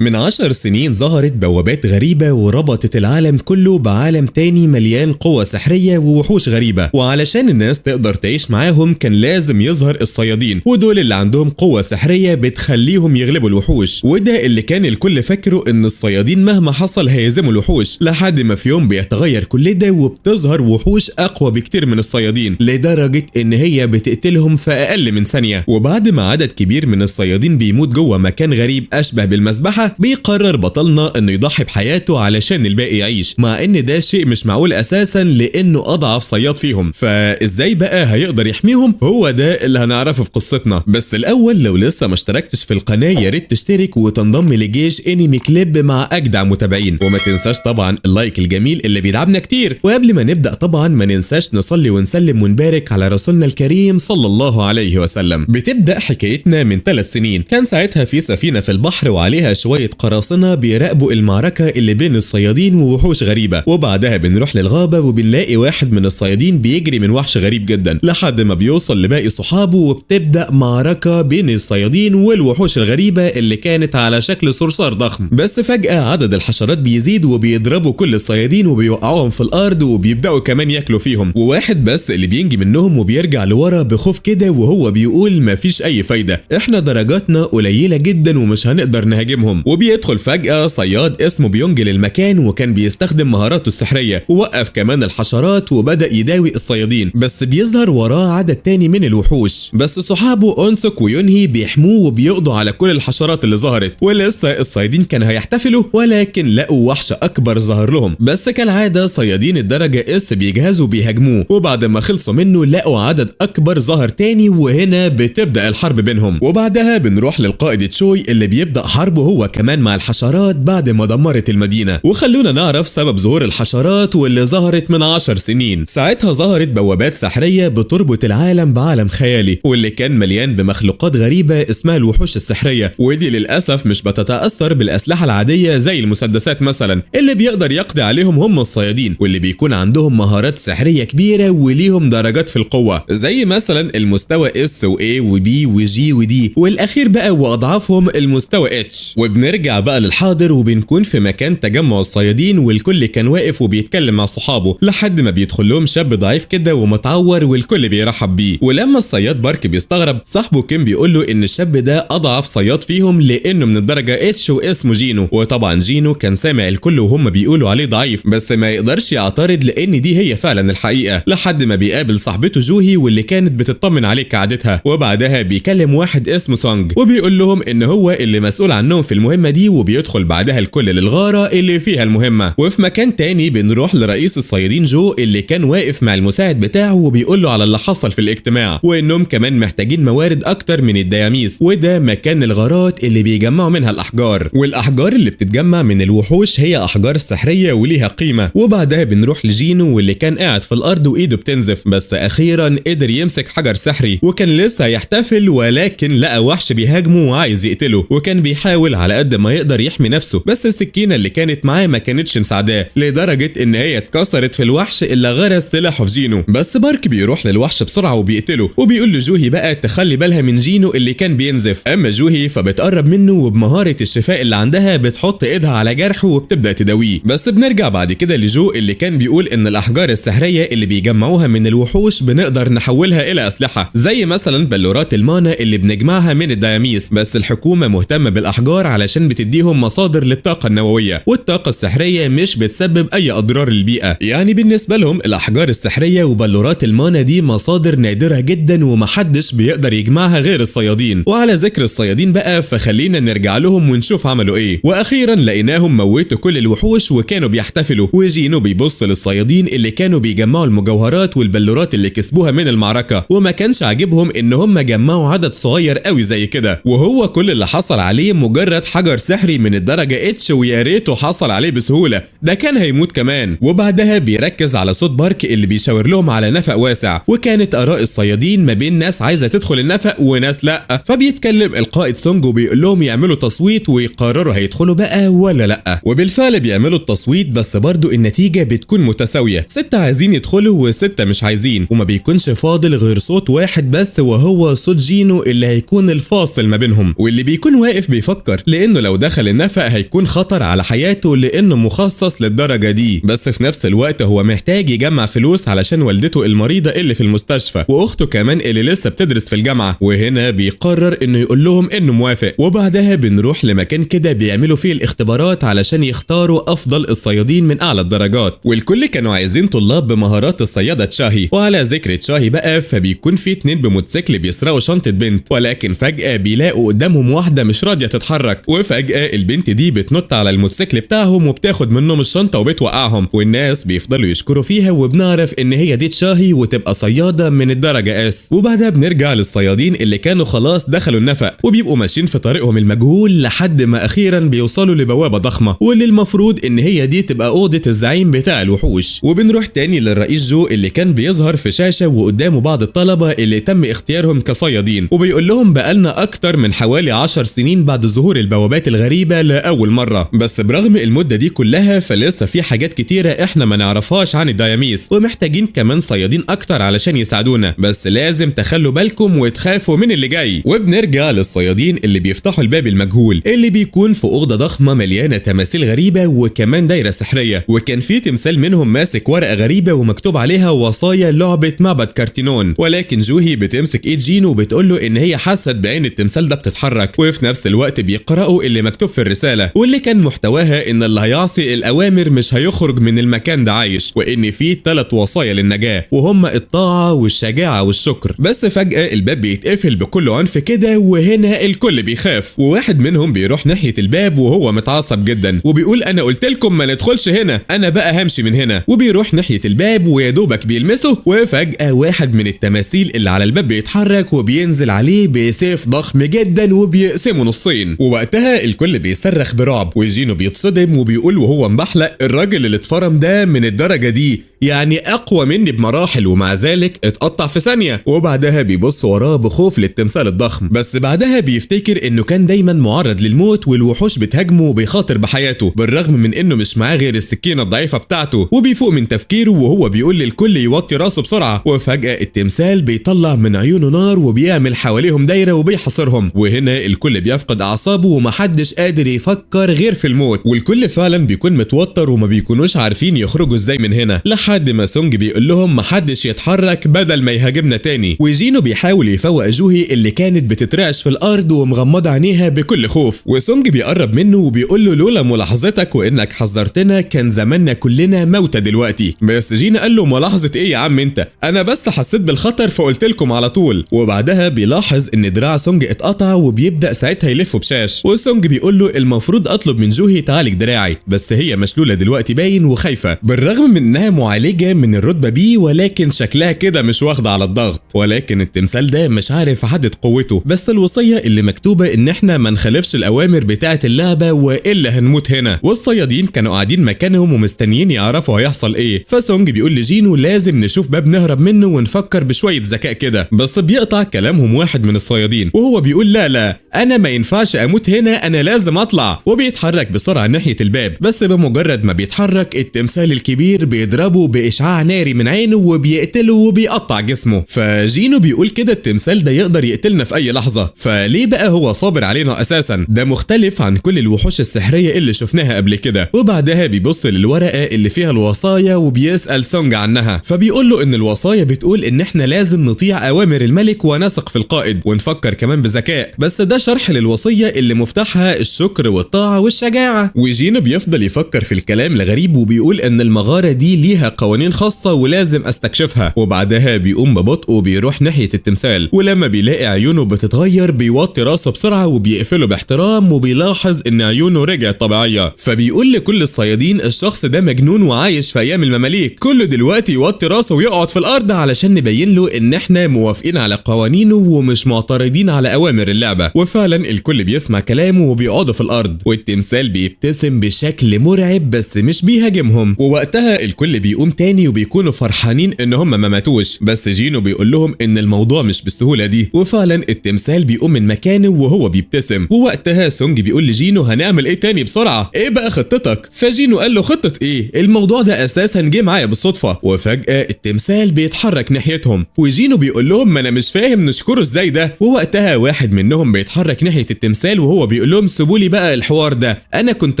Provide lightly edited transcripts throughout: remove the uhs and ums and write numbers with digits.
من 10 سنين ظهرت بوابات غريبة وربطت العالم كله بعالم تاني مليان قوة سحرية ووحوش غريبة، وعلشان الناس تقدر تعيش معاهم كان لازم يظهر الصيادين، ودول اللي عندهم قوة سحرية بتخليهم يغلبوا الوحوش. وده اللي كان الكل فاكره ان الصيادين مهما حصل هيهزموا الوحوش، لحد ما في يوم بيتغير كل ده وبتظهر وحوش اقوى بكتير من الصيادين، لدرجة ان هي بتقتلهم في اقل من ثانية. وبعد ما عدد كبير من الصيادين بيموت جوه مكان غريب اشبه بالمذبحة، بيقرر بطلنا انه يضحي بحياته علشان الباقي يعيش، مع ان ده شيء مش معقول اساسا لانه اضعف صياد فيهم. فازاي بقى هيقدر يحميهم؟ هو ده اللي هنعرفه في قصتنا. بس الاول لو لسه ما اشتركتش في القناه يا ريت تشترك وتنضم لجيش انمي كليب مع اجدع متابعين، وما تنساش طبعا اللايك الجميل اللي بيدعمنا كتير. وقبل ما نبدا طبعا ما ننساش نصلي ونسلم ونبارك على رسولنا الكريم صلى الله عليه وسلم. بتبدا حكايتنا من 3 سنين، كان ساعتها في سفينه في البحر وعليها شويه قراصنة بيراقبوا المعركة اللي بين الصيادين ووحوش غريبة. وبعدها بنروح للغابة وبنلاقي واحد من الصيادين بيجري من وحش غريب جدا لحد ما بيوصل لباقي صحابه، وبتبدأ معركة بين الصيادين والوحوش الغريبة اللي كانت على شكل صرصار ضخم. بس فجأة عدد الحشرات بيزيد وبيضربوا كل الصيادين وبيوقعوهم في الأرض وبيبدأوا كمان ياكلوا فيهم، وواحد بس اللي بينجي منهم وبيرجع لورا بخوف كده وهو بيقول مفيش أي فايدة، احنا درجاتنا قليلة جدا ومش هنقدر نهاجمهم. وبيدخل فجأة صياد اسمه بيونج للمكان وكان بيستخدم مهاراته السحرية، ووقف كمان الحشرات وبدأ يداوي الصيادين. بس بيظهر وراه عدد تاني من الوحوش، بس صحابه أونسك ويونهي بيحموه وبيقضوا على كل الحشرات اللي ظهرت. ولسه الصيادين كانوا هيحتفلوا ولكن لقوا وحش أكبر ظهر لهم، بس كالعادة صيادين الدرجة اس بيجهزوا بيهاجموه، وبعد ما خلصوا منه لقوا عدد أكبر ظهر تاني، وهنا بتبدأ الحرب بينهم. وبعدها بنروح للقائد تشوي اللي بيبدأ حربه هو كمان مع الحشرات بعد ما دمرت المدينة. وخلونا نعرف سبب ظهور الحشرات واللي ظهرت من 10 سنين. ساعتها ظهرت بوابات سحرية بتربط العالم بعالم خيالي، واللي كان مليان بمخلوقات غريبة اسمها الوحوش السحرية، ودي للأسف مش بتتأثر بالأسلحة العادية زي المسدسات مثلا. اللي بيقدر يقضي عليهم هم الصيادين، واللي بيكون عندهم مهارات سحرية كبيرة وليهم درجات في القوة، زي مثلا المستوى اس وA وB وG وD، والأخير بقى وأضعافهم المستوى H. وبنرجع بقى للحاضر وبنكون في مكان تجمع الصيادين، والكل كان واقف وبيتكلم مع صحابه لحد ما بيدخل لهم شاب ضعيف كده ومتعور، والكل بيرحب بيه. ولما الصياد بارك بيستغرب، صاحبه كان بيقول له ان الشاب ده اضعف صياد فيهم لانه من الدرجه اتش واسمه جينو. وطبعا جينو كان سامع الكل وهم بيقولوا عليه ضعيف، بس ما يقدرش يعترض لان دي هي فعلا الحقيقه، لحد ما بيقابل صاحبته جوهي واللي كانت بتطمن عليه كعادتها. وبعدها بيكلم واحد اسمه سونج وبيقول لهم ان هو اللي مسؤول عنهم في المهمه دي، وبيدخل بعدها الكل للغاره اللي فيها المهمه. وفي مكان تاني بنروح لرئيس الصيادين جو اللي كان واقف مع المساعد بتاعه وبيقول له على اللي حصل في الاجتماع، وانهم كمان محتاجين موارد اكتر من الدياميس، وده مكان الغارات اللي بيجمعوا منها الاحجار، والاحجار اللي بتتجمع من الوحوش هي احجار سحريه وليها قيمه. وبعدها بنروح لجينو واللي كان قاعد في الارض وايده بتنزف، بس اخيرا قدر يمسك حجر سحري وكان لسه هيحتفل، ولكن لقى وحش بيهاجمه وعايز يقتله، وكان بيحاول على قد ما يقدر يحمي نفسه، بس السكينه اللي كانت معاه ما كانتش مساعداه، لدرجه ان هي اتكسرت في الوحش اللي غرس سلاحه في جينو. بس بارك بيروح للوحش بسرعه وبيقتله، وبيقول لجوهي بقى تخلي بالها من جينو اللي كان بينزف. اما جوهي فبتقرب منه وبمهاره الشفاء اللي عندها بتحط ايدها على جرحه وبتبدا تداويه. بس بنرجع بعد كده لجو اللي كان بيقول ان الاحجار السحريه اللي بيجمعوها من الوحوش بنقدر نحولها الى اسلحه، زي مثلا بلورات المانا اللي بنجمعها من الدياميس، بس الحكومه مهتمه بالاحجار علشان بتديهم مصادر للطاقه النوويه، والطاقه السحريه مش بتسبب اي اضرار للبيئه. يعني بالنسبه لهم الاحجار السحريه وبلورات المانا دي مصادر نادره جدا ومحدش بيقدر يجمعها غير الصيادين. وعلى ذكر الصيادين بقى فخلينا نرجع لهم ونشوف عملوا ايه. واخيرا لقيناهم موتوا كل الوحوش وكانوا بيحتفلوا، وجينو بيبص للصيادين اللي كانوا بيجمعوا المجوهرات والبلورات اللي كسبوها من المعركه، وما كانش عاجبهم ان هم جمعوا عدد صغير قوي زي كده، وهو كل اللي حصل عليه مجرد حجر سحري من الدرجه اتش، ويا ريته حصل عليه بسهوله، ده كان هيموت كمان. وبعدها بيركز على صوت بارك اللي بيشاور لهم على نفق واسع، وكانت اراء الصيادين ما بين ناس عايزه تدخل النفق وناس لا، فبيتكلم القائد سونج وبيقول لهم يعملوا تصويت ويقرروا هيدخلوا بقى ولا لا. وبالفعل بيعملوا التصويت، بس برضو النتيجه بتكون متساويه، 6 عايزين يدخلوا و6 مش عايزين، وما بيكونش فاضل غير صوت واحد بس وهو صوت جينو اللي هيكون الفاصل ما بينهم، واللي بيكون واقف بيفكر لان لانه لو دخل النفق هيكون خطر على حياته لانه مخصص للدرجة دي، بس في نفس الوقت هو محتاج يجمع فلوس علشان والدته المريضة اللي في المستشفى واخته كمان اللي لسه بتدرس في الجامعة. وهنا بيقرر انه يقول لهم انه موافق. وبعدها بنروح لمكان كده بيعملوا فيه الاختبارات علشان يختاروا افضل الصيادين من اعلى الدرجات، والكل كانوا عايزين طلاب بمهارات الصيادة تشاهي. وعلى ذكر تشاهي بقى، فبيكون في 2 بموتوسيكل بيسرقوا شنطة بنت، ولكن فجأة بيلاقوا قدامهم واحدة مش راضية تتحرك، وفجأة البنت دي بتنط على الموتوسيكل بتاعهم وبتاخد منهم الشنطة وبتوقعهم، والناس بيفضلوا يشكروا فيها وبنعرف ان هي دي تشاهي وتبقى صيادة من الدرجة اس. وبعدها بنرجع للصيادين اللي كانوا خلاص دخلوا النفق وبيبقوا ماشيين في طريقهم المجهول لحد ما اخيرا بيوصلوا لبوابة ضخمة واللي المفروض ان هي دي تبقى اوضة الزعيم بتاع الوحوش. وبنروح تاني للرئيس جو اللي كان بيظهر في شاشة وقدامه بعض الطلبة اللي تم اختيارهم كصيادين، وبيقول لهم بقالنا اكتر من حوالي 10 سنين بعد ظهور البوابات الغريبة لأول مرة، بس برغم المدة دي كلها فلسه في حاجات كتيرة احنا ما نعرفهاش عن الدياميس، ومحتاجين كمان صيادين اكتر علشان يساعدونا، بس لازم تخلوا بالكم وتخافوا من اللي جاي. وبنرجع للصيادين اللي بيفتحوا الباب المجهول اللي بيكون في اوضه ضخمه مليانه تماثيل غريبه وكمان دايره سحريه، وكان في تمثال منهم ماسك ورقه غريبه ومكتوب عليها وصايا لعبه معبد كارتينون، ولكن جوهي بتمسك ايد جين وبتقول له ان هي حست بعين التمثال ده بتتحرك، وفي نفس الوقت بيقراوا اللي مكتوب في الرساله واللي كان محتواها ان اللي هيعصي الاوامر مش هيخرج من المكان ده عايش، وان في 3 وصايا للنجاه وهم الطاعه والشجاعه والشكر. بس فجاه الباب بيتقفل بكل عنف كده، وهنا الكل بيخاف، وواحد منهم بيروح ناحيه الباب وهو متعصب جدا وبيقول انا قلت لكم ما ندخلش هنا، انا بقى همشي من هنا. وبيروح ناحيه الباب ويا دوبك بيلمسه، وفجاه واحد من التماثيل اللي على الباب بيتحرك وبينزل عليه بسيف ضخم جدا وبيقسمه نصين، ووقتها الكل بيصرخ برعب، وجينو بيتصدم وبيقول وهو مبحلق الراجل اللي اتفرم ده من الدرجه دي يعني اقوى مني بمراحل، ومع ذلك اتقطع في ثانيه. وبعدها بيبص وراه بخوف للتمثال الضخم، بس بعدها بيفتكر انه كان دايما معرض للموت والوحوش بتهاجمه وبيخاطر بحياته بالرغم من انه مش معاه غير السكينه الضعيفه بتاعته. وبيفوق من تفكيره وهو بيقول للكل يوطي راسه بسرعه، وفجاه التمثال بيطلع من عيونه نار وبيعمل حواليهم دايره وبيحاصرهم، وهنا الكل بيفقد اعصابه ومحدش قادر يفكر غير في الموت، والكل فعلا بيكون متوتر وما بيكونوش عارفين يخرجوا ازاي من هنا، لحد ما سونج بيقول لهم محدش يتحرك بدل ما يهاجمنا تاني. وجينو بيحاول يفوق جوهي اللي كانت بتترعش في الارض ومغمضه عينيها بكل خوف، وسونج بيقرب منه وبيقول له لولا ملاحظتك وانك حذرتنا كان زماننا كلنا موتى دلوقتي. بس جينا قال له ملاحظه ايه يا عم انت، انا بس حسيت بالخطر فقلت لكم على طول. وبعدها بيلاحظ ان دراع سونج اتقطع وبيبدا ساعتها يلفه بشاش، وسونج بيقول له المفروض اطلب من جوهي تعالج دراعي، بس هي مشلوله دلوقتي باين وخايفه بالرغم من انها معالجه من الرتبه بي، ولكن شكلها كده مش واخده على الضغط. ولكن التمثال ده مش عارف عدد قوته، بس الوصيه اللي مكتوبه ان احنا ما نخالفش الاوامر بتاعه اللعبه والا هنموت هنا. والصيادين كانوا قاعدين مكانهم ومستنيين يعرفوا هيحصل ايه، فسونج بيقول لجينو لازم نشوف باب نهرب منه ونفكر بشويه ذكاء كده، بس بيقطع كلامهم واحد من الصيادين وهو بيقول لا انا ما ينفعش اموت هنا، انا لازم اطلع. وبيتحرك بسرعه ناحيه الباب، بس بمجرد ما بيتحرك التمثال الكبير بيضربه باشعاع ناري من عينه وبيقتله وبيقطع جسمه. فجينو بيقول كده التمثال ده يقدر يقتلنا في اي لحظه، فليه بقى هو صابر علينا اساسا؟ ده مختلف عن كل الوحوش السحريه اللي شفناها قبل كده. وبعدها بيبص للورقه اللي فيها الوصايا وبيسال سونج عنها، فبيقول له ان الوصايا بتقول ان احنا لازم نطيع اوامر الملك ونثق في القائد ونفكر كمان بذكاء، بس ده شرح للوصيه اللي مفتاحها الشكر والطاعه والشجاعه. وجينو بيفضل يفكر في الكلام الغريب وبيقول ان المغاره دي ليها قوانين خاصه ولازم استكشفها. وبعدها بيقوم ببطء وبيروح ناحيه التمثال، ولما بيلاقي عيونه بتتغير بيوطي راسه بسرعه وبيقفله باحترام، وبيلاحظ ان عيونه رجعت طبيعيه. فبيقول لكل الصيادين الشخص ده مجنون وعايش في ايام المماليك، كله دلوقتي يوطي راسه ويقعد في الارض علشان نبين له ان احنا موافقين على قوانينه ومش معترضين على اوامر اللعبه. وفعلا الكل بيسمع كلامه وبيقعدوا في الارض، والتمثال بيبتسم بشكل مرعب بس مش بيهاجمهم. ووقتها الكل بيقوم بتقوم تاني وبيكونوا فرحانين ان هم ما ماتوش، بس جينو بيقول لهم ان الموضوع مش بالسهوله دي، وفعلا التمثال بيقوم من مكانه وهو بيبتسم. ووقتها سونج بيقول لجينو هنعمل ايه تاني بسرعه؟ ايه بقى خطتك؟ فجينو قال له خطه ايه؟ الموضوع ده اساسا جه معايا بالصدفه. وفجاه التمثال بيتحرك ناحيتهم، وجينو بيقول لهم ما انا مش فاهم نشكره ازاي ده. ووقتها واحد منهم بيتحرك ناحيه التمثال وهو بيقول لهم سيبوا لي بقى الحوار ده، انا كنت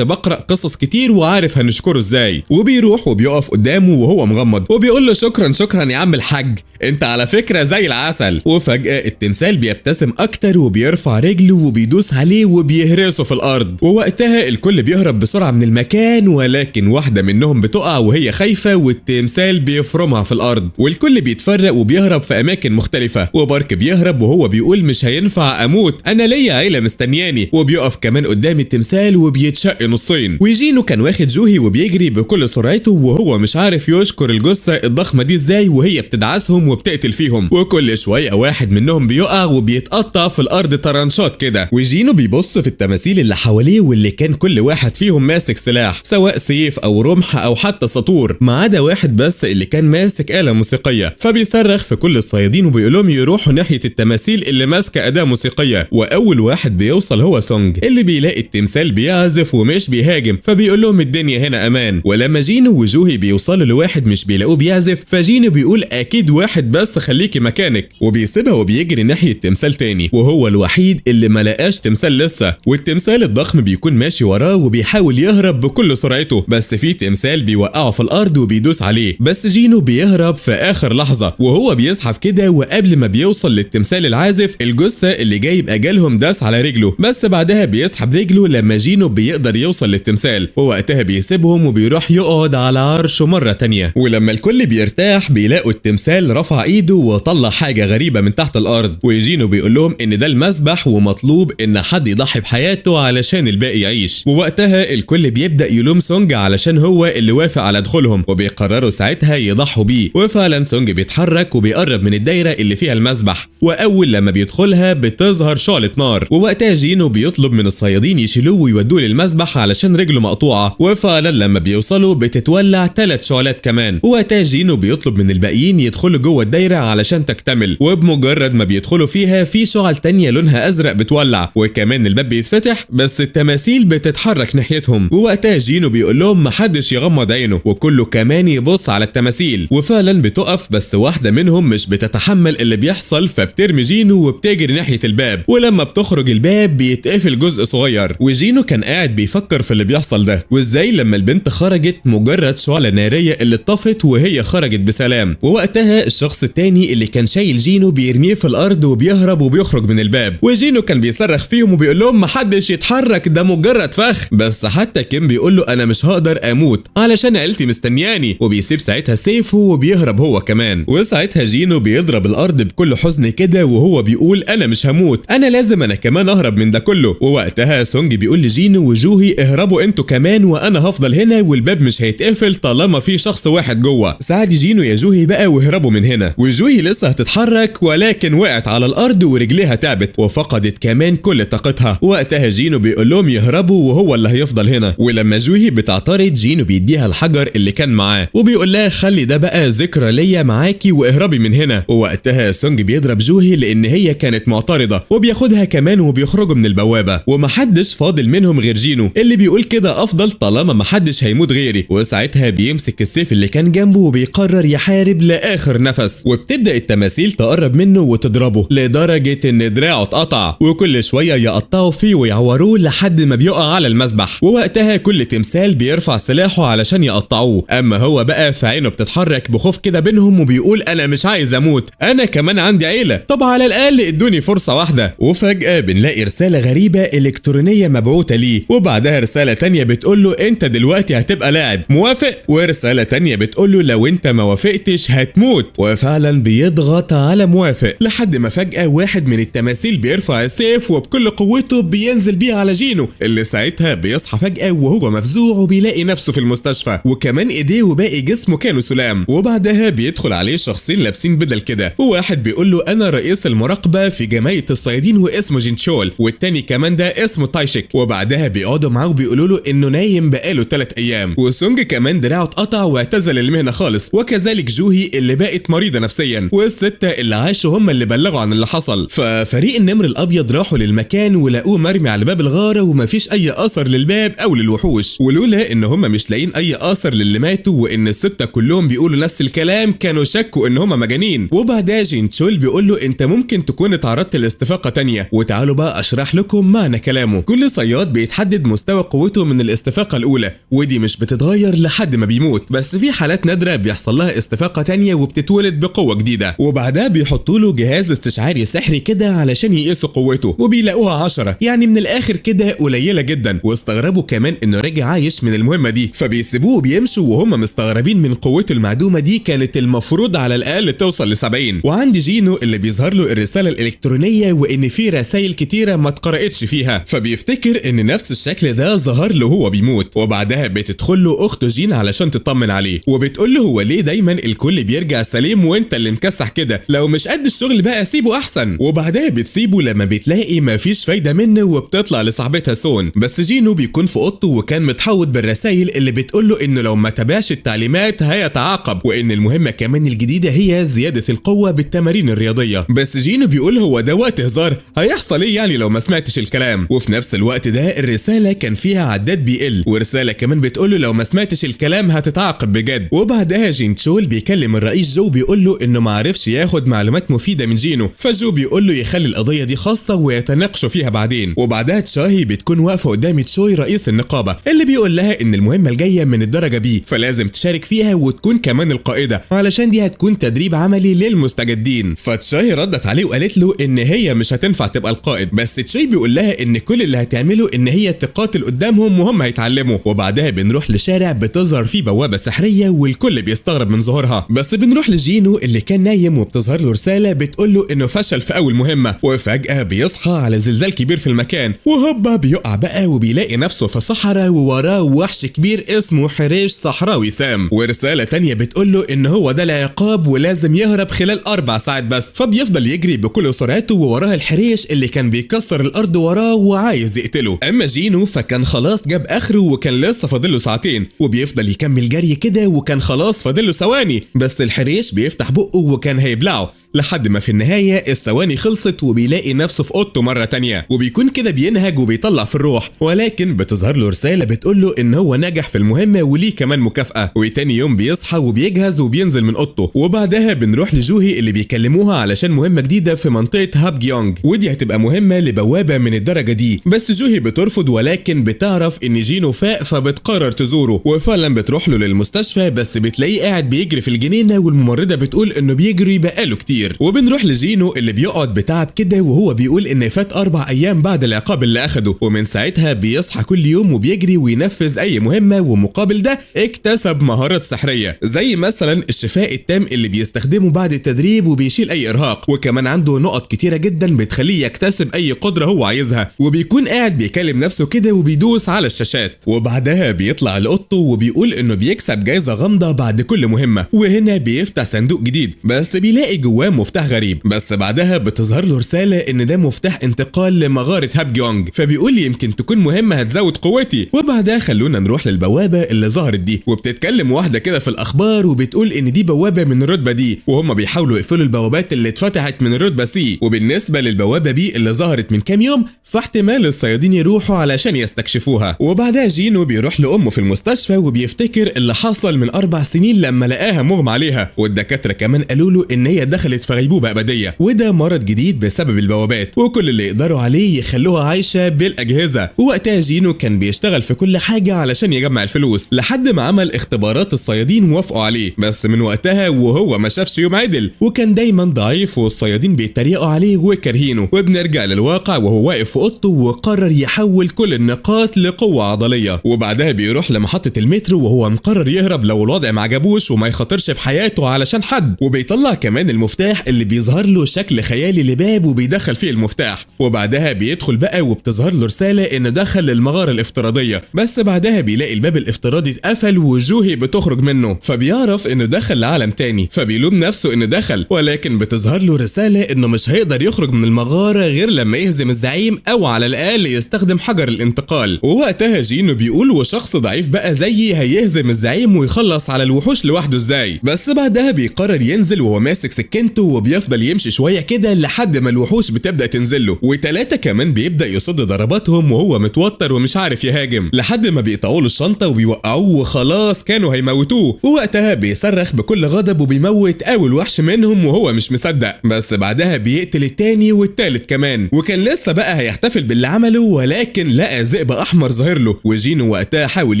بقرا قصص كتير وعارف هنشكره ازاي. وبيروح وبيقف قدامه وهو مغمض وبيقول له شكرا يا عم الحاج، انت على فكره زي العسل. وفجاه التمثال بيبتسم اكتر وبيرفع رجله وبيدوس عليه وبيهرسه في الارض. ووقتها الكل بيهرب بسرعه من المكان، ولكن واحده منهم بتقع وهي خايفه والتمثال بيفرمها في الارض، والكل بيتفرق وبيهرب في اماكن مختلفه. وبارك بيهرب وهو بيقول مش هينفع اموت، انا ليا عيله مستنياني. وبيقف كمان قدام التمثال وبيتشق نصين. وجينو كان واخد جوهي وبيجري بكل سرعته وهو مش عارف يشكر الجثه الضخمه دي ازاي وهي بتدعسهم وبتقتل فيهم. وكل شويه واحد منهم بيقع وبيتقطع في الارض طرنشات كده. وجينو بيبص في التماثيل اللي حواليه واللي كان كل واحد فيهم ماسك سلاح، سواء سيف او رمح او حتى سطور، ما عدا واحد بس اللي كان ماسك آلة موسيقيه. فبيصرخ في كل الصيادين وبيقول لهم يروحوا ناحيه التماثيل اللي ماسكه اداه موسيقيه. واول واحد بيوصل هو سونج اللي بيلاقي التمثال بيعزف ومش بيهاجم، فبيقول لهم الدنيا هنا امان. ولما جينو وجوهي بيوصلوا لواحد مش بيلاقوه بيعزف، فجينو بيقول اكيد واحد بس خليكي مكانك، وبيسيبها وبيجري ناحيه تمثال تاني، وهو الوحيد اللي ما لقاش تمثال لسه. والتمثال الضخم بيكون ماشي وراه وبيحاول يهرب بكل سرعته، بس في تمثال بيوقعه في الارض وبيدوس عليه، بس جينو بيهرب في اخر لحظه وهو بيزحف كده. وقبل ما بيوصل للتمثال العازف، الجثه اللي جايب اجلهم داس على رجله، بس بعدها بيسحب رجله لما جينو بيقدر يوصل للتمثال، ووقتها بيسيبهم وبيروح يقعد على عرشه مره تانيه. ولما الكل بيرتاح بيلاقوا التمثال رفع ايده وطلع حاجه غريبه من تحت الارض، وجينو بيقول لهم ان ده المسبح ومطلوب ان حد يضحي بحياته علشان الباقي يعيش. ووقتها الكل بيبدا يلوم سونج علشان هو اللي وافق على دخولهم، وبيقرروا ساعتها يضحوا بيه. وفعلا سونج بيتحرك وبيقرب من الدايره اللي فيها المسبح، واول لما بيدخلها بتظهر شعله نار. ووقتها جينو بيطلب من الصيادين يشيلوه ويودوه للمسبح علشان رجله مقطوعه، وفعلا لما بيوصلوا بتتولع 3 شعلات كمان. ووقتها جينو بيطلب من الباقيين يدخلوا جوه الدايره علشان تكتمل، وبمجرد ما بيدخلوا فيها في شعل تانية لونها ازرق بتولع، وكمان الباب بيتفتح بس التماثيل بتتحرك ناحيتهم. ووقتها جينو بيقول لهم محدش يغمض عينه وكله كمان يبص على التماثيل، وفعلا بتقف، بس واحده منهم مش بتتحمل اللي بيحصل فبترمي جينو وبتجري ناحيه الباب. ولما بتخرج الباب بيتقفل جزء صغير، وجينو كان قاعد بيفكر في اللي بيحصل ده وازاي لما البنت خرجت مجرد شعله ناريه اللي اتطفت وهي خرجت بسلام. ووقتها الشخص التاني اللي كان شايل جينو بيرميه في الارض وبيهرب وبيخرج من الباب، وجينو كان بيصرخ فيهم وبيقول لهم محدش يتحرك ده مجرد فخ. بس حتى كيم بيقول له انا مش هقدر اموت علشان عيلتي مستنياني، وبيسيب ساعتها سيفه وبيهرب هو كمان. وساعتها جينو بيضرب الارض بكل حزن كده وهو بيقول انا مش هموت، انا لازم انا كمان اهرب من ده كله. ووقتها سونج بيقول لجينو وجوهي اهربوا انتوا كمان وانا هفضل هنا والباب مش هيتقفل طالما في شخص واحد جوه. ساعد جينو يا جوهي بقى واهربوا من هنا. وجوهي لسه هتتحرك ولكن وقعت على الارض ورجليها تعبت وفقدت كمان كل طاقتها. وقتها جينو بيقول لهم يهربوا وهو اللي هيفضل هنا. ولما جوهي بتعترض جينو بيديها الحجر اللي كان معاه وبيقول لها خلي ده بقى ذكرى ليا معاكي واهربي من هنا. ووقتها سونج بيضرب جوهي لان هي كانت معترضه وبياخدها كمان وبيخرجوا من البوابه، ومحدش فاضل منهم غير جينو اللي بيقول كده افضل طالما محدش هيموت غيري. وساعتها بيمسك السيف اللي كان جنبه وبيقرر يحارب لاخر نفس، وبتبدا التماثيل تقرب منه وتضربه لدرجه ان دراعه اتقطع، وكل شويه يقطعوا فيه ويعوروه لحد ما بيقع على المسبح. ووقتها كل تمثال بيرفع سلاحه علشان يقطعوه، اما هو بقى في عينه بتتحرك بخوف كده بينهم وبيقول انا مش عايز اموت، انا كمان عندي عيله، طب على الاقل ادوني فرصه واحده. وفجاه بنلاقي رساله غريبه الكترونيه مبعوثه ليه، وبعدها رساله تانية بتقول له انت دلوقتي هتبقى لاعب موافق، ورساله تانية بتقول له لو انت ما وافقتش هتموت. وفعلا بيضغط على موافق لحد ما فجاه واحد من التماثيل بيرفع السيف وبكل قوته بينزل بيه على جينو اللي ساعتها بيصحى فجاه وهو مفزوع وبيلاقي نفسه في المستشفى، وكمان ايديه وباقي جسمه كانوا سلام. وبعدها بيدخل عليه شخصين لابسين بدل كده، وواحد بيقول له انا رئيس المراقبه في جمعيه الصيادين واسمه جينشول، والتاني كمان ده اسمه تايشيك. وبعدها بيقعدوا معاه وبيقولوا له انه نايم بقاله 3 ايام. وسونج كمان دراعه اتقطع واعتزل المهنة خالص، وكذلك جوهي اللي بقت مريضة نفسيا، والستة اللي عاشوا هم اللي بلغوا عن اللي حصل. ففريق النمر الابيض راحوا للمكان ولقوه مرمي على باب الغارة ومفيش اي اثر للباب او للوحوش، ولولا ان هم مش لاقيين اي اثر للي ماتوا وان الستة كلهم بيقولوا نفس الكلام كانوا شكوا ان هم مجانين. وبعدها جين تشول بيقول له انت ممكن تكون اتعرضت لاستفاقة تانية، وتعالوا بقى اشرح لكم معنى كلامه. كل صياد بيتحدد مستوى قوته من الاستفاقة الاولى، ودي مش بتتغير لحد ما بيموت، بس في حالات نادرة بيحصل لها استفاقة تانية وبتتولد بقوة جديدة، وبعدها بيحطوا له جهاز استشعاري سحري كده علشان يقيسوا قوته، وبيلاقوها 10، يعني من الاخر كده قليلة جدا. واستغربوا كمان انه رجع عايش من المهمة دي، فبيسيبوه وبيمشوا وهم مستغربين من قوته المعدومة دي، كانت المفروض على الاقل توصل ل70. وعند جينو اللي بيظهر له الرسالة الالكترونية وان في رسائل كتيرة ما اتقرأتش فيها، فبيفتكر ان نفس الشكل ده ظهر له هو بيموت. وبعدها بتدخل له اخته جين علشان تطمن عليه، وبتقول له هو ليه دايما الكل بيرجع سليم وانت اللي مكسح كده، لو مش قد الشغل بقى سيبه احسن. وبعدها بتسيبه لما بتلاقي مفيش فايدة منه، وبتطلع لصاحبتها سون. بس جينو بيكون في اوضته وكان متحوط بالرسائل اللي بتقول له انه لو ما تبعش التعليمات هيتعاقب، وان المهمة كمان الجديدة هي زيادة القوة بالتمارين الرياضية. بس جينو بيقول هو ده وقت هزار، هيحصل ايه يعني لو ما سمعتش الكلام؟ وفي نفس الوقت ده الرسالة كان فيها عداد بيقل، ورسالة كمان بتقول له لو ما سمعتش الكلام هتتعاقب بجد. وبعدها جين تشول بيكلم الرئيس جو بيقول له انه ما عرفش ياخد معلومات مفيدة من جينو، فجو بيقول له يخلي القضية دي خاصة ويتناقشوا فيها بعدين. وبعدها تشاهي بتكون واقفة قدام تشوي رئيس النقابة اللي بيقول لها ان المهمة الجاية من الدرجة بي، فلازم تشارك فيها وتكون كمان القائدة علشان دي هتكون تدريب عملي للمستجدين. فتشاهي ردت عليه وقالت له ان هي مش هتنفع تبقى القائد، بس تشاي بيقول لها ان كل اللي هتعمله ان هي تقاتل قدامهم وهم هيتعلموا. وبعدها بنروح لشارع بتظهر فيه بوابة سحرية والكل بيستغرب من ظهورها، بس بنروح لجينو اللي كان نايم وبتظهر له رسالة بتقول له انه فشل في اول مهمة، وفجأة بيصحى على زلزال كبير في المكان، وهوبا بيقع بقى وبيلاقي نفسه في صحراء ووراه وحش كبير اسمه حريش صحراوي سام. ورسالة تانية بتقول له ان هو ده العقاب ولازم يهرب خلال 4 ساعات بس. فبيفضل يجري بكل سرعته ووراه الحريش اللي كان بيكسر الارض وراه وعايز يقتله. اما جينو فكان خلاص جاب اخره وكان لسه فاضله ساعتين، وبيفضل يكمل جري كده وكان خلاص فاضله ثواني، بس الحريش بيفتح بقه وكان هيبلعه، لحد ما في النهاية الثواني خلصت وبيلاقي نفسه في اوضته مرة تانية، وبيكون كده بينهج وبيطلع في الروح. ولكن بتظهر له رسالة بتقول له ان هو نجح في المهمة وليه كمان مكافأة. وتاني يوم بيصحى وبيجهز وبينزل من اوضته، وبعدها بنروح لجوهي اللي بيكلموها علشان مهمة جديدة في منطقة هاب جيونج، ودي هتبقى مهمة لبوابة من الدرجة دي. بس جوهي بترفض، ولكن بتعرف ان جينو فاق فبتقرر تزوره، وفعلا بتروح له للمستشفى، بس بتلاقيه قاعد بيجري في الجنينة والممرضة بتقول انه بيجري بقاله كتير. وبنروح لجينو اللي بيقعد بتعب كده وهو بيقول ان فات 4 ايام بعد العقاب اللي اخده، ومن ساعتها بيصحى كل يوم وبيجري وينفذ اي مهمة، ومقابل ده اكتسب مهارات سحرية زي مثلا الشفاء التام اللي بيستخدمه بعد التدريب وبيشيل اي ارهاق، وكمان عنده نقط كتيرة جدا بتخليه يكتسب اي قدرة هو عايزها، وبيكون قاعد بيكلم نفسه كده وبيدوس على الشاشات. وبعدها بيطلع لأوضته وبيقول انه بيكسب جايزة غامضة بعد كل مهمة، وهنا بيفتح صندوق جديد بس بيلاقي جواه مفتاح غريب، بس بعدها بتظهر له رسالة ان ده مفتاح انتقال لمغارة هاب جيونج، فبيقول يمكن تكون مهمة هتزود قوتي. وبعدها خلونا نروح للبوابة اللي ظهرت دي، وبتتكلم واحدة كده في الاخبار وبتقول ان دي بوابة من الرتبة دي، وهم بيحاولوا يقفلوا البوابات اللي اتفتحت من الرتبة سي. وبالنسبة للبوابة بي اللي ظهرت من كام يوم، فاحتمال الصيادين يروحوا علشان يستكشفوها. وبعدها جينو بيروح لأمه في المستشفى وبيفتكر اللي حصل من 4 سنين لما لقاها مغمى عليها، والدكاترة كمان قالوا له ان هي دخلت في غيبوبة أبدية، وده مرض جديد بسبب البوابات، وكل اللي يقدروا عليه يخلوها عايشة بالأجهزة. ووقتها جينو كان بيشتغل في كل حاجة علشان يجمع الفلوس، لحد ما عمل اختبارات الصيادين ووافقوا عليه، بس من وقتها وهو ما شافش يوم عدل، وكان دايما ضعيف والصيادين بيتريقوا عليه وكارهينه. وبنرجع للواقع وهو واقف في اوضته وقرر يحول كل النقاط لقوة عضلية، وبعدها بيروح لمحطة المترو وهو مقرر يهرب لو الوضع ما عجبوش وما يخاطرش بحياته علشان حد، وبيطلع كمان المفتاح المفتاح اللي بيظهر له شكل خيالي لباب وبيدخل فيه المفتاح، وبعدها بيدخل بقى وبتظهر له رسالة انه دخل للمغارة الافتراضية، بس بعدها بيلاقي الباب الافتراضي اتقفل وجوهي بتخرج منه، فبيعرف انه دخل لعالم تاني، فبيلوم نفسه انه دخل، ولكن بتظهر له رسالة انه مش هيقدر يخرج من المغارة غير لما يهزم الزعيم او على الاقل يستخدم حجر الانتقال. ووقتها جينو بيقول وشخص ضعيف بقى زيي هيهزم الزعيم ويخلص على الوحوش لوحده ازاي؟ بس بعدها بيقرر ينزل وهو ماسك سكينته وبيفضل يمشي شوية كده لحد ما الوحوش بتبدأ تنزل له، وتلاتة كمان بيبدأ يصد ضرباتهم وهو متوتر ومش عارف يهاجم، لحد ما بيقطعوا له الشنطة وبيوقعوه وخلاص كانوا هيموتوه، ووقتها بيصرخ بكل غضب وبيموت اول وحش منهم وهو مش مصدق، بس بعدها بيقتل التاني والتالت كمان، وكان لسه بقى هيحتفل باللي عمله ولكن لقى ذئب احمر ظاهر له، وجينو وقتها حاول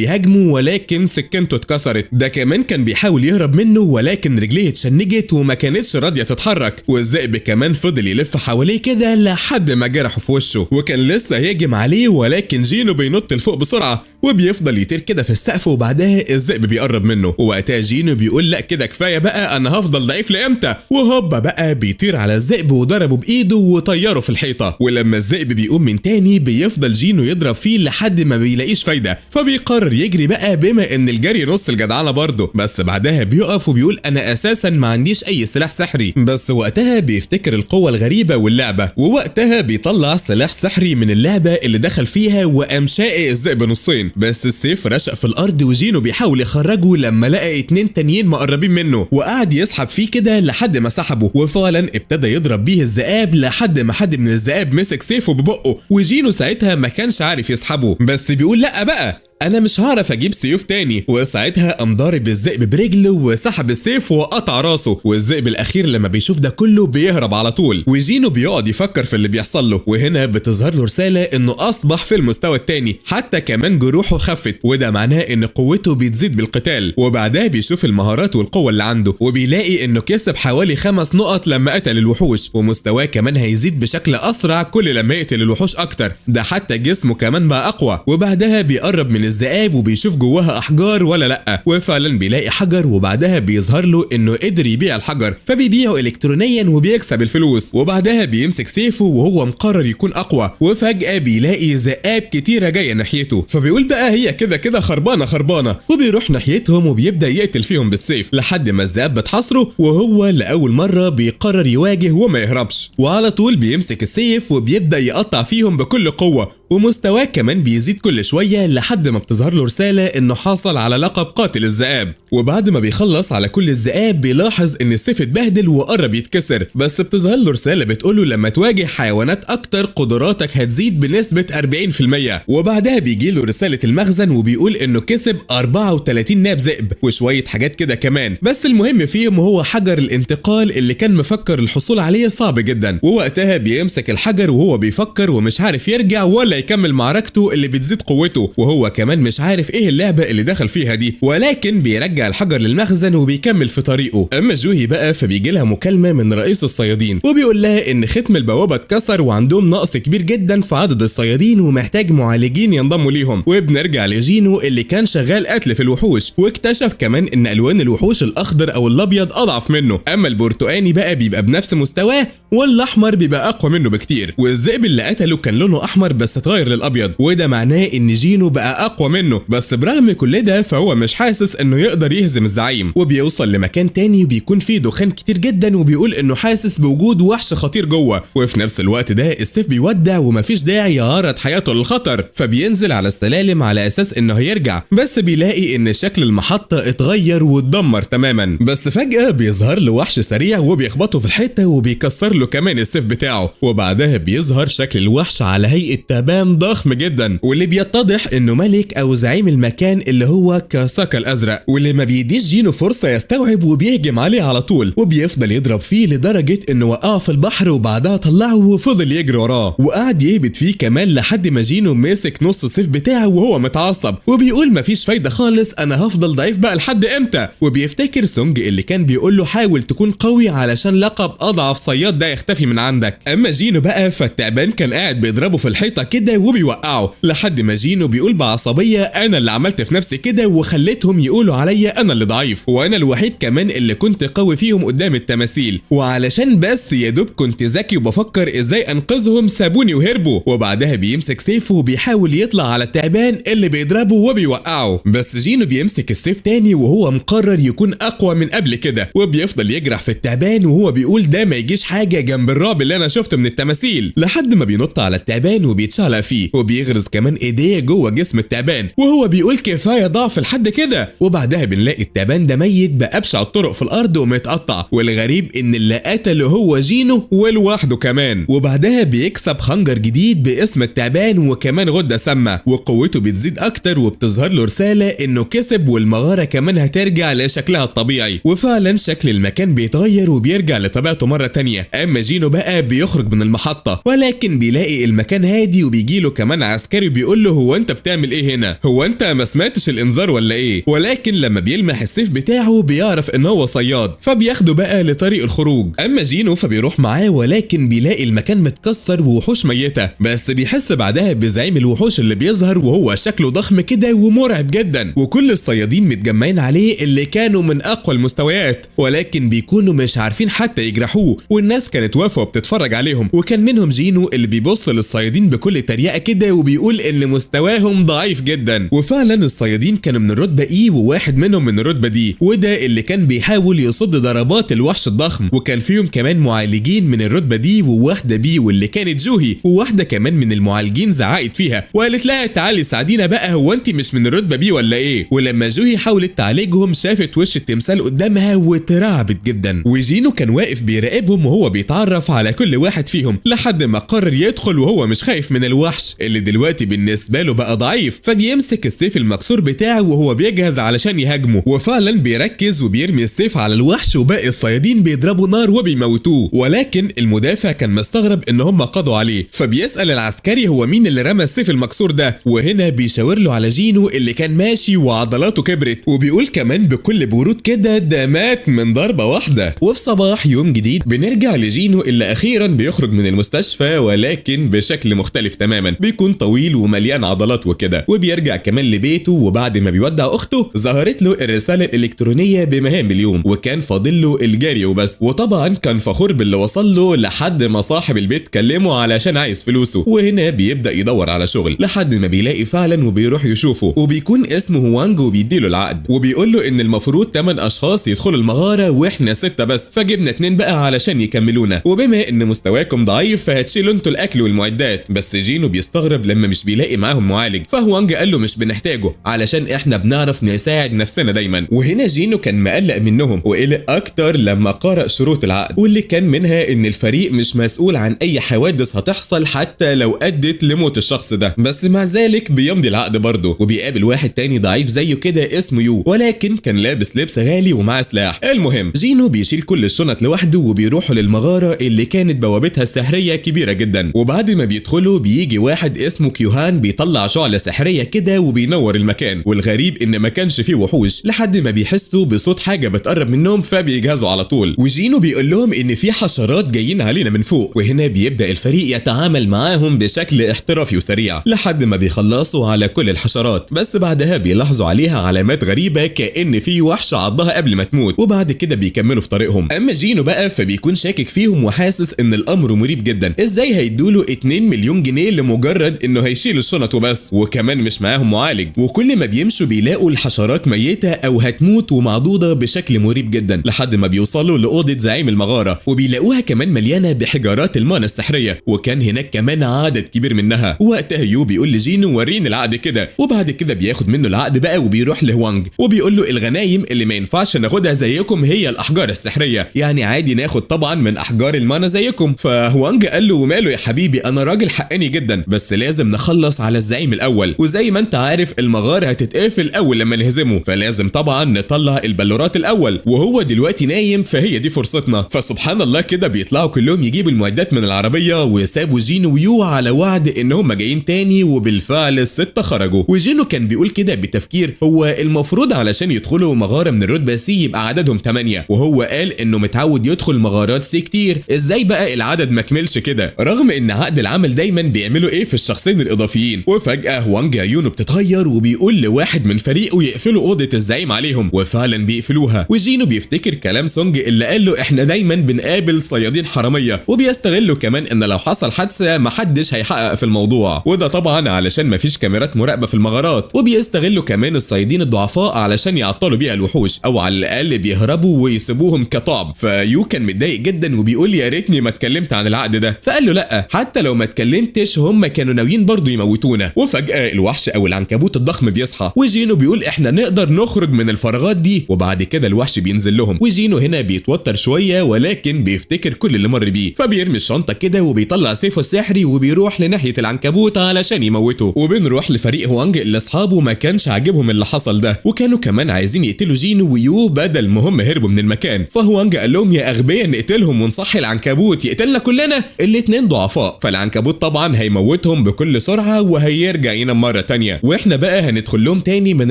يهاجمه ولكن سكنته اتكسرت، ده كمان كان بيحاول يهرب منه ولكن رجليه اتشنجت وما كانتش راضيه تتحرك، والذئب كمان فضل يلف حواليه كده لحد ما جرحه في وشه، وكان لسه هيهجم عليه ولكن جينو بينط لفوق بسرعه وبيفضل يطير كده في السقف، وبعدها الذئب بيقرب منه، ووقتها جينو بيقول لا كده كفايه بقى، انا هفضل ضعيف لامتى؟ وهوبا بقى بيطير على الذئب وضربه بايده وطيره في الحيطه، ولما الذئب بيقوم من تاني بيفضل جينو يضرب فيه لحد ما بيلاقيش فايده، فبيقرر يجري بقى بما ان الجري نص الجدعنه برضه، بس بعدها بيقف وبيقول انا اساسا ما عنديش اي سلاح سحري، بس وقتها بيفتكر القوه الغريبه واللعبه، ووقتها بيطلع سلاح سحري من اللعبه اللي دخل فيها وقام شاقق الذئب نصين، بس السيف رشق في الارض وجينو بيحاول يخرجه لما لقى اتنين تانيين مقربين منه، وقعد يسحب فيه كده لحد ما سحبه، وفعلا ابتدى يضرب بيه الذئاب لحد ما حد من الذئاب مسك سيفه ببقه، وجينو ساعتها ما كانش عارف يسحبه، بس بيقول لا بقى انا مش هعرف اجيب سيوف تاني، وساعتها قام ضارب الذئب برجله وسحب السيف وقطع راسه، والذئب الاخير لما بيشوف ده كله بيهرب على طول، وجينو بيقعد يفكر في اللي بيحصل له، وهنا بتظهر له رساله انه اصبح في المستوى التاني، حتى كمان جروحه خفت، وده معناه ان قوته بتزيد بالقتال، وبعدها بيشوف المهارات والقوه اللي عنده، وبيلاقي انه كسب حوالي 5 نقط لما قتل الوحوش، ومستواه كمان هيزيد بشكل اسرع كل لما يقتل الوحوش اكتر، ده حتى جسمه كمان بقى اقوى، وبعدها بيقرب من الذئاب وبيشوف جواها احجار ولا لا، وفعلا بيلاقي حجر، وبعدها بيظهر له انه قدر يبيع الحجر، فبيبيعه الكترونيا وبيكسب الفلوس، وبعدها بيمسك سيفه وهو مقرر يكون اقوى، وفجأة بيلاقي ذئاب كتيرة جاية ناحيته، فبيقول بقى هي كده كده خربانة، وبيروح ناحيتهم وبيبدأ يقتل فيهم بالسيف لحد ما الذئاب بتحاصره، وهو لأول مرة بيقرر يواجه وما يهربش، وعلى طول بيمسك السيف وبيبدأ يقطع فيهم بكل قوة، ومستواه كمان بيزيد كل شوية لحد ما بتظهر له رسالة انه حصل على لقب قاتل الذئاب، وبعد ما بيخلص على كل الذئاب بيلاحظ ان السيف اتبهدل وقرب يتكسر، بس بتظهر له رسالة بتقوله لما تواجه حيوانات اكتر قدراتك هتزيد بنسبة 40%، وبعدها بيجي له رسالة المخزن وبيقول انه كسب 34 ناب ذئب وشوية حاجات كده كمان، بس المهم فيهم هو حجر الانتقال اللي كان مفكر الحصول عليه صعب جدا، ووقتها بيمسك الحجر وهو بيفكر ومش عارف يرجع ولا يكمل معركته اللي بتزيد قوته، وهو كمان مش عارف ايه اللعبة اللي دخل فيها دي، ولكن بيرجع الحجر للمخزن وبيكمل في طريقه. اما جوهي بقى فبيجي لها مكالمة من رئيس الصيادين وبيقول لها ان ختم البوابة اتكسر وعندهم نقص كبير جدا في عدد الصيادين ومحتاج معالجين ينضموا ليهم، وبنرجع لجينو اللي كان شغال قتل في الوحوش، واكتشف كمان ان الوان الوحوش الاخضر او الابيض اضعف منه، اما البرتقاني بقى بيبقى بنفس مستواه والاحمر بيبقى اقوى منه بكتير، والذئب اللي قتله كان لونه احمر بس اتغير للابيض، وده معناه ان جينو بقى اقوى منه، بس برغم كل ده فهو مش حاسس انه يقدر يهزم الزعيم، وبيوصل لمكان تاني وبيكون فيه دخان كتير جدا، وبيقول انه حاسس بوجود وحش خطير جوه، وفي نفس الوقت ده السيف بيودع ومفيش داعي يعرض حياته للخطر، فبينزل على السلالم على اساس انه هيرجع، بس بيلاقي ان شكل المحطة اتغير واتدمر تماما، بس فجأة بيظهر له وحش سريع وبيخبطه في الحيطة وبيكسر له كمان السيف بتاعه، وبعدها بيظهر شكل الوحش على هيئة تعبان ضخم جدا، واللي بيتضح انه ملك او زعيم المكان اللي هو كاساكا الازرق، واللي ما بيديش جينو فرصة يستوعب وبيهجم عليه على طول، وبيفضل يضرب فيه لدرجة انه وقعه في البحر، وبعدها طلعه وفضل يجري وراه وقعد يهبط فيه كمان لحد ما جينو مسك نص السيف بتاعه وهو متعصب، وبيقول مفيش فايدة خالص، انا هفضل ضعيف بقى لحد امتى؟ وبيفتكر سونج اللي كان بيقول له حاول تكون قوي علشان لقب اضعف صياد ده يختفي من عندك. اما جينو بقى فالتعبان كان قاعد بيضربه في الحيطه كده وبيوقعه، لحد ما جينو بيقول بعصبيه انا اللي عملت في نفسي كده وخليتهم يقولوا عليا انا اللي ضعيف، وانا الوحيد كمان اللي كنت قوي فيهم قدام التماثيل، وعلشان بس يا دوب كنت ذكي وبفكر ازاي انقذهم سابوني وهربوا. وبعدها بيمسك سيفه وبيحاول يطلع على التعبان اللي بيضربه وبيوقعه، بس جينو بيمسك السيف تاني وهو مقرر يكون اقوى من قبل كده، وبيفضل يجرح في التعبان وهو بيقول ده ما يجيش حاجه جنب الرعب اللي انا شفته من التماثيل، لحد ما بينط على التعبان وبيتشعلق فيه وبيغرز كمان ايديه جوه جسم التعبان، وهو بيقول كفايه ضعف لحد كده. وبعدها بنلاقي التعبان ده ميت بأبشع الطرق في الارض ومتقطع، والغريب ان اللي قتله هو جينو ولوحده كمان. وبعدها بيكسب خنجر جديد باسم التعبان وكمان غده سامه، وقوته بتزيد اكتر وبتظهر له رساله انه كسب والمغاره كمان هترجع لشكلها الطبيعي. وفعلا شكل المكان بيتغير وبيرجع لطبيعته مره تانية. اما جينو بقى بيخرج من المحطه، ولكن بيلاقي المكان هادي وبيجيله كمان عسكري بيقول له هو انت بتعمل ايه هنا؟ هو انت ما سمعتش الانذار ولا ايه؟ ولكن لما بيلمح السيف بتاعه بيعرف ان هو صياد، فبياخده بقى لطريق الخروج. اما جينو فبيروح معاه، ولكن بيلاقي المكان متكسر ووحوش ميته، بس بيحس بعدها بزعيم الوحوش اللي بيظهر وهو شكله ضخم كده ومرعب جدا، وكل الصيادين متجمعين عليه اللي كانوا من اقوى المستويات، ولكن بيكونوا مش عارفين حتى يجرحوه، والناس كانت واقفه وبتتفرج عليهم. وكان منهم جينو اللي بيبص للصيادين بكل تريقه كده وبيقول ان مستواهم ضعيف جدا. وفعلا الصيادين كانوا من الرتبه اي وواحد منهم من الرتبه دي، وده اللي كان بيحاول يصد ضربات الوحش الضخم. وكان فيهم كمان معالجين من الرتبه دي وواحده بي واللي كانت جوهي، وواحده كمان من المعالجين زعقت فيها وقالت لها تعالي ساعدينا بقى، هو انت مش من الرتبه بي ولا ايه؟ ولما جوهي حاولت تعالجهم شافت وش التمثال قدامها واترعبت جدا. وجينو كان واقف بيراقبهم وهو بيتعرف على كل واحد فيهم، لحد ما قرر يدخل وهو مش خايف من الوحش اللي دلوقتي بالنسبه له بقى ضعيف. فبيمسك السيف المكسور بتاعه وهو بيجهز علشان يهاجمه، وفعلا بيركز وبيرمي السيف على الوحش، وباقي الصيادين بيضربوا نار وبيموتوه. ولكن المدافع كان مستغرب ان هم قضوا عليه، فبيسأل العسكري هو مين اللي رمى السيف المكسور ده، وهنا بيشاور له على جينو اللي كان ماشي وعضلاته كبرت، وبيقول كمان بكل برود كده ده مات من ضربه واحده. وفي صباح يوم جديد بنرجع لجينو اللي اخيرا بيخرج من المستشفى، ولكن بشكل مختلف تماما، بيكون طويل ومليان عضلات وكده، وبيرجع كمان لبيته. وبعد ما بيودع اخته ظهرت له الرساله الالكترونيه بمهام اليوم، وكان فاضل له الجري وبس. وطبعا كان فخور باللي وصل له لحد ما صاحب البيت كلمه علشان عايز فلوسه، وهنا بيبدا يدور على شغل لحد ما بيلاقي فعلا وبيروح يشوفه، وبيكون اسمه وانج وبيديله العقد، وبيقول له ان المفروض 8 اشخاص يدخلوا المغاره واحنا 6 بس، فجبنا 2 بقى علشان يكملونا، وبما ان مستواكم ضعيف فهتشيلوا انتوا الاكل والمعدات. بس جينو بيستغرب لما مش بيلاقي معاهم معالج، فهوانج قال له مش بنحتاجه علشان احنا بنعرف نساعد نفسنا دايما. وهنا جينو كان مقلق منهم وقلق اكتر لما قرأ شروط العقد، واللي كان منها ان الفريق مش مسؤول عن اي حوادث هتحصل حتى لو ادت لموت الشخص ده، بس مع ذلك بيمضي العقد برضه. وبيقابل واحد تاني ضعيف زيه كده اسمه يو، ولكن كان لابس لبس غالي ومعاه سلاح. المهم جينو بيشيل كل الشنط لوحده وبيروحوا للمغاره اللي كانت بوابتها السحريه كبيره جدا، وبعد ما بيدخلوا بيجي واحد اسمه كيوهان بيطلع شعله سحريه كده وبينور المكان، والغريب ان ما كانش فيه وحوش لحد ما بيحسوا بصوت حاجه بتقرب منهم فبيجهزوا على طول. وجينو بيقول لهم ان في حشرات جايين علينا من فوق، وهنا بيبدا الفريق يتعامل معاهم بشكل احترافي وسريع لحد ما بيخلصوا على كل الحشرات، بس بعدها بيلاحظوا عليها علامات غريبه كأن في وحش عضها قبل ما تموت، وبعد كده بيكملوا في طريقهم. اما جينو بقى فبيكون شاكك فيهم وحاسس ان الامر مريب جدا، ازاي هيدوله 2 مليون جنيه لمجرد انه هيشيل الشنط وبس، وكمان مش معاهم معالج. وكل ما بيمشوا بيلاقوا الحشرات ميته او هتموت ومعضوده بشكل مريب جدا، لحد ما بيوصلوا لاوضه زعيم المغاره وبيلاقوها كمان مليانه بحجارات المانا السحريه، وكان هناك كمان عدد كبير منها. وقتها يو بيقول لجينو وريني العقد كده، وبعد كده بياخد منه العقد بقى وبيروح لهوانج وبيقول له الغنايم اللي ما ينفعش ناخدها زيكم هي الاحجار السحريه، يعني عادي ناخد طبعا من احجار المانا زيكم. فهوانج قال له وماله يا حبيبي، انا راجل حقاني جدا، بس لازم نخلص على الزعيم الاول، وزي ما انت عارف المغاره هتتقفل اول لما نهزمه، فلازم طبعا نطلع البلورات الاول، وهو دلوقتي نايم فهي دي فرصتنا. فسبحان الله كده بيطلعوا كلهم يجيبوا المعدات من العربيه، وسابوا جينو ويو على وعد ان هم جايين تاني، وبالفعل ال6 خرجوا. وجينو كان بيقول كده بتفكير هو المفروض علشان يدخلوا مغاره من الرتبه سي يبقى عددهم 8، وهو قال انه متعود يدخل مغارات سي كتير كتير، ازاي بقى العدد ما كملش كده رغم ان عقد العمل دايما بيعملوا ايه في الشخصين الاضافيين. وفجأة وانج عيونه بتتغير وبيقول لواحد من فريقه يقفلوا اوضة الزعيم عليهم، وفعلا بيقفلوها. وجينو بيفتكر كلام سونج اللي قال له احنا دايما بنقابل صيادين حرامية، وبيستغلوا كمان ان لو حصل حادثة محدش هيحقق في الموضوع، وده طبعا علشان مفيش كاميرات مراقبة في المغارات. وبيستغلوا كمان الصيادين الضعفاء علشان يعطلوا بيها الوحوش، او على الاقل بيهربوا ويسيبوهم كطعم. فيو كان متضايق جدا وبيقول يا ريتني ما اتكلمت عن العقد ده. فقال له لا، حتى لو ما اتكلمتش هم كانوا ناويين برضه يموتونا. وفجأة الوحش او العنكبوت الضخم بيصحى، وجينو بيقول احنا نقدر نخرج من الفراغات دي. وبعد كده الوحش بينزل لهم، وجينو هنا بيتوتر شوية ولكن بيفتكر كل اللي مر بيه، فبيرمي الشنطة كده وبيطلع سيفه السحري وبيروح لناحية العنكبوت علشان يموته. وبنروح لفريق هوانج اللي اصحابه ما كانش عاجبهم اللي حصل ده، وكانوا كمان عايزين يقتلوا جينو ويو بدل ما هم هربوا من المكان. فهوانج قال لهم يا اغبياء نقتلهم ونصحي العنكبوت يقتلنا كلنا، الاتنين ضعفاء، فالعنكبوت طبعا هيموتهم بكل سرعة وهيرجع ينام مرة تانية، واحنا بقى هندخل لهم تاني من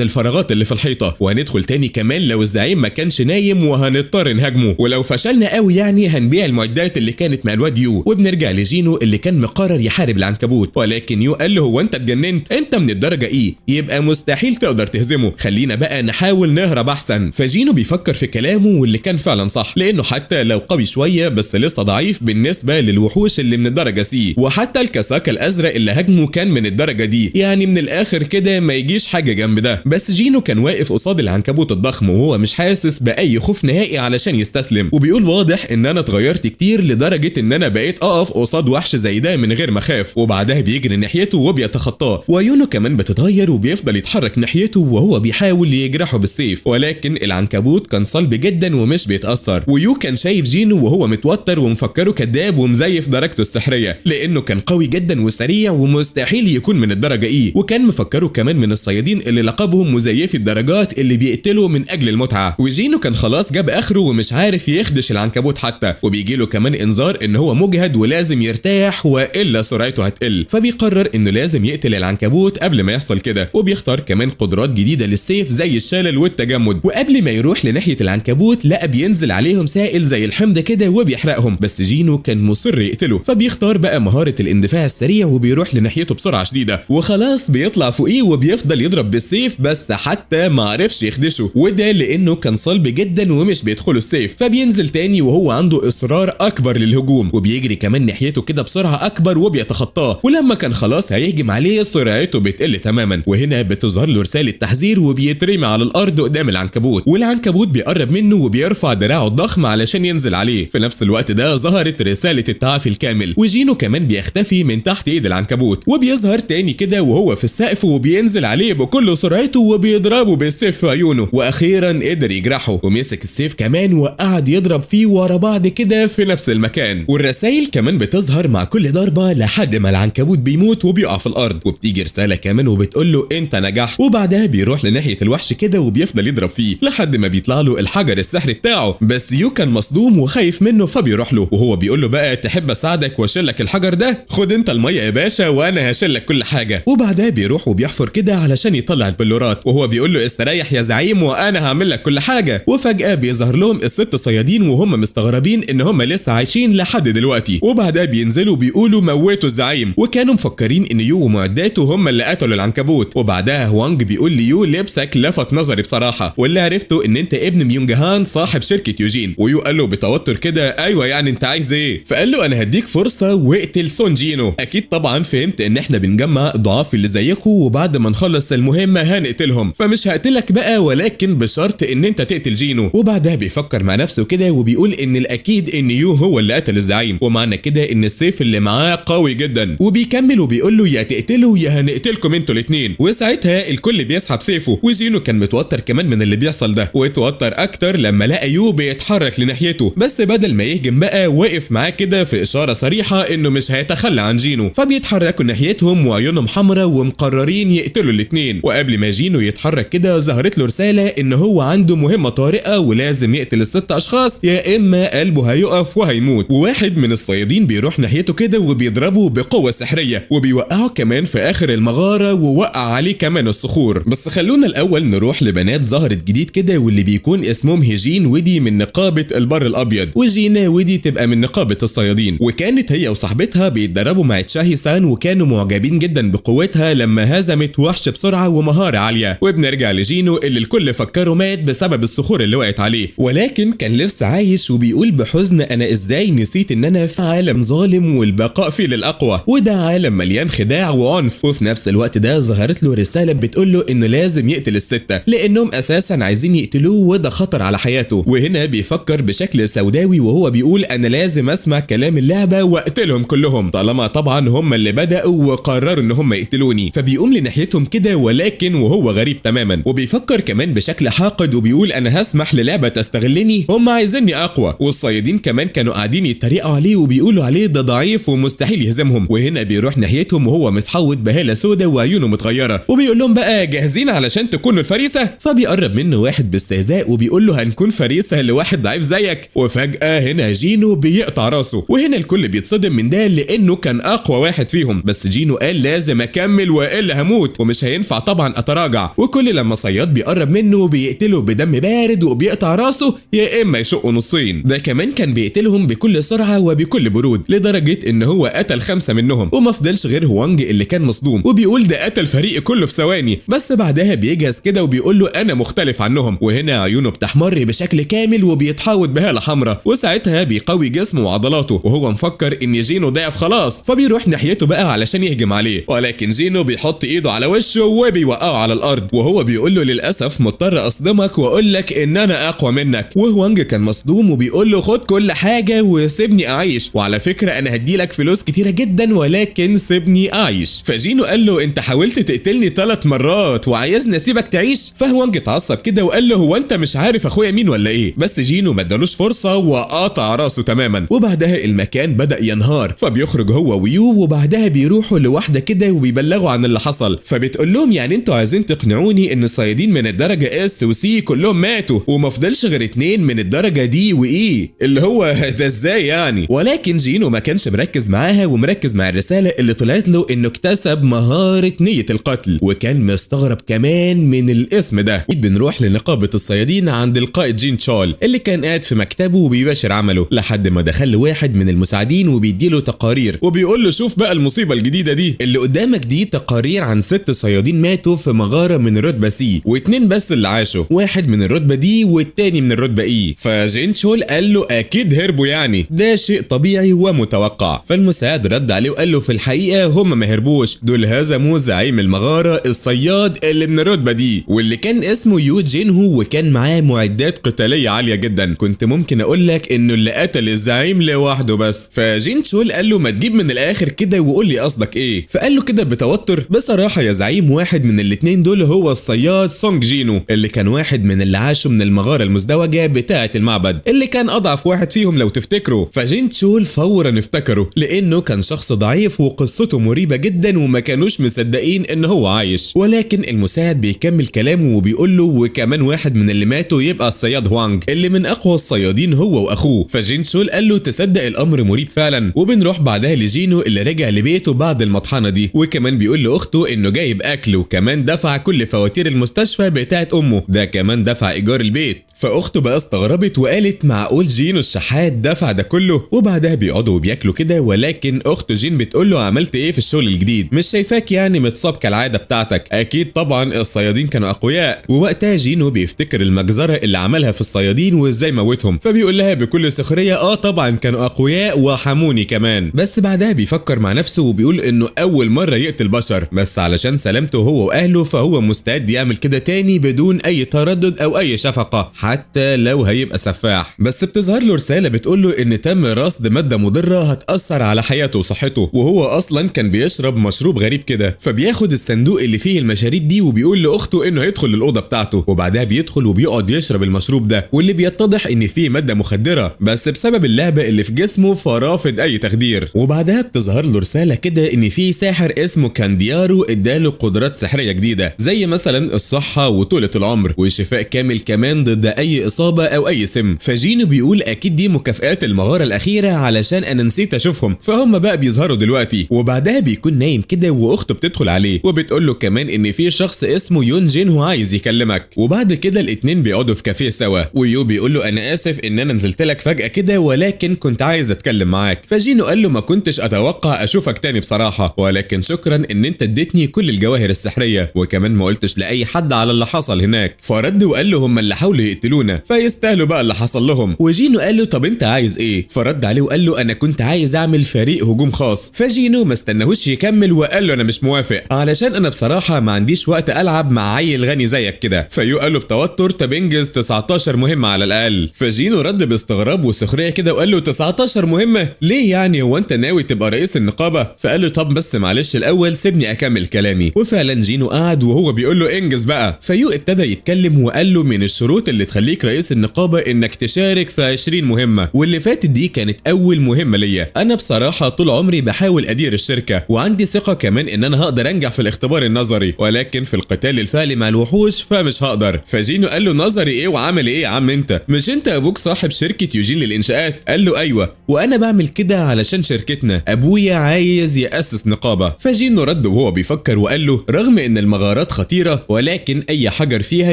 الفراغات اللي في الحيطة، وهندخل تاني كمان لو الزعيم ما كانش نايم وهنضطر نهاجمه، ولو فشلنا قوي يعني هنبيع المعدات اللي كانت مع الواد يو. وبنرجع لجينو اللي كان مقرر يحارب العنكبوت، ولكن يو قال له هو انت اتجننت؟ انت من الدرجة ايه؟ يبقى مستحيل تقدر تهزمه، خلينا بقى نحاول نهرب احسن. فجينو بيفكر في كلامه واللي كان فعلا صح، لانه حتى لو قوي شوية بس لسه ضعيف بالنسبة للوحوش اللي من الدرجة سي، وحتى الكساكا الازرق اللي هاجمه كان من الدرجة دي، يعني من الاخر كده ما يجيش حاجة جنب ده. بس جينو كان واقف قصاد العنكبوت الضخم وهو مش حاسس باي خوف نهائي علشان يستسلم، وبيقول واضح ان انا اتغيرت كتير لدرجة ان انا بقيت اقف قصاد وحش زي ده من غير ما اخاف. وبعدها بيجري ناحيته وبيتخطاه، وعيونه كمان بتتغير وبيفضل يتحرك ناحيته وهو بيحاول يجرحه بالسيف، ولكن العنكبوت كان صلب جدا ومش بيتأثر. ويو كان شايف جينو وهو متوتر ومفكره كذاب ومزيف درجته السحرية، لانه كان قوي جدا وسريع ومستحيل يكون من الدرجة ايه، وكان مفكره كمان من الصيادين اللي لقبهم مزيفي الدرجات اللي بيقتلوا من اجل المتعة. وجينو كان خلاص جاب اخره ومش عارف يخدش العنكبوت حتى، وبيجيله كمان انذار ان هو مجهد ولازم يرتاح والا سرعته هتقل، فبيقرر انه لازم يقتل العنكبوت قبل ما يحصل كده. وبيختار كمان قدرات جديدة للسيف زي الشلل والتجمد. وقبل ما يروح لناحية العنكبوت لقى بينزل عليهم سائل زي الحمض كده وبيحرقهم، بس جينو كان مصر يقتله، فبيختار بقى مهارة الاندفاع السريع وبيروح لناحيته بسرعة شديدة، وخلاص بيطلع فوقيه وبيفضل يضرب بالسيف بس حتى ما عرفش يخدشه، وده لانه كان صلب جدا ومش بيدخله السيف. فبينزل تاني وهو عنده اصرار اكبر للهجوم، وبيجري كمان ناحيته كده بسرعة اكبر وبيتخطاه، ولما كان خلاص هيهجم عليه سرعته بتقل تماما. وهنا بتظهر له رسالة تحذير وبيترمي على الارض قدام العنكبوت، والعنكبوت بيقرب منه وبيرفع دراعه الضخم علشان ينزل عليه. في نفس الوقت ده ظهرت رسالة التعافي الكامل، وجينو كمان بيختفي من تحت ايد العنكبوت، وبيظهر تاني كده وهو في السقف وبينزل عليه بكل سرعته وبيضربه بالسيف في عيونه، واخيرا قدر يجرحه ومسك السيف كمان وقعد يضرب فيه ورا بعض كده في نفس المكان. والرسائل كمان بتظهر مع كل ضربة لحد ما العنكبوت بيموت وبيقع في الارض، وبتيجي رسالة كمان وبتقول له انت نجحت. وبعدها بيروح لناحية الوحش كده وبيفضل يضرب فيه لحد ما بيطلع له الحجر السحري بتاعه، بس يو كان مصدوم وخايف منه فبيروح له وهو بيقول له بقى تحب اساعدك واشيلك الحجر ده؟ خد انت الميه يا باشا وانا هشيلك كل حاجه. وبعدها بيروح وبيحفر كده علشان يطلع البلورات، وهو بيقول له استريح يا زعيم وانا هعمل لك كل حاجه. وفجاه بيظهر لهم الست صيادين وهم مستغربين ان هم لسه عايشين لحد دلوقتي، وبعدها بينزلوا بيقولوا موتوا الزعيم، وكانوا مفكرين ان يو ومعداته هم اللي قتلوا العنكبوت. وبعدها هوانج بيقول ليو لبسك لفت نظري بصراحه، واللي عرفته ان انت ابن ميونج هان صاحب شركه يوجين. ويو قال له بتوتر كده ايوه يعني انت عايز ايه؟ فقال له انا هديك فرصه واقتل سون جينو. اكيد طبعا فهمت ان احنا بنجمع الضعاف اللي زيكم وبعد ما نخلص المهمه هنقتلهم، فمش هقتلك بقى ولكن بشرط ان انت تقتل جينو. وبعدها بيفكر مع نفسه كده وبيقول ان الاكيد ان يو هو اللي قتل الزعيم، ومعنى كده ان السيف اللي معاه قوي جدا. وبيكمل وبيقول له يا تقتله يا هنقتلكم انتوا الاثنين. وساعتها الكل بيسحب سيفه، وجينو كان متوتر كمان من اللي بيحصل ده، واتوتر اكتر لما لقى يو بيتحرك لناحيته، بس بدل ما يهجم بقى وقف معاه كده في اشاره صريحه انه مش هيتخلى عن جينو. فبيتحركوا ناحيتهم وعيونهم حمراء ومقررين يقتلوا الاثنين. وقبل ما جينو يتحرك كده ظهرت له رساله ان هو عنده مهمه طارئه ولازم يقتل الست اشخاص يا اما قلبه هيقف وهيموت. وواحد من الصيادين بيروح ناحيته كده وبيضربه بقوه سحريه وبيوقعه كمان في اخر المغاره ووقع عليه كمان الصخور. بس خلونا الاول نروح لبنات ظهرت جديد كده واللي بيكون اسمهم هيجين ودي من نقابه البر الابيض. وجين مهمة ودي تبقى من نقابة الصيادين. وكانت هي وصاحبتها بيتدربوا مع تشاهي سان وكانوا معجبين جدا بقوتها لما هزمت وحش بسرعة ومهارة عالية. وبنرجع لجينو اللي الكل فكره مات بسبب الصخور اللي وقعت عليه، ولكن كان لسه عايش وبيقول بحزن انا ازاي نسيت ان انا في عالم ظالم والبقاء فيه للاقوى، وده عالم مليان خداع وعنف. وفي نفس الوقت ده ظهرت له رسالة بتقول له انه لازم يقتل الستة لانهم اساسا عايزين يقتلوه وده خطر على حياته. وهنا بيفكر بشكل سوداوي وهو بيقول انا لازم اسمع كلام اللعبة واقتلهم كلهم طالما طبعا هم اللي بدأوا وقرروا ان هم يقتلوني. فبيقوم لناحيتهم كده ولكن وهو غريب تماما، وبيفكر كمان بشكل حاقد وبيقول انا هسمح للعبة تستغلني، هم عايزيني اقوى. والصيادين كمان كانوا قاعدين يتريقوا عليه وبيقولوا عليه ده ضعيف ومستحيل يهزمهم. وهنا بيروح ناحيتهم وهو متحوط بهالة سودا وعيونه متغيرة وبيقول لهم بقى جاهزين علشان تكونوا الفريسة؟ فبيقرب منه واحد باستهزاء وبيقول له هنكون فريسة لواحد ضعيف زيك؟ وفجأة هنا جينو بيقطع راسه، وهنا الكل بيتصدم من ده لانه كان اقوى واحد فيهم. بس جينو قال لازم اكمل والا هموت ومش هينفع طبعا اتراجع. وكل لما صياد بيقرب منه بيقتله بدم بارد وبيقطع راسه يا اما يشقه نصين. ده كمان كان بيقتلهم بكل سرعة وبكل برود لدرجة ان هو قتل 5 منهم وما فضلش غير هوانج اللي كان مصدوم وبيقول ده قتل فريقي كله في ثواني. بس بعدها بيجهز كده وبيقول له انا مختلف عنهم. وهنا عيونه بتحمر بشكل كامل وبيتحوط بهالة حمراء وساعتها بيقوي جسمه وعضلاته وهو مفكر ان جينو ضعف خلاص. فبيروح ناحيته بقى علشان يهجم عليه، ولكن جينو بيحط ايده على وشه وبيوقعه على الارض وهو بيقول له للاسف مضطر اصدمك واقول لك ان انا اقوى منك. وهوانج كان مصدوم وبيقول له خد كل حاجه وسيبني اعيش، وعلى فكره انا هديلك فلوس كتيره جدا ولكن سيبني اعيش. فجينو قال له انت حاولت تقتلني 3 مرات وعايزني اسيبك تعيش؟ فهوانج اتعصب كده وقال له هو انت مش عارف اخويا مين ولا ايه؟ بس جينو ما ادالوش فرصه وقطع راسه تماما. وبعدها المكان بدا ينهار فبيخرج هو ويو وبعدها بيروحوا لواحده كده وبيبلغوا عن اللي حصل. فبتقول لهم يعني انتوا عايزين تقنعوني ان الصيادين من الدرجه اس وسي كلهم ماتوا وما فضلش غير 2 من الدرجه دي واي اللي هو ده ازاي يعني؟ ولكن جينو ما كانش مركز معاها ومركز مع الرساله اللي طلعت له انه اكتسب مهاره نيه القتل وكان مستغرب كمان من الاسم ده. بنروح لنقابه الصيادين عند القائد جين تشول اللي كان قاعد في مكتبه وبيباشر عمله لحد ما دخل واحد من المساعدين وبيديله تقارير وبيقول له شوف بقى المصيبه الجديده دي اللي قدامك دي تقارير عن 6 صيادين ماتوا في مغاره من الرتبه سي و2 بس اللي عاشوا، واحد من الرتبه دي والتاني من الرتبه اي. فجين تشول قال له اكيد هربوا يعني ده شيء طبيعي ومتوقع. فالمساعد رد عليه وقال له في الحقيقه هم ما هربوش، دول هزموا زعيم المغاره الصياد اللي من الرتبه دي واللي كان اسمه يو جين هو وكان معاه معدات قتاليه عاليه جدا. كنت ممكن اقول لك انه اللي قتل الزعيم لوحده بس. فجين تشول قال له ما تجيب من الاخر كده وقول لي قصدك ايه؟ فقال له كده بتوتر بصراحه يا زعيم واحد من الاتنين دول هو الصياد سونج جينو اللي كان واحد من اللي عاشوا من المغاره المزدوجه بتاعه المعبد اللي كان اضعف واحد فيهم لو تفتكروا. فجين تشول فورا افتكره لانه كان شخص ضعيف وقصته مريبه جدا وما كانوش مصدقين ان هو عايش. ولكن المساعد بيكمل كلامه وبيقول له وكمان واحد من اللي ماتوا يبقى الصياد هوانج اللي من اقوى الصيادين هو واخوه. فجين تشول قال له تصدق الامر مريب فعلا. وبنروح بعدها لجينو اللي رجع لبيته بعد المطحنه دي وكمان بيقول لاخته انه جايب اكل وكمان دفع كل فواتير المستشفى بتاعت امه، ده كمان دفع ايجار البيت. فاخته بقى استغربت وقالت معقول جينو الشحات دفع ده كله؟ وبعدها بيقعدوا وبياكلوا كده ولكن اخته جين بتقول له عملت ايه في الشغل الجديد؟ مش شايفاك يعني متصاب كالعاده بتاعتك؟ اكيد طبعا الصيادين كانوا اقوياء. ووقتها جينو بيفتكر المجزره اللي عملها في الصيادين وازاي موتهم فبيقول لها بكل سخريه طبعا كانوا اقوياء وحموني كمان. بس بعدها بيفكر مع نفسه وبيقول انه اول مره يقتل بشر بس علشان سلامته هو واهله فهو مستعد يعمل كده تاني بدون اي تردد او اي شفقه حتى لو هيبقى سفاح. بس بتظهر له رساله بتقول له ان تم رصد ماده مضره هتاثر على حياته وصحته وهو اصلا كان بيشرب مشروب غريب كده. فبياخد الصندوق اللي فيه المشاريب دي وبيقول لاخته انه هيدخل الاوضه بتاعته وبعدها بيدخل وبيقعد يشرب المشروب ده واللي بيتضح ان فيه ماده مخدره بس بسبب اللعبه اللي في جسمه فرافض اي تخدير. وبعدها بتظهر له رساله كده ان في ساحر اسمه كانديارو اداله قدرات سحريه جديده زي مثلا الصحه وطولة العمر وشفاء كامل كمان ضد اي اصابه او اي سم. فجينو بيقول اكيد دي مكافآت المغاره الاخيره علشان انا نسيت اشوفهم، فهم بقى بيظهروا دلوقتي. وبعدها بيكون نايم كده واخته بتدخل عليه وبتقول له كمان ان في شخص اسمه يون جين هو عايز يكلمك. وبعد كده الاتنين بيقعدوا في كافيه سوا، ويو بيقول له انا اسف ان انا نزلت لك فجاه كده ولكن كنت عايز اتكلم معاك. فجينو قال له ما كنتش اتوقع اشوفك تاني بصراحه، ولكن شكرا ان انت اديتني كل الجواهر السحريه وكمان ما قلتش لاي حد على اللي حصل هناك. فرد وقال له هم اللي حاولوا يقتلونا فيستاهلوا بقى اللي حصل لهم. وجينو قال له طب انت عايز ايه؟ فرد عليه وقال له انا كنت عايز اعمل فريق هجوم خاص. فجينو ما استناهوش يكمل وقال له انا مش موافق علشان انا بصراحه ما عنديش وقت العب مع عيل غني زيك كده. فيو قال له بتوتر طب انجز 19 مهمه على الاقل. فجينو رد باستغراب وسخريه كده وقال له 19 مهمه ليه يعني؟ هو انت ناوي تبقى رئيس النقابه؟ فقال له طب بس معلش الاول سيبني اكمل كلامي. وفعلا جينو قعد وهو بيقول له انجز بقى. فيو ابتدى يتكلم وقال له من الشروط اللي تخليك رئيس النقابه انك تشارك في 20 مهمه، واللي فاتت دي كانت اول مهمه ليا. انا بصراحه طول عمري بحاول ادير الشركه وعندي ثقه كمان ان انا هقدر انجح في الاختبار النظري، ولكن في القتال الفعلي مع الوحوش فمش هقدر. فجينو قال له نظري ايه وعمل ايه يا عم انت؟ مش انت ابوك صاحب شركه يوجين للانشاءات؟ قال له ايوه وانا بعمل كده علشان شركتنا، ابويا عايز ياسس نقابه. فجينو رد وهو بيفكر وقال له رغم ان المغارات خطيره ولكن اي حجر فيها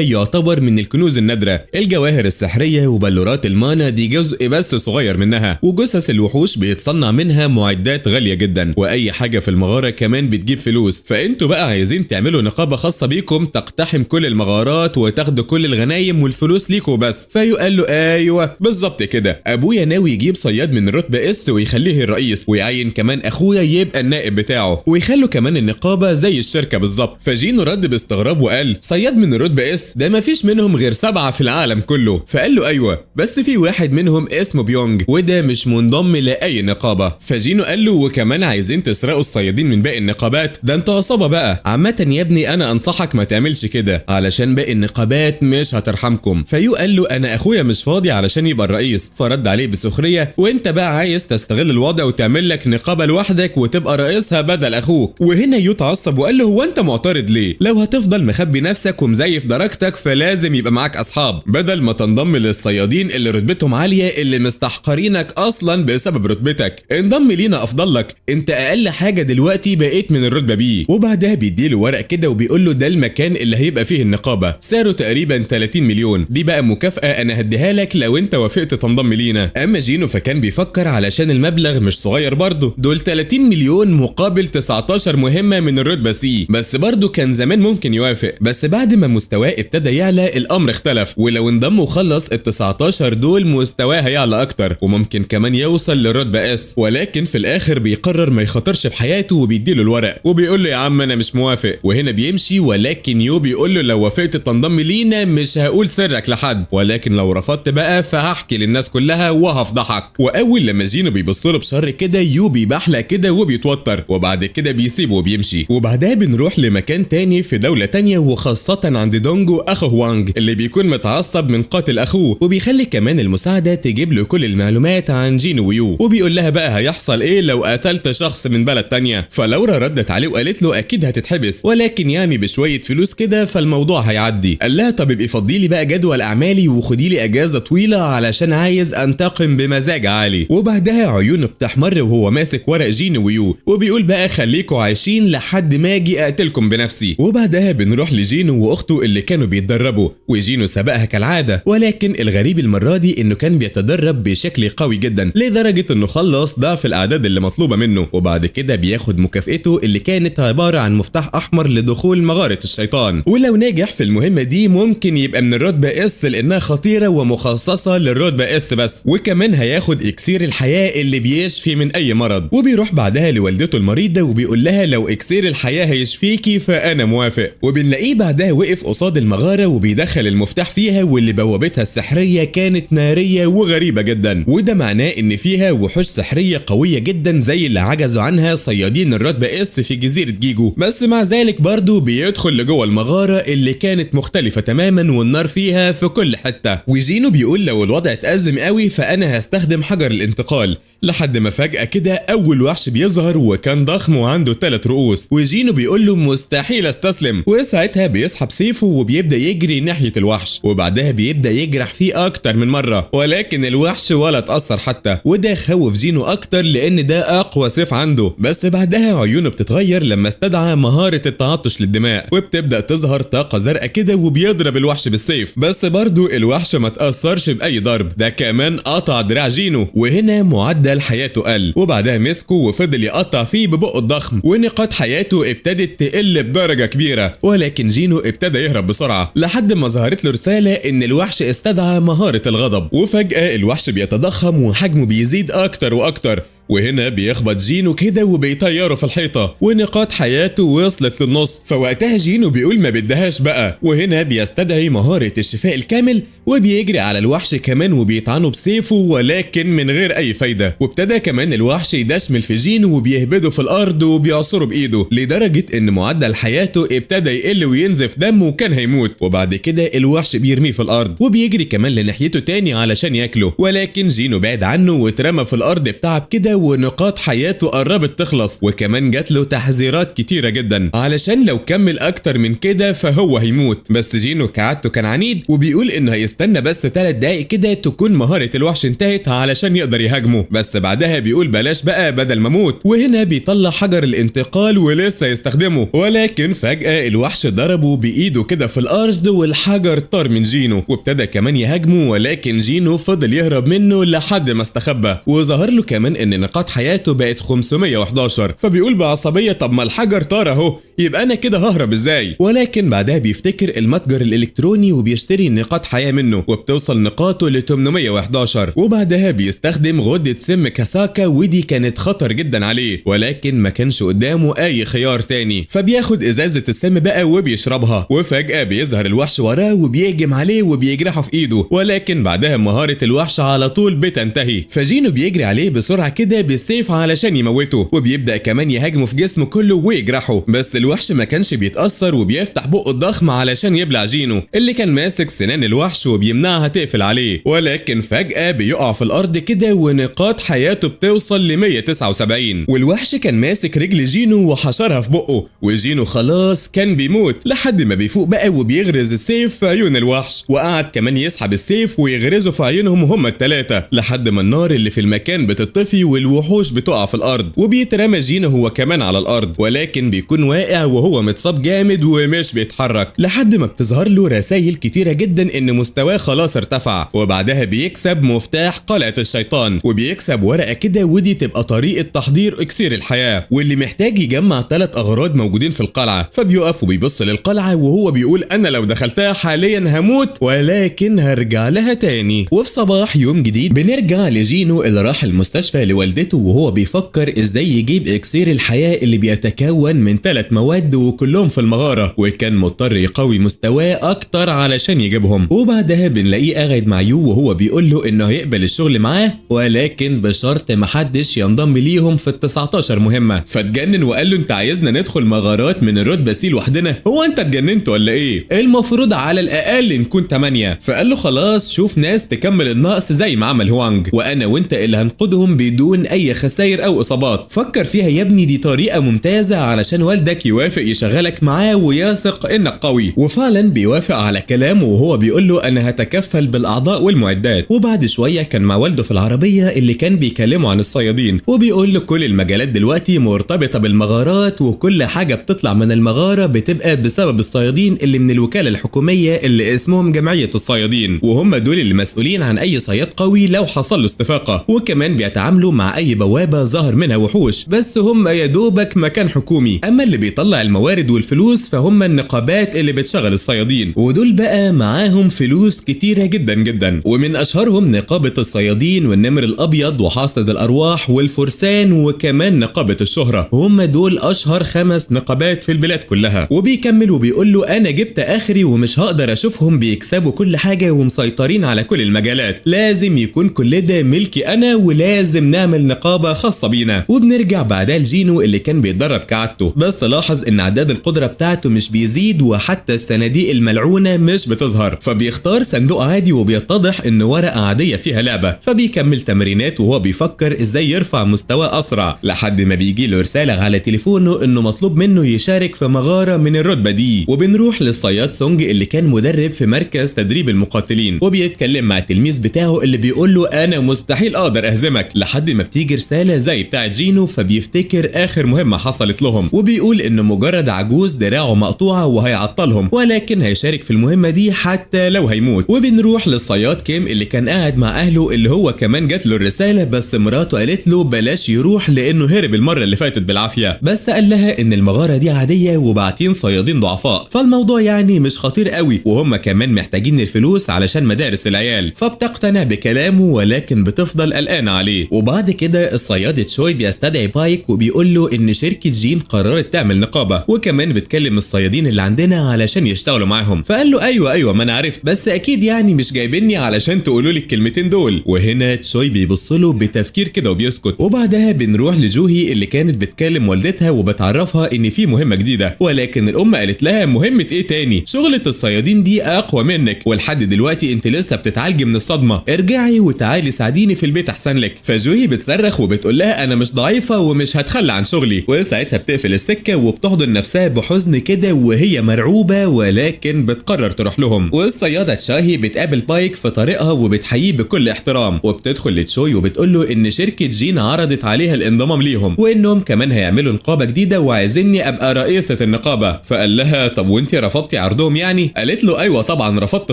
يعتبر من الكنوز النادره، الجواهر السحريه وبلورات المانا دي جزء بس صغير منها، وجثث الوحوش بيتصنع منها معدات غاليه جدا، واي حاجه في المغاره كمان بتجيب فلوس. فانتوا بقى عايزين تعملوا نقابه خاصه بيكم تقتحم كل المغارات وتاخدوا كل الغنايم والفلوس ليكوا بس. فيو قال له ايوه بالظبط كده، ابويا ناوي يجيب صياد من رتبه اس ويخليه الرئيس، ويعين كمان اخويا يبقى النائب بتاعه، ويخلوا كمان النقابه زي الشركه بالظبط. فجينو رد باستغراب وقال صياد من الرتبه اس؟ ده ما فيش منهم غير 7 في العالم كله. فقال له ايوه بس في واحد منهم اسمه بيونج وده مش منضم لاي نقابه. فجينو قال له وكمان عايزين تسرقوا الصيادين من باقي النقابات؟ ده انتوا عصابه بقى. عامه يا ابني انا انصحك ما تعملش كده علشان باقي النقابات مش هترحمكم. فيو قال له انا اخويا مش فاضي علشان يبقى الرئيس. فرد عليه بسخريه وانت بقى عايز تستغل الوضع وتعمل لك نقابه لوحدك وتبقى رئيسها بدل اخوك. وهنا يو اتعصب وقال له هو انت معترض ليه؟ لو هتفضل مخبي نفسك ومزيف درجتك فلازم يبقى معاك اصحاب بدل ما تنضم للصيادين اللي رتبتهم عاليه اللي مستحقرينك اصلا بسبب رتبتك. انضم لينا افضل لك، انت اقل حاجه دلوقتي بقيت من الرتبه بي. وبعدها بيديله ورق كده وبيقول له ده المكان اللي هيبقى فيه النقابه، سعره تقريبا 30 مليون، دي بقى مكافاه انا هديها لك لو انت وافقت تنضم لينا. اما جينو فكان بيفكر علشان المبلغ مش صغير برضه، دول 30 مليون مقابل 19 مهمه من الرتبه سي، بس برضه كان زمان ممكن يوافق. بس بعد ما مستواه ابتدى يعلى الامر اختلف، ولو انضم وخلص ال 19 دول مستواه هيعلى اكتر وممكن كمان يوصل للرتبه اس. ولكن في الاخر بيقرر ما يخاطرش بحياته وبيديله الورق وبيقول له يا عم انا مش موافق. وهنا بيمشي، ولكن يو بيقول له لو وافقت تنضم لينا مش هقول سرك لحد، ولكن لو رفضت بقى فهحكي للناس كلها وهفضحك. واول لما جينو بيبص له بشر كده يو بيبحلق كده وبيتوتر، وبعد كده بيسيبه وبيمشي. وبعدها بنروح لمكان تاني في دولة تانية، وخاصة عند دونجو اخو وانج اللي بيكون متعصب من قاتل اخوه، وبيخلي كمان المساعدة تجيب له كل المعلومات عن جينو ويو، وبيقول لها بقى هيحصل ايه لو قتلت شخص من بلد تانية. فلورا ردت عليه وقالت له اكيد هتتحبس، ولكن يعني بشوية فلوس كده فالموضوع هيعدي. قال لها طب ابقي فضي لي بقى جدول اعمالي وخدي لي اجازة طويلة علشان عايز انتقم بمزاج عالي. وبعدها عيونه بتحمر وهو ماسك ورق جينو ويو وبيقول بقى خليكوا عايشين لحد ما اجي اقتلكم بنفسي. وبعدها بنروح لجينو واخته اللي كانوا بيتدربوا، وجينو سبقها كالعاده، ولكن الغريب المره دي انه كان بيتدرب بشكل قوي جدا لدرجه انه خلص ضعف الاعداد اللي مطلوبه منه، وبعد كده بياخد مكافئته اللي كانت عباره عن مفتاح احمر لدخول مغاره الشيطان. ولو نجح في المهمه دي ممكن يبقى من الرتبه اس لانها خطيره ومخصصه للرتبه اس بس، وكمان هياخد اكسير الحياه اللي بيشفي من اي مرض. وبيروح بعدها لوالدته المريضه وبيقول لها لو اكسير الحياه هيشفيكي فانا موافق. وبنلاقيه بعدها وقف قصاد المغاره وبيدخل المفتاح فيها، واللي بوابتها السحريه كانت ناريه وغريبه جدا، وده معناه ان فيها وحوش سحريه قويه جدا زي اللي عجزوا عنها صيادين الرتبه اس في جزيره جيجو. بس مع ذلك برضه بيدخل لجوه المغاره اللي كانت مختلفه تماما والنار فيها في كل حته. وجينو بيقول لو الوضع اتأزم قوي فانا هستخدم حجر الانتقال، لحد ما فجأة كده أول وحش بيظهر وكان ضخم وعنده 3 رؤوس، وجينو بيقول له مستحيل استسلم، وساعتها بيسحب سيفه وبيبدأ يجري ناحية الوحش. وبعدها وبعدها بيبدأ يجرح فيه اكتر من مرة، ولكن الوحش ولا اتأثر حتى، وده خوف جينو اكتر لان ده اقوى سيف عنده. بس بعدها عيونه بتتغير لما استدعى مهارة التعطش للدماء، وبتبدأ تظهر طاقة زرقاء كده وبيضرب الوحش بالسيف. بس برضو الوحش ما تأثرش بأي ضرب، ده كمان قطع دراع جينو، وهنا معدل حياته قل. وبعدها مسكه وفضل يقطع فيه ببقه الضخم، ونقاط حياته ابتدت تقل بدرجة كبيرة، ولكن جينو ابتدى يهرب بسرعة لحد ما ظهرت له رسالة ان الوحش استدعى مهارة الغضب. وفجأة الوحش بيتضخم وحجمه بيزيد اكتر واكتر، وهنا بيخبط جينو كده وبيطيره في الحيطة، ونقاط حياته وصلت للنص. فوقتها جينو بيقول ما بدهاش بقى، وهنا بيستدعي مهارة الشفاء الكامل وبيجري على الوحش كمان وبيطعنه بسيفه، ولكن من غير اي فايدة. وابتدى كمان الوحش يدشمل في جينو وبيهبده في الارض وبيعصره بايده، لدرجة ان معدل حياته ابتدى يقل وينزف دم وكان هيموت. وبعد كده الوحش بيرميه في الارض وبيجري كمان لناحيته تاني علشان ياكله، ولكن جينو بعد عنه واترمى في الارض بتعب كده، ونقاط حياته قربت تخلص. وكمان جات له تحذيرات كتيرة جدا علشان لو كمل اكتر من كده فهو هيموت. بس جينو كعادته كان عنيد وبيقول انه هيستنى بس 3 دقايق كده تكون مهارة الوحش انتهت علشان يقدر يهاجمه. بس بعدها بيقول بلاش بقى بدل ما اموت، وهنا بيطلع حجر الانتقال ولسه يستخدمه، ولكن فجأة الوحش ضربه بايده كده في الارض والحجر طار من جينو، وابتدى كمان يهاجمه، ولكن جينو فضل يهرب منه لحد ما استخبى. وظهر له كمان ان نقاط حياته بقت 511، فبيقول بعصبية طب ما الحجر طار اهو، يبقى انا كده ههرب ازاي؟ ولكن بعدها بيفتكر المتجر الالكتروني وبيشتري نقاط حياة منه، وبتوصل نقاطه ل 811. وبعدها بيستخدم غدة سم كاساكا، ودي كانت خطر جدا عليه، ولكن ما كانش قدامه اي خيار تاني، فبياخد ازازة السم بقى وبيشربها. وفجأة بيظهر الوحش وراه وبيهجم عليه وبيجرحه في ايده، ولكن بعدها مهارة الوحش على طول بتنتهي، فجينو بيجري عليه بسرعة كده بالسيف علشان يموته، وبيبدأ كمان يهاجمه في جسمه كله ويجرحه. بس الوحش ما كانش بيتأثر وبيفتح بقه الضخم علشان يبلع جينو اللي كان ماسك سنان الوحش وبيمنعها تقفل عليه، ولكن فجأة بيقع في الأرض كده ونقاط حياته بتوصل ل 179. والوحش كان ماسك رجل جينو وحشرها في بقه، وجينو خلاص كان بيموت لحد ما بيفوق بقى وبيغرز السيف في عيون الوحش، وقعد كمان يسحب السيف ويغرزه في عيونهم هما الثلاثة لحد ما النار اللي في المكان بتطفي والوحوش بتقع في الأرض، وبيترمى جينو هو كمان على الأرض، ولكن بيكون واقع وهو متصاب جامد ومش بيتحرك لحد ما بتظهر له رسائل كتيرة جدا ان مستواه خلاص ارتفع. وبعدها بيكسب مفتاح قلعة الشيطان، وبيكسب ورقة كده ودي تبقى طريقة تحضير اكسير الحياة، واللي محتاج يجمع 3 أغراض موجودين في القلعة. فبيقف وبيبص للقلعة وهو بيقول انا لو دخلتها حاليا هموت، ولكن هرجع لها تاني. وفي صباح يوم جديد بنرجع لجينو اللي راح المستشفى لوالدته، وهو بيفكر ازاي يجيب اكسير الحياة اللي بيتكون من 3 مواد وكلهم في المغارة، وكان مضطر يقوي مستواه اكتر علشان يجيبهم. وبعدها بنلاقيه قاعد مع يو وهو بيقول له انه هيقبل الشغل معاه، ولكن بشرط محدش ينضم ليهم في ال19 مهمة. فاتجنن وقال له انت عايزنا ندخل مغارات من الرتبة سي لوحدنا؟ هو انت اتجننت ولا ايه؟ المفروض على الاقل نكون 8. فقال له خلاص شوف ناس تكمل النقص زي ما عمل هوانج، وانا وانت اللي هنقودهم بدون اي خسائر او اصابات. فكر فيها يا ابني، دي طريقة ممتازة علشان والدك يوافق يشغلك معاه ويثق انك قوي. وفعلا بيوافق على كلامه وهو بيقول له انا هتكفل بالاعضاء والمعدات. وبعد شوية كان مع والده في العربية اللي كان بيكلمه عن الصيادين، وبيقول له كل المجالات دلوقتي مرتبطة بالمغارات، وكل حاجة بتطلع من المغارة بتبقى بسبب الصيادين اللي من الوكالة الحكومية اللي اسمهم جمعية الصيادين، وهم دول اللي مسؤولين عن اي صياد قوي لو حصل له استفاقة، وكمان بيتعاملوا مع اي بوابة ظهر منها وحوش، بس هم يا دوبك مكان حكومي. اما اللي بيطلع الموارد والفلوس فهم النقابات اللي بتشغل الصيادين، ودول بقى معاهم فلوس كتيرة جدا جدا، ومن اشهرهم نقابة الصيادين والنمر الابيض وحاصد الارواح والفرسان وكمان نقابة الشهرة، هم دول اشهر 5 نقابات في البلاد كلها. وبيكمل وبيقول له انا جبت اخري ومش هقدر اشوفهم بيكسبوا كل حاجة ومسيطرين على كل المجالات، لازم يكون كل ده ملكي انا ولازم نعمل نعمل نقابة خاصة بينا. وبنرجع بعدها لجينو اللي كان بيتدرب كعادته، بس لاحظ ان اعداد القدرة بتاعته مش بيزيد وحتى الصناديق الملعونة مش بتظهر، فبيختار صندوق عادي وبيتضح ان ورقة عادية فيها لعبة، فبيكمل تمرينات وهو بيفكر ازاي يرفع مستواه اسرع لحد ما بيجي له رسالة على تليفونه انه مطلوب منه يشارك في مغارة من الرتبة دي. وبنروح للصياد سونج اللي كان مدرب في مركز تدريب المقاتلين، وبيتكلم مع التلميذ بتاعه اللي بيقول له انا مستحيل اقدر اهزمك، لحد ما بتيجي رسالة زي بتاعه جينو فبيفتكر اخر مهمة حصلت لهم، وبيقول انه مجرد عجوز دراعه مقطوعة وهيعطلهم، ولكن هيشارك في المهمة دي حتى لو هيموت. وبنروح للصياد كيم اللي كان قاعد مع اهله اللي هو كمان جات له الرسالة، بس مراته قالت له بلاش يروح لانه هرب المرة اللي فاتت بالعافية، بس قال لها ان المغارة دي عادية وبعتين صيادين ضعفاء، فالموضوع يعني مش خطير قوي، وهم كمان محتاجين الفلوس علشان مدارس العيال، فبتقتنع بكلامه ولكن بتفضل قلقانة عليه. وبعد كده الصياد تشوي بيستدعي بايك وبيقول له ان شركة جين قررت تعمل نقابة، وكمان بتكلم الصيادين اللي عندنا علشان يشتغلوا معاهم، فقال له ايوه ما انا عرفت، بس اكيد يعني مش جايبيني علشان تقولوا لي الكلمتين دول. وهنا تشوي بيبص له بتفكير كده وبيسكت. وبعدها بنروح لجوهي اللي كانت بتكلم والدتها وبتعرفها ان في مهمة جديدة، ولكن الام قالت لها مهمة ايه تاني؟ شغلة الصيادين دي اقوى منك، ولحد دلوقتي انت لسه بتتعالجي من الصدمة، ارجعي وتعالي ساعديني في البيت احسن لك. فجوهي بتصرخ وبتقول لها انا مش ضعيفة ومش هتخلى عن شغلي، وساعتها بتقفل السكة وبتحضن نفسها بحزن كده وهي مرعوبة، ولكن بتقرر تروح لهم. والصيادة تشاهي بتقابل بايك في طريقها وبتحييه بكل احترام، وبتدخل لتشوي وبتقول له ان شركة جين عرضت عليها الانضمام ليهم، وانهم كمان هيعملوا نقابة جديدة وعايزيني ابقى رئيسة النقابة. فقال لها طب وانت رفضتي عرضهم يعني؟ قالت له ايوه طبعا رفضت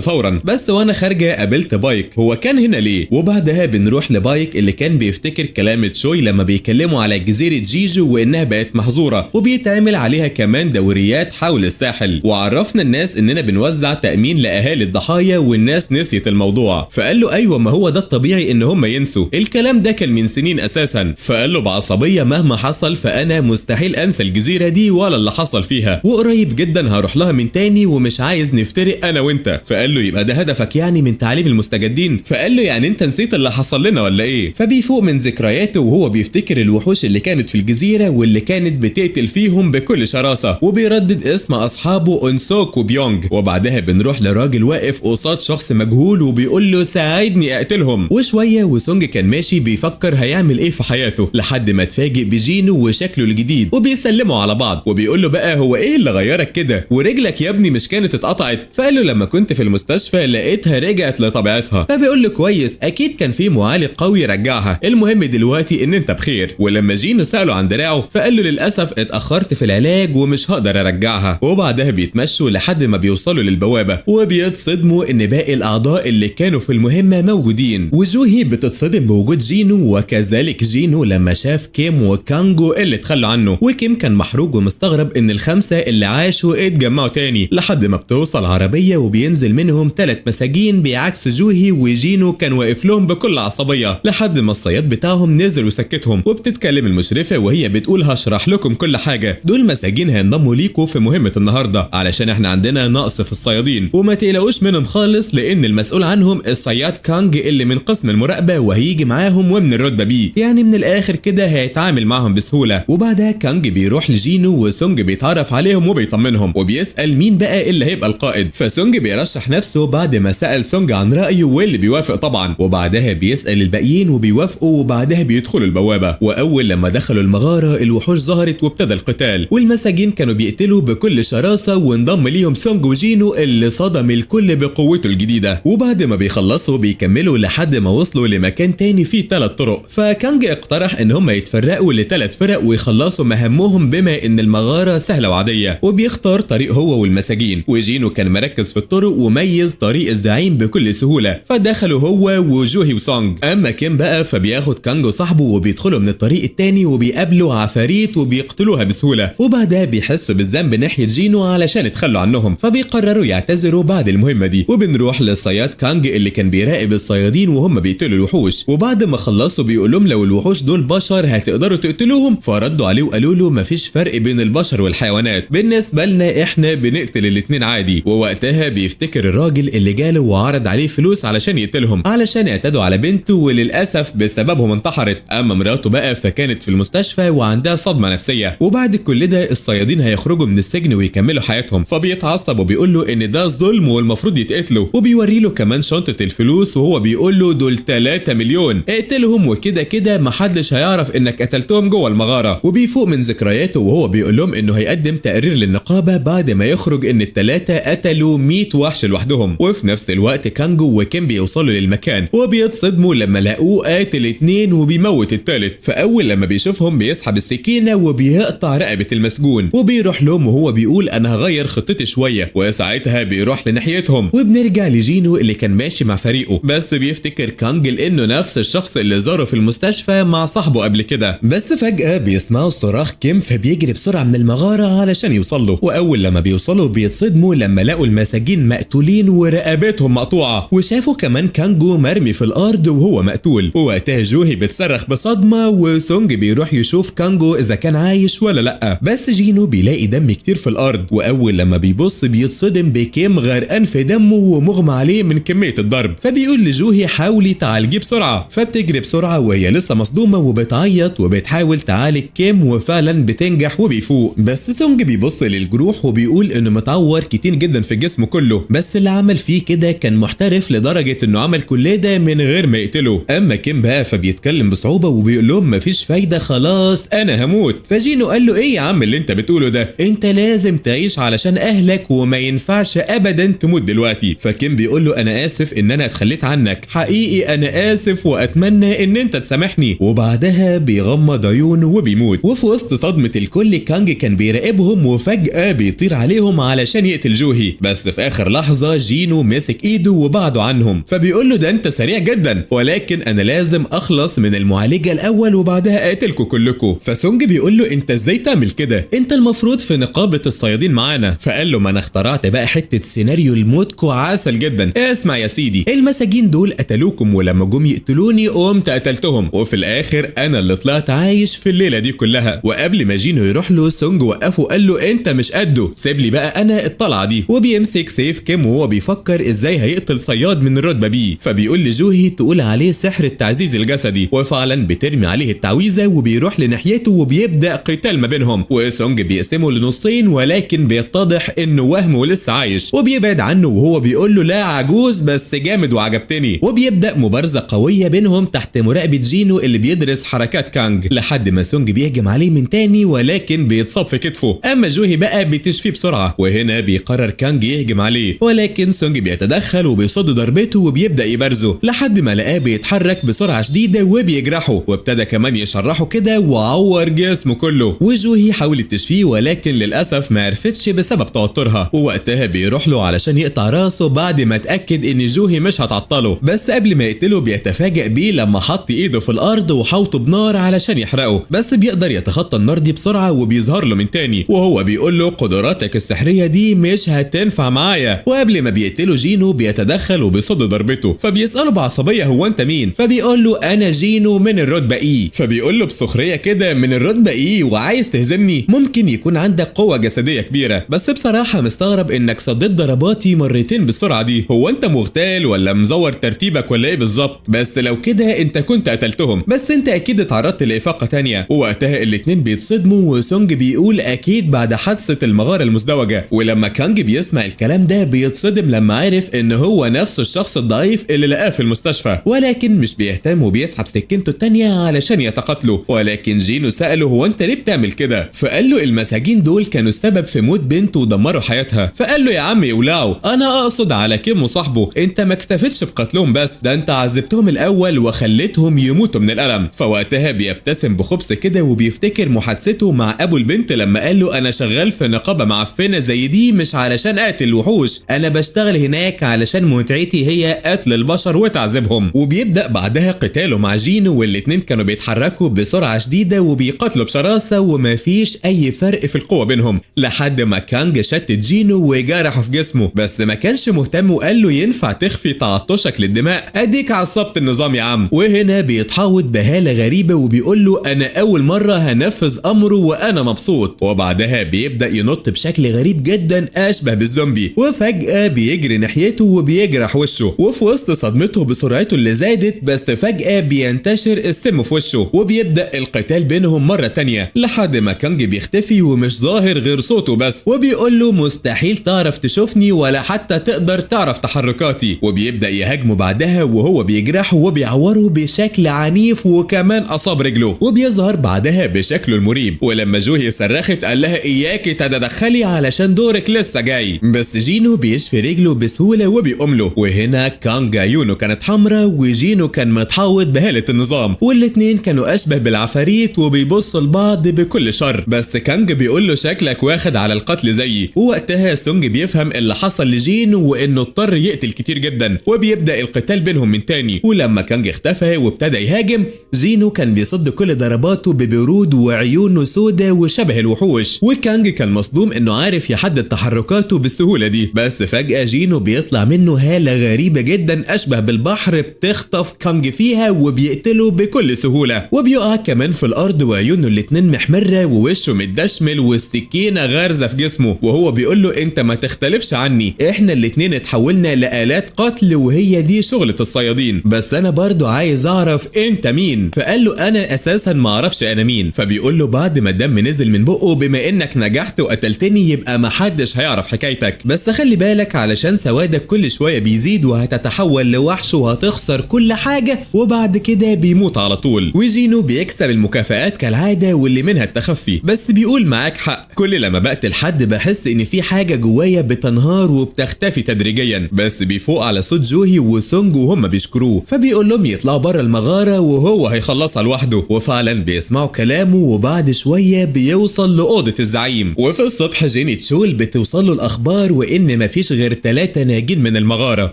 فورا، بس وانا خارجة قابلت بايك، هو كان هنا ليه؟ وبعدها بنروح لبايك اللي كان بيفتكر كلام تشوي لما بيكلموا على جزيرة جيجو وانها بقت محظورة وبيتعمل عليها كمان دوريات حول الساحل، وعرفنا الناس اننا بنوزع تأمين لاهالي الضحايا والناس نسيت الموضوع. فقال له ايوه ما هو ده الطبيعي ان هم ينسوا، الكلام ده كان من سنين اساسا. فقال له بعصبية مهما حصل فانا مستحيل انسى الجزيرة دي ولا اللي حصل فيها، وقريب جدا هروح لها من تاني ومش عايز نفترق انا وانت. فقال له يبقى ده هدفك يعني من تعليم المستجدين؟ فقال له يعني انت نسيت اللي حصل لنا ولا ايه؟ فبيفوق من ذكرياته وهو بيفتكر الوحوش اللي كانت في الجزيرة واللي كانت بتقتل فيهم بكل شراسة، وبيردد اسم اصحابه اونسوك وبيونج. وبعدها بنروح لراجل واقف قصاد شخص مجهول وبيقول له ساعدني اقتلهم. وشوية وسونج كان ماشي بيفكر هيعمل ايه في حياته لحد ما اتفاجئ بجينو وشكله الجديد، وبيسلموا على بعض وبيقول له بقى هو ايه اللي غيرك كده؟ ورجلك يا ابني مش كانت اتقطعت؟ فقال له لما كنت في المستشفى لقيتها رجعت لطبيعتها. فبيقول له كويس اكيد كان في معالج قوي رجعها، المهم دلوقتي ان انت بخير. ولما جينو سأله عن دراعه فقال له للاسف اتاخرت في العلاج ومش هقدر ارجعها. وبعدها بيتمشوا لحد ما بيوصلوا للبوابه وبيتصدموا ان باقي الاعضاء اللي كانوا في المهمه موجودين، وجوهي بتتصدم بوجود جينو، وكذلك جينو لما شاف كيم وكانجو اللي اتخلوا عنه. وكيم كان محروق ومستغرب ان الخمسه اللي عاشوا اتجمعوا تاني، لحد ما بتوصل عربيه وبينزل منهم 3 مساجين بعكس جوهي، وجينو كان واقف لهم بكل عصبيه لحد ما الصياد بتاعهم نزل وسكتهم. وبتتكلم المشرفه وهي بتقول هشرح لكم كل حاجه، دول مساجين هينضموا ليكوا في مهمه النهارده علشان احنا عندنا نقص في الصيادين، وما تقلقوش منهم خالص لان المسؤول عنهم الصياد كانج اللي من قسم المراقبه وهيجي معاهم ومن الرتبه بي، يعني من الاخر كده هيتعامل معاهم بسهوله. وبعدها كانج بيروح لجينو وسونج بيتعرف عليهم وبيطمنهم وبيسال مين بقى اللي هيبقى القائد. فسونج بيرشح نفسه بعد ما سال سونج عن رايه واللي بيوافق طبعا، وبعدها بيسال الباقيين وبيوافقوا، وبعدها بيدخلوا البوابه. واول لما دخلوا المغاره الوحوش ظهرت وابتدى القتال، والمساجين كانوا بيقتلوا بكل شراسه، وانضم ليهم سونج وجينو اللي صدم الكل بقوته الجديده. وبعد ما بيخلصوا بيكملوا لحد ما وصلوا لمكان تاني فيه 3 طرق، فكانج اقترح ان هم يتفرقوا ل3 فرق ويخلصوا مهامهم بما ان المغاره سهله وعاديه، وبيختار طريق هو والمساجين. وجينو كان مركز في الطرق وميز طريق الزعيم بكل سهوله، فدخلوا هو وجوهي وسونج. اما كيم بقى فبياخد كانج وصاحبه وبيدخلوا من الطريق التاني وبيقابلوا عفاريت وبيقتلوها بسهوله، وبعدها بيحسوا بالذنب ناحيه جينو علشان اتخلوا عنهم، فبيقرروا يعتذروا بعد المهمه دي. وبنروح للصياد كانج اللي كان بيراقب الصيادين وهم بيقتلوا الوحوش، وبعد ما خلصوا بيقول لهم لو الوحوش دول بشر هتقدروا تقتلوهم؟ فردوا عليه وقالوا له مفيش فرق بين البشر والحيوانات، بالنسبه لنا احنا بنقتل الاتنين عادي. ووقتها بيفتكر الراجل اللي جاله وعرض عليه فلوس علشان يقتلهم علشان اعتدوا على بنته، وللاسف بسببهم وانتحرت. اما مراته بقى فكانت في المستشفى وعندها صدمه نفسيه. وبعد كل ده الصيادين هيخرجوا من السجن ويكملوا حياتهم، فبيتعصب وبيقول له ان ده ظلم والمفروض يتقتلوا، وبيوري له كمان شنطه الفلوس وهو بيقول له دول 3 مليون اقتلهم وكده كده محدش هيعرف انك قتلتهم جوه المغاره. وبيفوق من ذكرياته وهو بيقول لهم انه هيقدم تقرير للنقابه بعد ما يخرج ان الثلاثه قتلوا 100 وحش لوحدهم. وفي نفس الوقت كانجو وكيم بيوصلوا للمكان وبيتصدموا لما لقوه قاتل 2 وبيموت الثالث. فاول لما بيشوفهم بيسحب السكينه وبيقطع رقبه المسجون وبيروح لهم وهو بيقول انا هغير خطتي شويه، وساعتها بيروح لناحيتهم. وبنرجع لجينو اللي كان ماشي مع فريقه، بس بيفتكر كانج لانه نفس الشخص اللي زاره في المستشفى مع صاحبه قبل كده. بس فجاه بيسمعوا صراخ كيم فبيجري بسرعه من المغاره علشان يوصل له. واول لما بيوصلوا بيتصدموا لما لقوا المساجين مقتولين ورقبتهم مقطوعه، وشافوا كمان كانجو مرمي في الارض وهو مقتول. ووقتها جوهي بتصرخ بصدمه وسونج بيروح يشوف كانجو اذا كان عايش ولا لا، بس جينو بيلاقي دم كتير في الارض. واول لما بيبص بيتصدم بكيم غرقان في دمه ومغمى عليه من كميه الضرب. فبيقول لجوهي حاولي تعالجيه بسرعه، فبتجري بسرعه وهي لسه مصدومه وبتعيط وبتحاول تعالج كيم وفعلا بتنجح وبيفوق. بس سونج بيبص للجروح وبيقول انه متعور كتير جدا في جسمه كله، بس اللي عمل فيه كده كان محترف لدرجه انه عمل كل ده من غير ما يقتله. اما كيم بقى فبيتكلم بصعوبه وبيقول لهم مفيش فايده خلاص انا هموت. فجينو قال له ايه يا عم اللي انت بتقوله ده، انت لازم تعيش علشان اهلك وما ينفعش ابدا تموت دلوقتي. فكيم بيقول له انا اسف ان انا اتخليت عنك، حقيقي انا اسف واتمنى ان انت تسامحني. وبعدها بيغمض عيونه وبيموت. وفي وسط صدمه الكل كانج كان بيراقبهم وفجاه بيطير عليهم علشان يقتل جوهي، بس في اخر لحظه جينو مسك ايده وبعده عنهم. فبيقول له ده انت سريع جدا، ولكن انا لازم اخلص من المعالجه الاول وبعدها اقتلكم كلكم. فسونج بيقول له انت ازاي تعمل كده، انت المفروض في نقابه الصيادين معانا. فقال له ما انا اخترعت بقى حته سيناريو لموتكم عسل جدا. اسمع يا سيدي، المساجين دول قتلوكم ولما جم يقتلوني قمت قتلتهم، وفي الاخر انا اللي طلعت عايش في الليله دي كلها. وقبل ما جينو يروح له سونج وقفه قال له انت مش قده، سيب لي بقى انا الطلعه دي. وبيمسك سيف كيم وهو بيفكر ازاي هيقتل صياد من الرتبه بي. فبيقول لجوهي تقول عليه سحر التعزيز الجسدي، وفعلا بترمي عليه التعويذه وبيروح لناحيته وبيبدا قتال ما بينهم. وسونج بيقسمه لنصين ولكن بيتضح انه وهم ولسه عايش، وبيبعد عنه وهو بيقول له لا عجوز بس جامد وعجبتني. وبيبدا مبارزه قويه بينهم تحت مراقبه جينو اللي بيدرس حركات كانج، لحد ما سونج بيهجم عليه من تاني ولكن بيتصاب في كتفه. اما جوهي بقى بتشفيه بسرعه، وهنا بيقرر كانج يهجم عليه ولكن سونج بيتدخل وبيصد ضربته وبيبدا يبارزه لحد ما لقاه بيتحرك بسرعه شديده وبيجرحه، وابتدى كمان يشرحه كده وعور جسمه كله. وجوهي حاولت تشفيه ولكن للاسف ما عرفتش بسبب توترها، ووقتها بيروح له علشان يقطع راسه بعد ما اتاكد ان جوهي مش هتعطله. بس قبل ما يقتله بيتفاجئ بيه لما حط ايده في الارض وحوطه بنار علشان يحرقه، بس بيقدر يتخطى النار دي بسرعه وبيظهر له من تاني وهو بيقول له قدراتك السحريه دي مش هتنفع معايا. وقبل ما بيقتله جينو بيتدخل وبيصد ضربته، فبيساله بعصبيه هو انت مين؟ فبيقول له انا جينو من الرتبه اي. فبيقول له بسخريه كده من الرتبه اي وعايز تهزمني؟ ممكن يكون عندك قوه جسديه كبيره، بس بصراحه مستغرب انك صديت ضرباتي مرتين بالسرعه دي. هو انت مغتال ولا مزور ترتيبك ولا ايه بالظبط؟ بس لو كده انت كنت قتلتهم، بس انت اكيد اتعرضت لافاقه تانية. ووقتها الاتنين بيتصدموا وسونج بيقول اكيد بعد حادثه المغاره المزدوجه. ولما كانج بيسمع الكلام ده بيتصدم لما عرف ان هو نفس الشخص الضعيف اللي لقاه في المستشفى، ولكن مش بيهتم وبيسحب سكينته التانية علشان يتقاتلوا. ولكن جينو سأله هو انت ليه بتعمل كده؟ فقال له المساجين دول كانوا السبب في موت بنته ودمروا حياتها. فقال له يا عم يولعوا، انا اقصد على كيم وصاحبه، انت ما اكتفيتش بقتلهم بس ده انت عذبتهم الاول وخليتهم يموتوا من الالم. فوقتها بيبتسم بخبث كده وبيفتكر محادثته مع ابو البنت لما قال له انا شغال في نقابه معفنه زي دي مش علشان اقتل الوحوش، انا بشتغل هناك علشان متعتي هي قتل البشر وتعذيبهم. وبيبدا بعدها قتاله مع جينو، والاتنين كانوا بيتحركوا بسرعه شديده وبيقاتلوا بشراسه ومفيش اي فرق في القوه بينهم، لحد ما كانج شتت جينو وجرحه في جسمه، بس ما كانش مهتم وقال له ينفع تخفي تعطشك للدماء؟ اديك عصبت النظام يا عم. وهنا بيتحوط بهاله غريبه وبيقول له انا اول مره هنفذ امره وانا مبسوط. وبعدها بيبدا ينط بشكل غريب جدا اشبه بالزومبي، وفجاه بيجري ناحيته وبيجرح وشه. وفي وسط صدمته بسرعته اللي زادت بس فجاه بينتشر السم في وشه، وبيبدأ القتال بينهم مرة تانية لحد ما كانج بيختفي ومش ظاهر غير صوته بس، وبيقول له مستحيل تعرف تشوفني ولا حتى تقدر تعرف تحركاتي، وبيبدأ يهاجمه بعدها وهو بيجرحه وبيعوره بشكل عنيف وكمان أصاب رجله، وبيظهر بعدها بشكله المريب. ولما جوهي صرخت قال لها إياكي تتدخلي علشان دورك لسه جاي، بس جينو بيشفي رجله بسهولة وبيقوم له. وهنا كانج عيونه كانت حمراء وجينو كان متحوط بهالة النظام، والاتنين كانوا أشبه بالعفاريت وبيبصوا لبعض بكل شر. بس كانج بيقول له شكلك واخد على القتل زيي، ووقتها سونج بيفهم اللي حصل لجينو وإنه اضطر يقتل كتير جدا، وبيبدأ القتال بينهم من تاني. ولما كانج اختفى وابتدى يهاجم، جينو كان بيصد كل ضرباته ببرود وعيونه سودة وشبه الوحوش، وكانج كان مصدوم انه عارف يحدد تحركاته بالسهولة دي. بس فجأة جينو بيطلع منه هالة غريبة جدا أشبه بالبحر بتخطف كانج فيها وبيقتله بكل سهولة، وبيقع كمان في الأرض وعيونه الاتنين محمرة ووشه متدشمل والسكينة غارزة في جسمه، وهو بيقول له انت ما تختلفش عني، احنا الاتنين اتحولنا لآلات قتل وهي دي شغلة الصيادين، بس انا برضو عايز اعرف انت مين. فقال له انا اساسا ما اعرفش انا مين. فبيقول له بعد ما الدم نزل من بقه بما انك نجحت وقتلتني يبقى ما حدش هيعرف حكايتك، بس خلي بالك علشان سوادك كل شوية بيزيد وهتتحول لوحش وهتخسر كل حاجة وبعد كده بيموت على طول. وجينو بيكسب المكافآت كالعادة واللي منها التخفي، بس بيقول معاك حق، كل لما بقتل حد بحس ان في حاجة جوايا بتنهار وبتختفي تدريجيا. بس بيفوق على صوت جوهي وسونج وهم بيشكروه، فبيقول لهم يطلعوا بره المغارة وهو هيخلصها لوحده، وفعلا بيسمعوا كلامه. وبعد شوية بيوصل لأوضة الزعيم، وفي الصبح جيني تشول بتوصل له الأخبار وإن مفيش غير 3 ناجين من المغارة،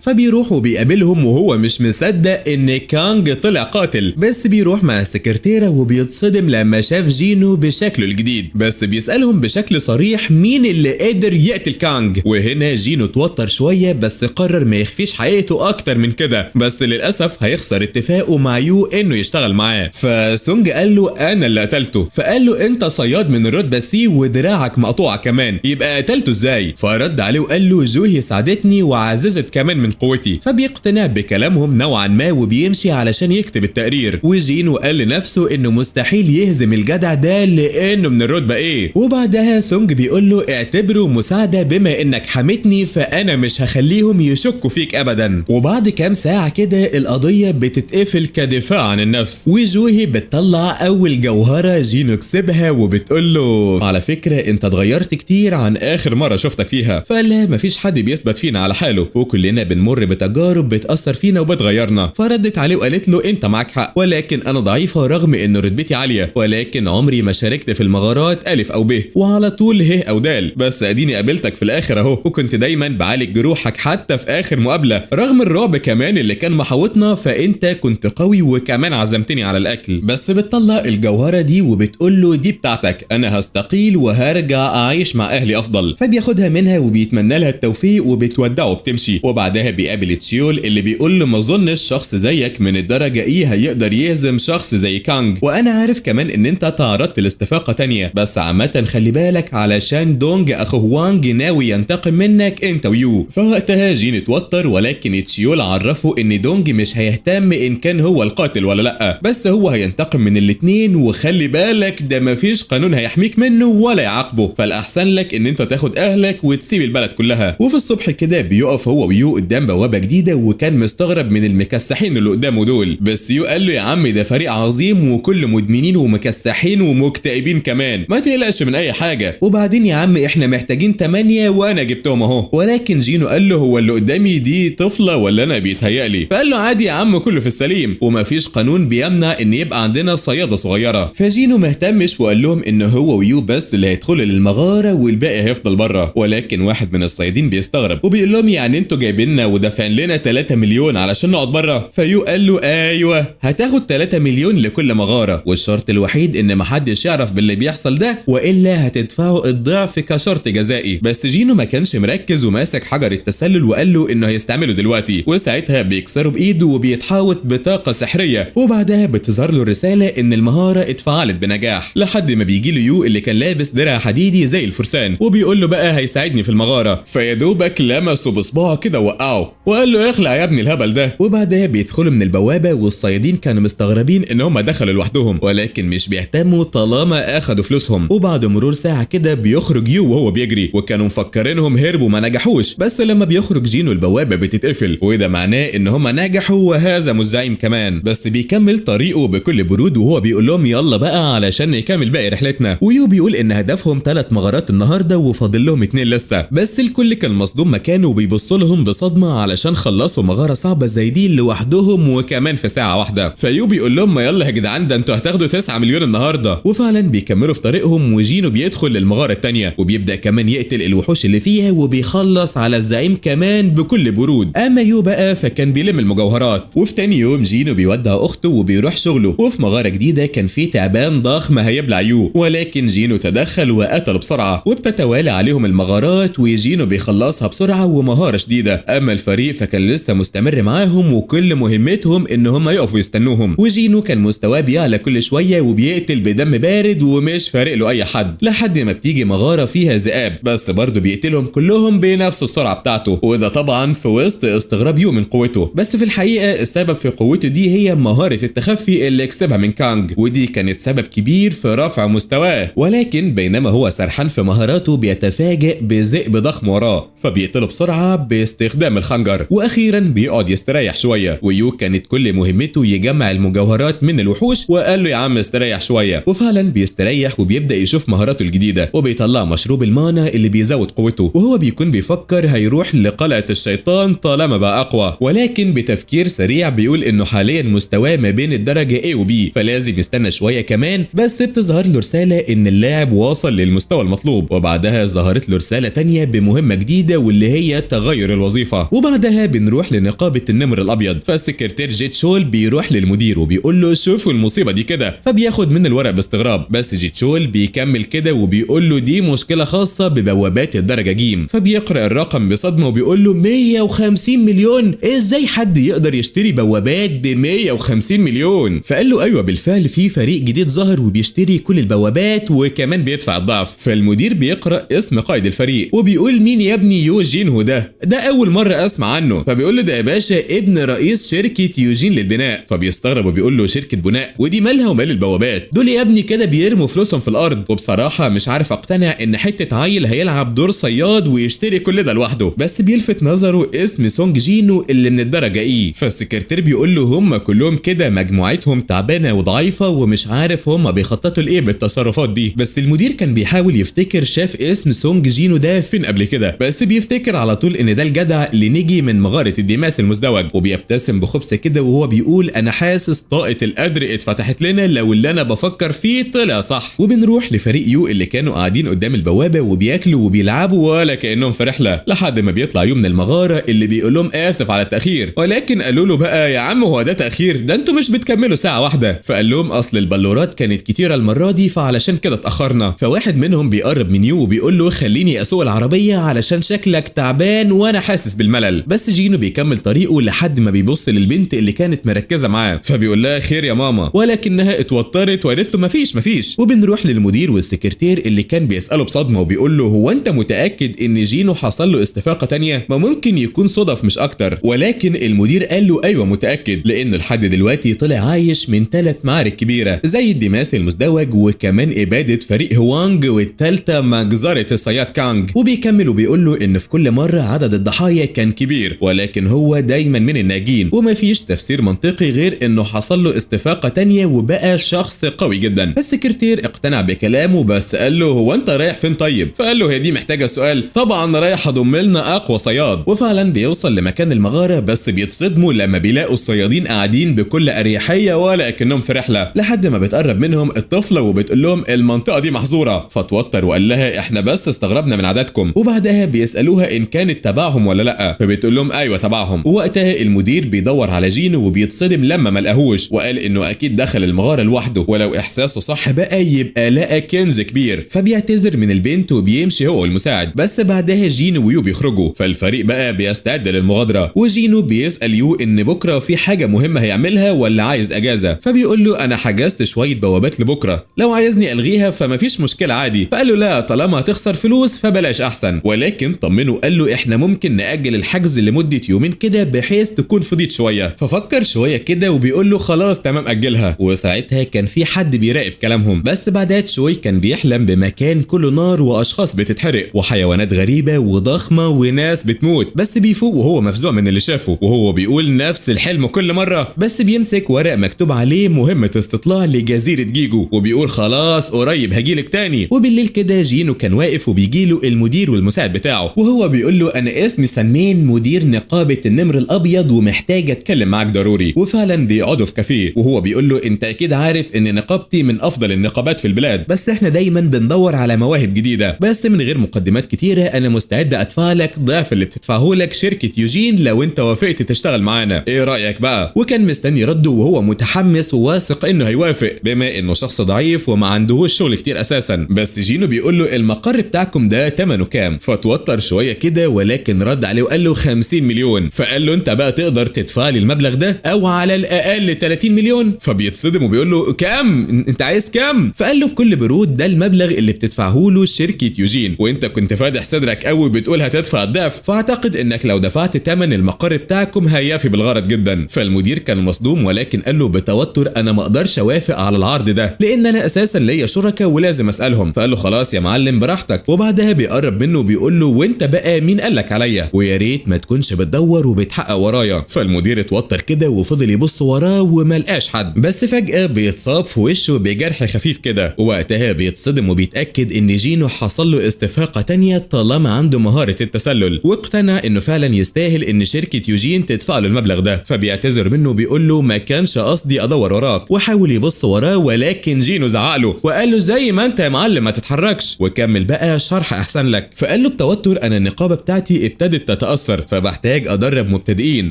فبيروح وبيقابلهم وهو مش مصدق إن كانج طلع قاتل، بس بيروح مع السكرتيرة وبيتصدم لما شاف جينو بشكله الجديد، بس بيسألهم بشكل صريح مين اللي قادر يقتل كانج. وهنا جينو توتر شوية بس قرر ما يخفيش حقيقته أكتر من كده، بس للأسف هيخسر اتفاقه مع يو إنه يشتغل معاه. فسونج قال له أنا اللي قتلته، فقال له أنت صياد من الرتبة سي ودراعك مقطوعة كمان، يبقى قتلته ازاي؟ فرد عليه وقال له جوهي ساعدتني وعززت كمان من قوتي. فبيقتنع بكلامهم نوعا ما وبيمشي علشان يكتب التقرير. وجينو قال لنفسه انه مستحيل يهزم الجدع ده لانه من الرتبة ايه. وبعدها سونج بيقول له اعتبره مساعدة بما انك حمتني فانا مش هخليهم يشكوا فيك ابدا. وبعد كام ساعة كده القضية بتتقفل كدفاع عن النفس، وجوهي بتطلع اول جوهرة جينو كسبها وبتقول له على فكرة انت اتغيرت كتير عن اخر مرة شفتك فيها. فقال لها مفيش حد بيثبت فينا على حاله وكلنا بنمر بتجارب بتأثر فينا وبتغيرنا. فردت عليه وقالت له انت معاك حق، ولكن انا ضعيفة رغم ان رتبتي عالية، ولكن عمري ما شاركت في المغارات الف او ب وعلى طول ه او دال، بس اديني قابلتك في الاخر اهو، وكنت دايما بعالج جروحك حتى في اخر مقابلة رغم الرعب كمان اللي كان محاوطنا، فانت كنت قوي وكمان عزمتني على الاكل. بس بتطلع الجوهرة دي وبتقول له دي بتاعتك، انا هستقيل وهرجع اعيش مع اهلي افضل. فبياخدها منها وبيتمنى لها التوفيق وبتودعه وبتمشي. وبعدها بيقابل تشيول اللي بيقول له ما اظنش شخص زيك من الدرجه ايه هيقدر يهزم شخص زي كانج، وانا عارف كمان ان انت تعرضت لاستفاقه تانية، بس عامه خلي بالك علشان دونج اخو وانج ناوي ينتقم منك انت ويو. فوقتها جين اتوتر، ولكن تشيول عرفه ان دونج مش هيهتم ان كان هو القاتل ولا لا، بس هو هينتقم من الاتنين، وخلي بالك ده مفيش قانون هيحميك منه ولا يعاقبه، فالاحسن لك ان انت تاخد اهلك وتسيب البلد كلها. وفي الصبح كده بيقف هو ويو قدام بوابه جديده، وكان مستغرب من المكسحين اللي قدامه دول، بس يو قال له يا عم ده فريق عظيم وكل مدمنين ومكسحين ومكتئبين كمان، ما تقلقش من اي حاجه، وبعدين يا عم احنا محتاجين 8 وانا جبتهم اهو. ولكن جينو قال له هو اللي قدامي دي طفله ولا انا بيتهيألي؟ فقال له عادي يا عم كله في السليم، ومفيش قانون بيمنع ان يبقى عندنا صياده صغيره. فجينو مهتمش وقال لهم ان هو ويو بس اللي هيدخلوا للمغاره والباقي هيفضل بره. ولكن واحد من الصيادين بيستغرب وبيقول لهم يعني انتوا جايبيننا ودافعين لنا 3 مليون علشان نقعد بره؟ فيو قال له ايوه هتاخد 3 مليون لكل مغاره، والشرط الوحيد ان محدش يعرف باللي بيحصل ده والا هتدفعوا الضعف كشرط جزائي. بس جينو ما كانش مركز وماسك حجر التسلل وقال له انه هيستعمله دلوقتي، وساعتها بيكسره بايده وبيتحاوط بطاقه سحريه، وبعدها بتظهر له الرساله ان المهاره اتفعلت بنجاح، لحد ما بيجي له يو اللي كان لابس درع حديدي زي الفرسان وبيقول له بقى هيساعدني في المغاره. فيا دوبك لمسه بصباعه كده وقعه وقال له اخلع يا ابني الهبل ده. وبعدها بيدخلوا من البوابه والصيادين كانوا مستغربين ان هم دخلوا لوحدهم، ولكن مش بيهتموا طالما اخدوا فلوسهم. وبعد مرور ساعه كده بيخرج يو وهو بيجري، وكانوا مفكرينهم هربوا ما نجحوش، بس لما بيخرج جينو البوابه بتتقفل، وده معناه ان هم نجحوا وهزموا الزعيم كمان. بس بيكمل طريقه بكل برود وهو بيقول لهم يلا بقى علشان نكمل باقي رحلتنا. ويو بيقول ان هدفهم 3 مغارات النهارده وفاضل لهم 2 لسه، بس الكل كان مصدوم مكانه وبيبص لهم بصدمه علشان خلصوا مغاره صعبه زي دي لوحدهم وكمان في ساعه واحده. فيو بيقول لهم ما يلا يا جدعان ده انتوا هتاخدوا 9 مليون النهارده. وفعلا بيكملوا في طريقهم وجينو بيدخل للمغاره الثانيه وبيبدا كمان يقتل الوحوش اللي فيها وبيخلص على الزعيم كمان بكل برود. اما يو بقى فكان بيلم المجوهرات. وفي تاني يوم جينو بيودع اخته وبيروح شغله، وفي مغاره جديده كان في تعبان ضخم هيبلع يو، ولكن جينو تدخل وقتل بسرعه، وبتتوالى عليهم المغارات وجينو بيخلصها بسرعه ومهاره شديده. اما الفريق فكان لسه مستمر معاهم وكل مهمتهم ان هم يقفوا يستنوهم، وجينو كان مستواه بيعلى كل شويه وبيقتل بدم بارد ومش فارق له اي حد، لحد ما بتيجي مغاره فيها ذئاب بس برضه بيقتلهم كلهم بنفس السرعه بتاعته، وده طبعا في وسط استغراب يو من قوته. بس في الحقيقه السبب في قوته دي هي مهاره التخفي اللي كسبها من كانج، ودي كانت سبب كبير في رفع مستواه. ولكن بينما هو سرحان في مهاراته بيتفاجئ بذئب ضخم وراه، فبيقتله بسرعه باستخدام الخنجر، واخيرا بيقعد يستريح شويه. ويو كانت كل مهمته يجمع المجوهرات من الوحوش، وقال له يا عم استريح شويه، وفعلا بيستريح وبيبدا يشوف مهاراته الجديده، وبيطلع مشروب المانا اللي بيزود قوته، وهو بيكون بيفكر هيروح لقلعه الشيطان طالما بقى اقوى، ولكن بتفكير سريع بيقول انه حاليا مستواه ما بين الدرجه A و B، فلازم يستنى شويه كمان. بس بتظهر له رساله ان اللاعب واصل للمستوى المطلوب، وبعدها ظهرت له رساله تانية بمهمه جديده واللي هي تغير الوظيفه. وبعدها بنروح لنقابه النمر الابيض، فالسكرتير جيت شول بيروح للمدير وبيقول له شوفوا المصيبه دي كده، فبياخد من الورق باستغراب، بس جيت شول بيكمل كده وبيقول له دي مشكله خاصه ببوابات الدرجه ج، فبيقرا الرقم بصدمه وبيقول له 150 مليون، ازاي حد يقدر يشتري بوابات ب 150 مليون؟ فقال له ايوه بالفعل في فريق جديد ظهر وبيشتري كل البوابات وكمان بيدفع الضعف. فالمدير بيقرا اسم قائد الفريق وبيقول مين يا ابني يوجين هو ده اول مره اسمع عنه. فبيقول له ده يا باشا ابن رئيس شركه يوجين للبناء. فبيستغرب وبيقول له شركه بناء ودي مالها ومال البوابات؟ دول يا ابني كده بيرموا فلوسهم في الارض، وبصراحه مش عارف اقتنع ان حته عيل هيلعب دور صياد ويشتري كل ده لوحده. بس بيلفت نظره اسم سونج جينو اللي من الدرجه اي، فالسكرتير بيقول له هم كلهم كده مجموعتهم تعبانه وضعيفه ومش عارف هم بيخططوا لايه بالتصرفات دي. بس المدير كان بيحاول يفتكر شاف اسم سونج جينو ده فين قبل كده، بس بيفتكر على طول ان ده الجدع اللي نجي من مغاره الدماس المزدوج، وبيبتسم بخبث كده وهو بيقول انا حاسس طاقه القدر اتفتحت لنا لو اللي انا بفكر فيه طلع صح. وبنروح لفريق يو اللي كانوا قاعدين قدام البوابه وبياكلوا وبيلعبوا ولا كانهم في رحله، لحد ما بيطلع يو من المغاره اللي بيقول لهم اسف على التاخير، ولكن قالوا له بقى يا عم هو ده تاخير؟ ده انتوا مش بتكملوا ساعه واحده. فقال لهم اصل البلورات كانت كتيره المره دي فعلشان كده اتاخرنا. فواحد منهم بيقرب من يو وبيقول له خليني اسوق العربيه علشان شكلك تعبان وانا حاسس بالملل. بس جينو بيكمل طريقه لحد ما بيبص للبنت اللي كانت مركزه معاه، فبيقول لها خير يا ماما، ولكنها اتوترت وقالت له مفيش. وبنروح للمدير والسكرتير اللي كان بيساله بصدمه وبيقول له هو انت متاكد ان جينو حصل له استفاقه تانية؟ ما ممكن يكون صدف مش اكتر. ولكن المدير قال له ايوه متاكد، لانه لحد دلوقتي طلع عايش من 3 معارك كبيره زي الدماس المزدوج وكمان اباده فريق هوانج والثالثه مجزره الصياد كانج. وبيكمل وبيقول له ان في كل مره عدد الضحايا كان كبير ولكن هو دايما من الناجين، ومفيش تفسير منطقي غير انه حصل له استفاقه تانية وبقى شخص قوي جدا. السكرتير اقتنع بكلامه بس قال له هو انت رايح فين طيب؟ فقال له هي دي محتاجه سؤال؟ طبعا رايح اضم لنا اقوى صياد. وفعلا بيوصل لمكان المغاره بس بيتصدموا لما بيلاقوا الصيادين قاعدين بكل اريحيه ولا كانهم في رحله، لحد ما بتقرب منهم الطفله وبتقول لهم المنطقه دي محظوره. فتوتر وقال لها احنا بس استغربنا من عددكم. وبعدها بيسالوها ان كانت تبعهم ولا لا، فبتقول لهم ايوه تبعهم. ووقتها المدير بيدور على جينو وبيتصدم لما ما لقاهوش، وقال انه اكيد دخل المغاره لوحده، ولو احساسه صح بقى يبقى لقى كنز كبير. فبيعتذر من البنت وبيمشي هو والمساعد. بس بعدها جينو ويو بيخرجوا، فالفريق بقى بيستعد للمغادره، وجينو بيسال يو ان بكره في حاجه مهمه هيعملها ولا عايز اجازه. فبيقول له انا حجزت شويه بوابات لبكره، لو عايزني الغيها فمفيش مشكله عادي. فقال له لا طالما هتخسر فلوس فبلاش احسن، ولكن طمنه قال له احنا ممكن ناجل الحجز لمده يومين كده بحيث تكون فضيت شويه. ففكر شويه شويه كده وبيقول له خلاص تمام اجلها. وساعتها كان في حد بيراقب كلامهم، بس بعدها تشوي كان بيحلم بمكان كله نار واشخاص بتتحرق وحيوانات غريبه وضخمه وناس بتموت، بس بيفوق وهو مفزوع من اللي شافه وهو بيقول نفس الحلم كل مره، بس بيمسك ورق مكتوب عليه مهمه استطلاع لجزيره جيجو وبيقول خلاص قريب هجيلك تاني. وبالليل كده جينو كان واقف وبيجيله المدير والمساعد بتاعه وهو بيقول له انا اسمي سنمين مدير نقابه النمر الابيض ومحتاج اتكلم معاك ضروري. وفعلا بيقعدوا في كافيه وهو بيقول له انت اكيد عارف ان نقابتي من افضل النقابات في البلاد، بس احنا دايما بندور على مواهب جديده، بس من غير مقدمات كتيره انا مستعد ادفع لك ضعف اللي بتدفعه لك شركه يوجين لو انت وافقت تشتغل معانا، ايه رايك بقى؟ وكان مستني رده وهو متحمس وواثق انه هيوافق بما انه شخص ضعيف وما عندهوش شغل كتير اساسا. بس جينو بيقول له المقر بتاعكم ده ثمنه كام؟ فتوتر شويه كده ولكن رد عليه وقال له 50 مليون. فقال له انت بقى تقدر تدفع لي المبلغ ده او على الاقل 30 مليون؟ فبيتصدم وبيقول له كام؟ انت عايز كام؟ فقال له بكل برود ده المبلغ اللي بتدفعه له شركه يوجين وانت كنت فاتح صدرك قوي بتقول هتدفع الضعف، فاعتقد انك لو دفعت ثمن المقر بتاعكم هيافي بالغرض جدا. فالمدير كان مصدوم ولكن قال له بتوتر انا ما اقدرش اوافق على العرض ده لان انا اساسا ليا شركاء ولازم اسالهم. فقال له خلاص يا معلم براحتك. وبعدها بيقرب منه وبيقول له وانت بقى مين قالك عليا؟ ويا ريت ما تكونش بتدور وبتحقق ورايا. فالمدير اتوتر كده وفضل يبص وراه وما لقاش حد، بس فجاه بيتصاب في وشه بجرح خفيف كده ووقتها بيتصدم وبيتاكد ان جينو حصل له استفاقه تانية طالما عنده مهاره التسلل، واقتنع انه فعلا يستاهل ان شركه يوجين تدفع له المبلغ ده. فبيعتذر منه وبيقول له ما كانش قصدي ادور وراك، وحاول يبص وراه ولكن جينو زعق له وقال له زي ما انت يا معلم ما تتحركش وكمل بقى شرح احسن لك. فقال له بتوتر انا النقابه بتاعتي ابتدت تتاثر فبحتاج ادرب مبتدئين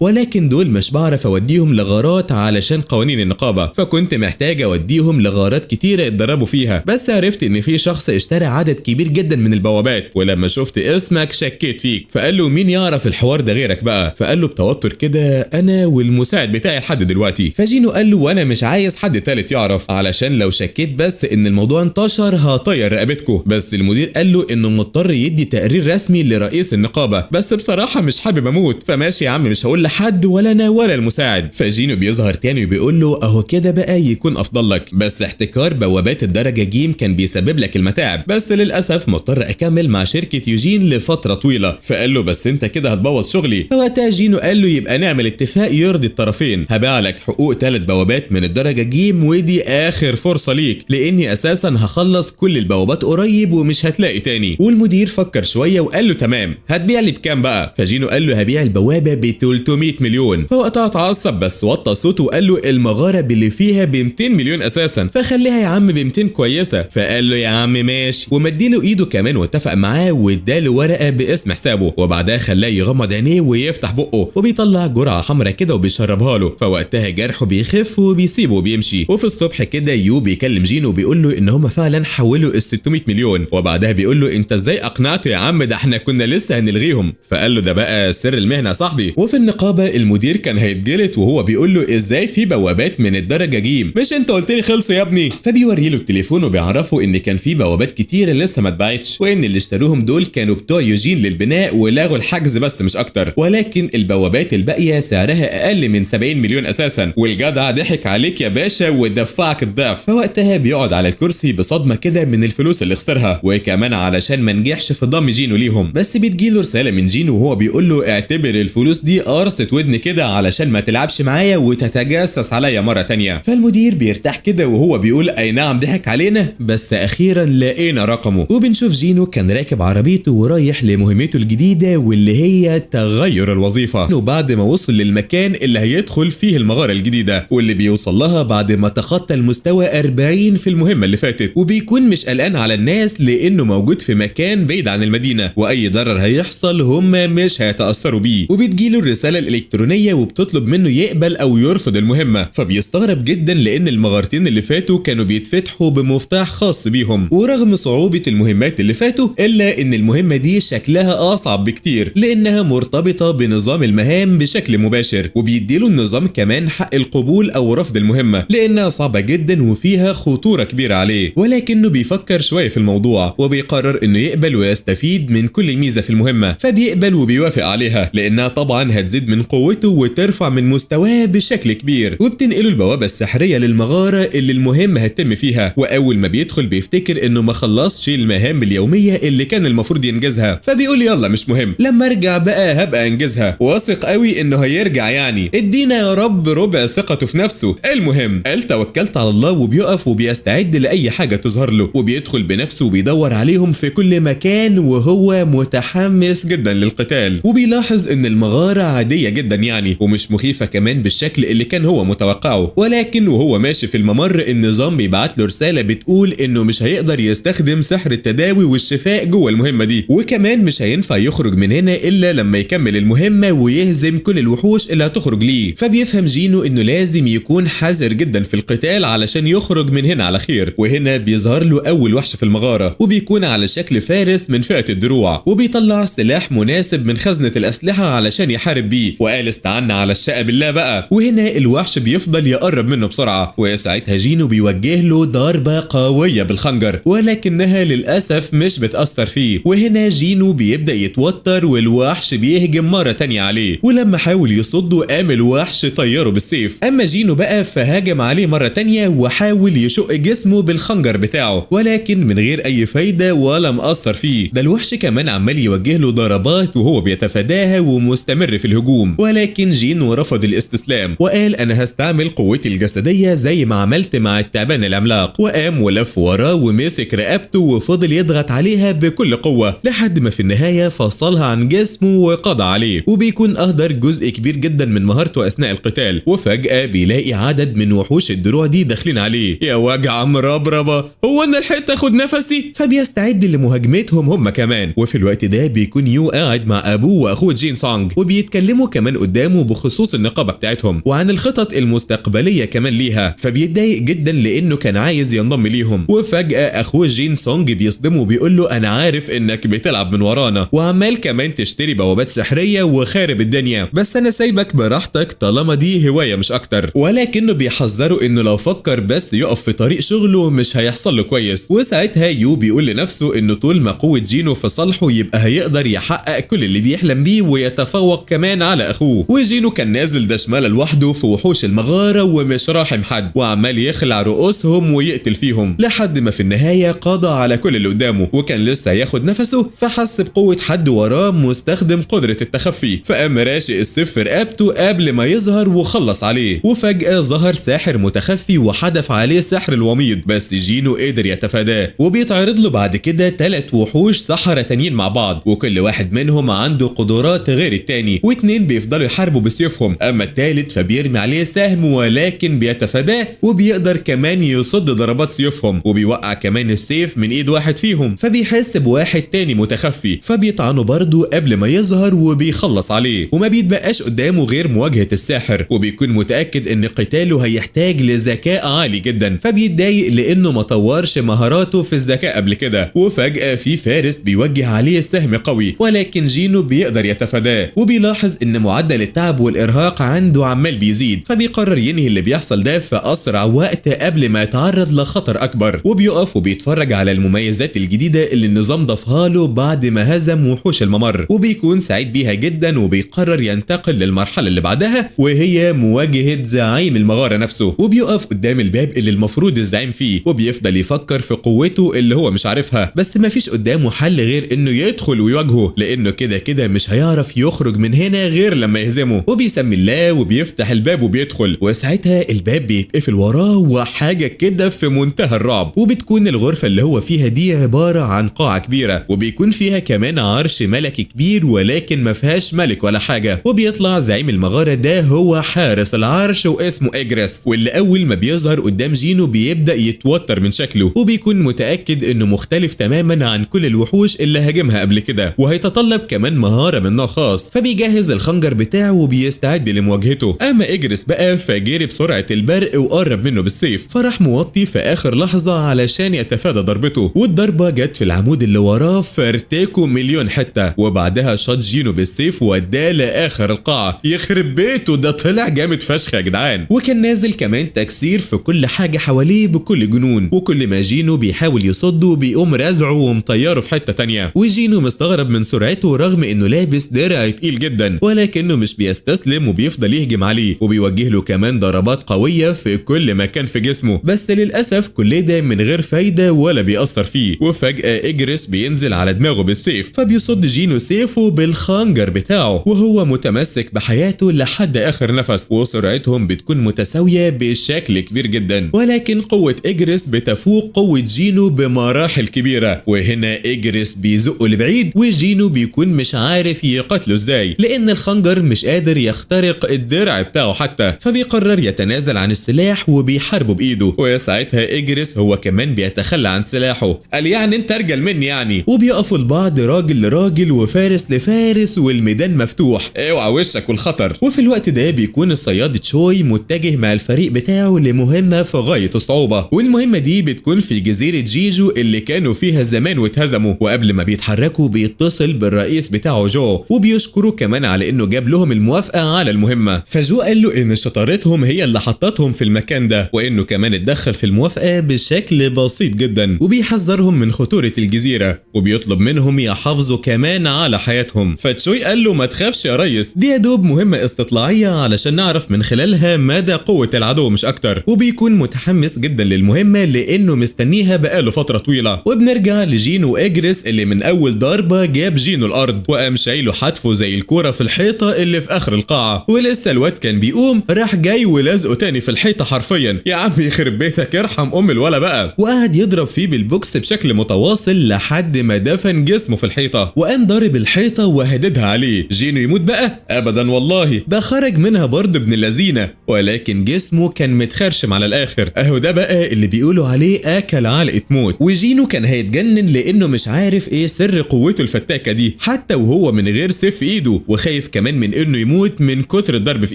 ولكن دول مش بعرف اوديهم لغارات علشان قوانين النقابه، فكنت محتاج اوديهم لغارات كتيره يتدربوا فيها، بس عرفت ان في شخص اشترى عدد كبير جدا من البوابات ولما شفت اسمك شكيت فيك. فقال له مين يعرف الحوار ده غيرك بقى؟ فقال له بتوتر كده انا والمساعد بتاعي لحد دلوقتي. فجينو قال له وانا مش عايز حد تالت يعرف علشان لو شكيت بس ان الموضوع انتشر هطير رقبتكم. بس المدير قال له انه مضطر يدي تقرير رسمي لرئيس النقابه، بس بصراحه مش حابب اموت، فماشي يا عم مش هقول لحد ولا انا ولا المساعد. فجينو بيظهر تاني وبيقول له اهو كده بقى يكون افضل لك، بس احتكار بوابات الدرجه جيم كان بيسبب لك المتاعب، بس للاسف مضطر اكمل مع شركه يوجين لفتره طويله. فقال له بس انت كده هتبوظ شغلي. فوقتها جينو قال له يبقى نعمل اتفاق يرضي الطرفين، هبيع لك حقوق 3 بوابات من الدرجه جيم ودي اخر فرصه ليك لاني اساسا هخلص كل البوابات قريب ومش هتلاقي تاني. والمدير فكر شويه وقال له تمام هتبيع لي بكام بقى؟ فجينو قال له هبيع البوابه ب 300 مليون. فوقتها اتعصب بس وطى صوته وقال له المغاره اللي فيها ب 200 مليون اساسا، فخليها يا عم ب 200 كويسه. فقال له يا عم ماشي ومديله ايده كمان واتفق معاه واداله ورقه باسم حسابه، وبعدها خلاه يغمض عينيه ويفتح بقه وبيطلع جرعه حمراء كده وبيشربها له، فوقتها جرحه بيخف وبيسيبه وبيمشي. وفي الصبح كده يو بيكلم جينو وبيقول له ان هم فعلا حولوا ال 600 مليون، وبعدها بيقول له انت ازاي اقنعته يا عم؟ ده احنا كنا لسه هنلغيهم. فقال له ده بقى سر المهنه يا صاحبي. وفي النقابه المدير كان هيتجلط وهو بيقول له ازاي في بوابات من الدرجه جيم؟ مش انت قلت لي خلصوا يا ابني؟ فبيوري له التليفون وبيعرفه ان كان في بوابات كتير لسه ما اتباعتش وان اللي اشتروهم دول كانوا بتوع يوجين للبناء ولغوا الحجز بس مش اكتر، ولكن البوابات الباقيه سعرها اقل من 70 مليون اساسا، والجدع ضحك عليك يا باشا ودفعك الضعف. فوقتها بيقعد على الكرسي بصدمه كده من الفلوس اللي خسرها وكمان علشان ما نجحش في ضم جينو ليهم. بس بتجيله رساله من جينو وهو بيقول له اعتبر الفلوس دي قرصه ودن كده علشان ما تلعبش معايا وتتجسس عليا مره تانية. فالمدير بيرتاح كده وهو بيقول اي نعم ضحك علينا بس اخيرا لقينا رقمه. وبنشوف جينو كان راكب عربيته ورايح لمهمته الجديده واللي هي تغير الوظيفه، وبعد ما وصل للمكان اللي هيدخل فيه المغاره الجديده واللي بيوصل لها بعد ما تخطى المستوى 40 في المهمه اللي فاتت، وبيكون مش قلقان على الناس لانه موجود في مكان بعيد عن المدينه واي ضرر هيحصل هم مش هيتاثروا بيه. وبتجيله الرساله الالكترونيه وبتطلب منه يقبل او يرفض المهمه، فبيستغرب جدا لان المغارتين اللي فاتوا كانوا بيتفتحوا بمفتاح خاص بيهم، ورغم صعوبه المهمات اللي فاتوا الا ان المهمه دي شكلها اصعب بكتير لانها مرتبطه بنظام المهام بشكل مباشر، وبيديله النظام كمان حق القبول او رفض المهمه لانها صعبه جدا وفيها خطوره كبيره عليه، ولكنه بيفكر شويه في الموضوع وبيقرر انه يقبل ويستفيد من كل ميزه في المهمه، فبيقبل وبيوافق عليها لانها طبعا هتزيد من قوته وترفع من مستوى مستواه بشكل كبير، وبتنقله البوابة السحرية للمغارة اللي المهمة هتتم فيها. وأول ما بيدخل بيفتكر إنه ما خلصش المهام اليومية اللي كان المفروض ينجزها، فبيقول يلا مش مهم، لما ارجع بقى هبقى انجزها. واثق قوي إنه هيرجع، يعني ادينا يا رب ربع ثقته في نفسه. المهم قال توكلت على الله، وبيقف وبيستعد لأي حاجة تظهر له، وبيدخل بنفسه وبيدور عليهم في كل مكان وهو متحمس جدا للقتال. وبيلاحظ إن المغارة عادية جدا يعني، ومش مخيفة كمان بالشكل اللي كان هو متوقعه. ولكن وهو ماشي في الممر النظام بيبعت له رسالة بتقول إنه مش هيقدر يستخدم سحر التداوي والشفاء جوه المهمة دي، وكمان مش هينفع يخرج من هنا إلا لما يكمل المهمة ويهزم كل الوحوش اللي هتخرج ليه. فبيفهم جينو إنه لازم يكون حذر جدا في القتال علشان يخرج من هنا على خير. وهنا بيظهر له أول وحش في المغارة، وبيكون على شكل فارس من فئة الدروع، وبيطلع سلاح مناسب من خزنة الأسلحة علشان يحارب بيه، وقال استعنا على الشقة بالله بقى. وهنا الوحش بيفضل يقرب منه بسرعة، وساعتها جينو بيوجه له ضربة قوية بالخنجر، ولكنها للأسف مش بتأثر فيه. وهنا جينو بيبدأ يتوتر، والوحش بيهجم مرة تانية عليه، ولما حاول يصده قام الوحش طيره بالسيف. أما جينو بقى فهاجم عليه مرة تانية وحاول يشق جسمه بالخنجر بتاعه، ولكن من غير أي فايدة ولا مأثر فيه. ده الوحش كمان عمال يوجه له ضربات وهو بيتفاداها ومستمر في الهجوم، ولكن جينو رفض الاستسلام وقال أنا هستعمل قوتي الجسدية زي ما عملت مع التعبان العملاق. وقام ولف وراه ومسك رقبته وفضل يضغط عليها بكل قوة لحد ما في النهاية فصلها عن جسمه وقضى عليه. وبيكون أهدر جزء كبير جدا من مهارته أثناء القتال، وفجأة بيلاقي عدد من وحوش الدروع دي داخلين عليه. يا وجع مربربة، هو أنا لحقت أخد نفسي؟ فبيستعد لمهاجمتهم هم كمان. وفي الوقت ده بيكون يو قاعد مع أبوه وأخوه جين سونج، وبيتكلموا كمان قدامه بخصوص النقابة بتاعتهم وعن الخطط المستقبلية كمان ليها. فبيتضايق جدا لأنه كان عايز ينضم ليهم. وفجأة أخوه جين سونج بيصدمه وبيقول له أنا عارف إنك بتلعب من ورانا وعمال كمان تشتري بوابات سحرية وخارب الدنيا، بس أنا سايبك براحتك طالما دي هواية مش أكتر. ولكنه بيحذره إنه لو فكر بس يقف في طريق شغله مش هيحصل له كويس. وساعتها يو بيقول لنفسه إنه طول ما قوة جينو في صالحه يبقى هيقدر يحقق كل اللي بيحلم بيه ويتفوق كمان على أخوه. وجينو كان نازل دشمالة لوحده في وحوش المغارة ومش راحم حد، وعمال يخلع رؤوسهم ويقتل فيهم لحد ما في النهاية قضى على كل اللي قدامه. وكان لسه هياخد نفسه فحس بقوة حد وراه مستخدم قدرة التخفي، فقام راشق السيف في رقبته قبل ما يظهر وخلص عليه. وفجأة ظهر ساحر متخفي وحدف عليه سحر الوميض، بس جينو قدر يتفاداه. وبيتعرض له بعد كده 3 وحوش سحرة تانيين مع بعض، وكل واحد منهم عنده قدرات غير التاني، و2 بيفضلوا يحاربوا بسيوفهم. اما التالت فبيرمي عليه سهم ولكن بيتفاداه، وبيقدر كمان يصد ضربات سيوفهم، وبيوقع كمان السيف من ايد واحد فيهم. فبيحس بواحد تاني متخفي فبيطعنه برضه قبل ما يظهر وبيخلص عليه، وما بيتبقاش قدامه غير مواجهة الساحر. وبيكون متأكد ان قتاله هيحتاج لذكاء عالي جدا، فبيتضايق لانه ما طورش مهاراته في الذكاء قبل كده. وفجأة في فارس بيوجه عليه سهم قوي، ولكن جينو بيقدر يتفاداه. وبيلاحظ ان معدل التعب والارهاق عنده عمال بيزيد، فبيقرر ينهي اللي بيحصل ده في اسرع وقت قبل ما يتعرض لخطر اكبر. وبيقف وبيتفرج على المميزات الجديدة اللي النظام ضافها له بعد ما هزم وحوش الممر، وبيكون سعيد بيها جدا. وبيقرر ينتقل للمرحلة اللي بعدها وهي مواجهة زعيم المغارة نفسه. وبيقف قدام الباب اللي المفروض الزعيم فيه، وبيفضل يفكر في قوته اللي هو مش عارفها، بس مفيش قدامه حل غير انه يدخل ويواجهه، لانه كده كده مش هيعرف يخرج من هنا غير لما يهزمه. وبيسمي الله وبيفتح الباب وبيدخل، وساعتها الباب بيتقفل وراه وحاجة كده في منتهى الرعب. وبتكون الغرفة اللي هو فيها دي عبارة عن قاعة كبيرة، وبيكون فيها كمان عرش ملكي كبير ولكن ما فيهاش ملك ولا حاجة. وبيطلع زعيم المغارة ده هو حارس العرش واسمه إجرس، واللي أول ما بيظهر قدام جينو بيبدأ يتوتر من شكله، وبيكون متأكد إنه مختلف تماما عن كل الوحوش اللي هاجمها قبل كده، وهيتطلب كمان مهارة من نوع خاص. فبيجهز الخنجر بتاعه وبيستعد لمواجهته. أما إجرس بقى فجري بسرعة البرق وقرب منه بالسيف، فراح موطي في آخر لحظة علشان يتفادى ضربته، والضربة جت في العمود اللي وراه فارتكوا مليون حتة. وبعدها شاط جينو بالسيف واداه لآخر القاعة. يخرب بيته، ده طلع جامد فشخ يا جدعان. وكان نازل كمان تكسير في كل حاجة حواليه بكل جنون، وكل ما جينو بيحاول يصده بيقوم رازعه ومطيره في حتة تانية. وجينو مستغرب من سرعته رغم انه لابس درع تقيل جدا، ولكنه مش بيستسلم وبيفضل بيفضل يهجم عليه وبيوجه له كمان ضربات قوية في كل مكان في جسمه، بس للأسف كل ده من غير فايدة ولا بيأثر فيه. وفجأة إجريس بينزل على دماغه بالسيف، فبيصد جينو سيفه بالخنجر بتاعه وهو متمسك بحياته لحد آخر نفس، وسرعتهم بتكون متساوية بشكل كبير جدا، ولكن قوة إجريس بتفوق قوة جينو بمراحل كبيرة. وهنا إجريس بيزقه لبعيد وجينو بيكون مش عارف يقتله ازاي لأن الخنجر مش قادر يخترق الدرع بتاعه حتى، فبيقرر يتنازل عن السلاح وبيحاربه بإيده. وساعتها إجريس هو كمان بيتخلى عن سلاحه، قال يعني انت ارجل مني يعني، وبيقفوا البعض راجل لراجل وفارس لفارس والميدان مفتوح، اوعى وشك والخطر. وفي الوقت ده بيكون الصياد تشوي متجه مع الفريق بتاعه لمهمة في غاية الصعوبة، والمهمة دي بتكون في جزيرة جيجو اللي كانوا فيها زمان واتهزموا. وقبل ما بيتحركوا بيتصل بالرئيس بتاعه جو وبيشكره كمان على انه جاب لهم الموافقة على المهمة، فجو قال له ان شطارتهم هي اللي حطتهم في المكان ده، وانه كمان اتدخل في الموافقة بشكل بسيط جدا، وبيحذرهم من خطورة الجزيرة وبيطلب منهم يحافظوا كمان على حياتهم. فتشوي قال له ما تخافش يا ريس، دي يا دوب مهمة استطلاعية علشان نعرف من خلالها مدى قوة العدو مش اكتر. وبيكون متحمس جدا للمهمة لانه مستنيها بقاله فترة طويلة. وبنرجع لجينو واجريس اللي من اول ضربة جاب جينو الارض وقام شايله حتفه زي الكورة في الحيطة اللي في اخر القاعة، ولسه الواد كان بيقوم راح جاي ولازقه تاني في الحيطة حرفيا. يا عم يخرب بيتك ارحم ام الولا بقى. وقعد يضرب فيه بالبوكس بشكل متواصل لحد ما دفن جسمه في الحيطة، وقام ضارب الحيطة وهددها عليه. جينو يموت بقى؟ ابدا والله، ده خرج منها برضه ابن اللذينة، ولكن جسمه كان متخرشم على الاخر. اهو ده بقى اللي بيقولوا عليه اكل علقة موت. وجينو كان هيتجنن لانه مش عارف ايه سر قوته الفتاكة دي حتى وهو من غير سيف في ايده، وخايف كمان من انه يموت من كتر الضرب في